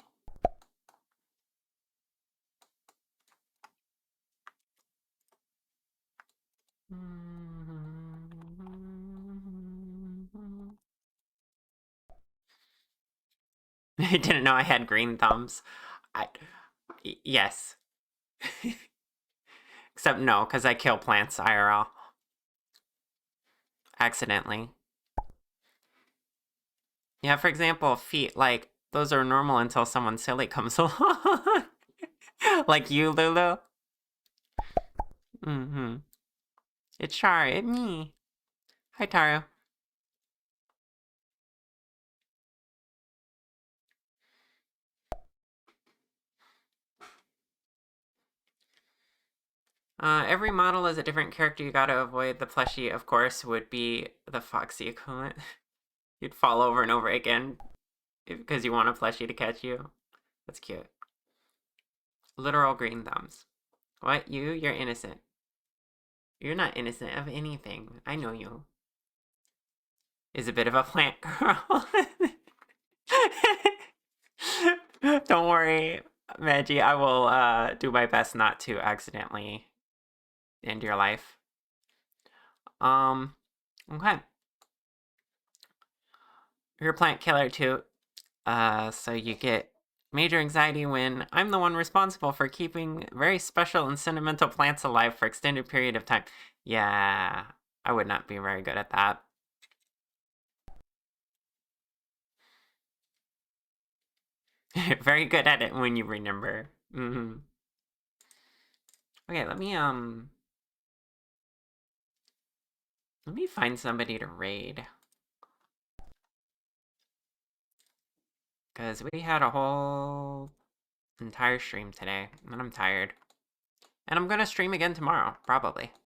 I didn't know I had green thumbs. Yes. Except no, because I kill plants IRL. Accidentally. Yeah, for example, feet, like, those are normal until someone silly comes along. Like you, Lulu. Mm-hmm. It's Char, it's me. Hi, Taro. Every model is a different character you gotta avoid. The plushie, of course, would be the Foxy equivalent. You'd fall over and over again because you want a plushie to catch you. That's cute. Literal green thumbs. What? You're innocent. You're not innocent of anything. I know you. Is a bit of a plant girl. Don't worry, Maggie. I will do my best not to accidentally end your life. Okay. You're a plant killer too. So you get major anxiety when I'm the one responsible for keeping very special and sentimental plants alive for extended period of time. Yeah, I would not be very good at that. Very good at it when you remember. Mm-hmm. Okay, let me find somebody to raid. Because we had a whole entire stream today, and I'm tired. And I'm gonna stream again tomorrow, probably.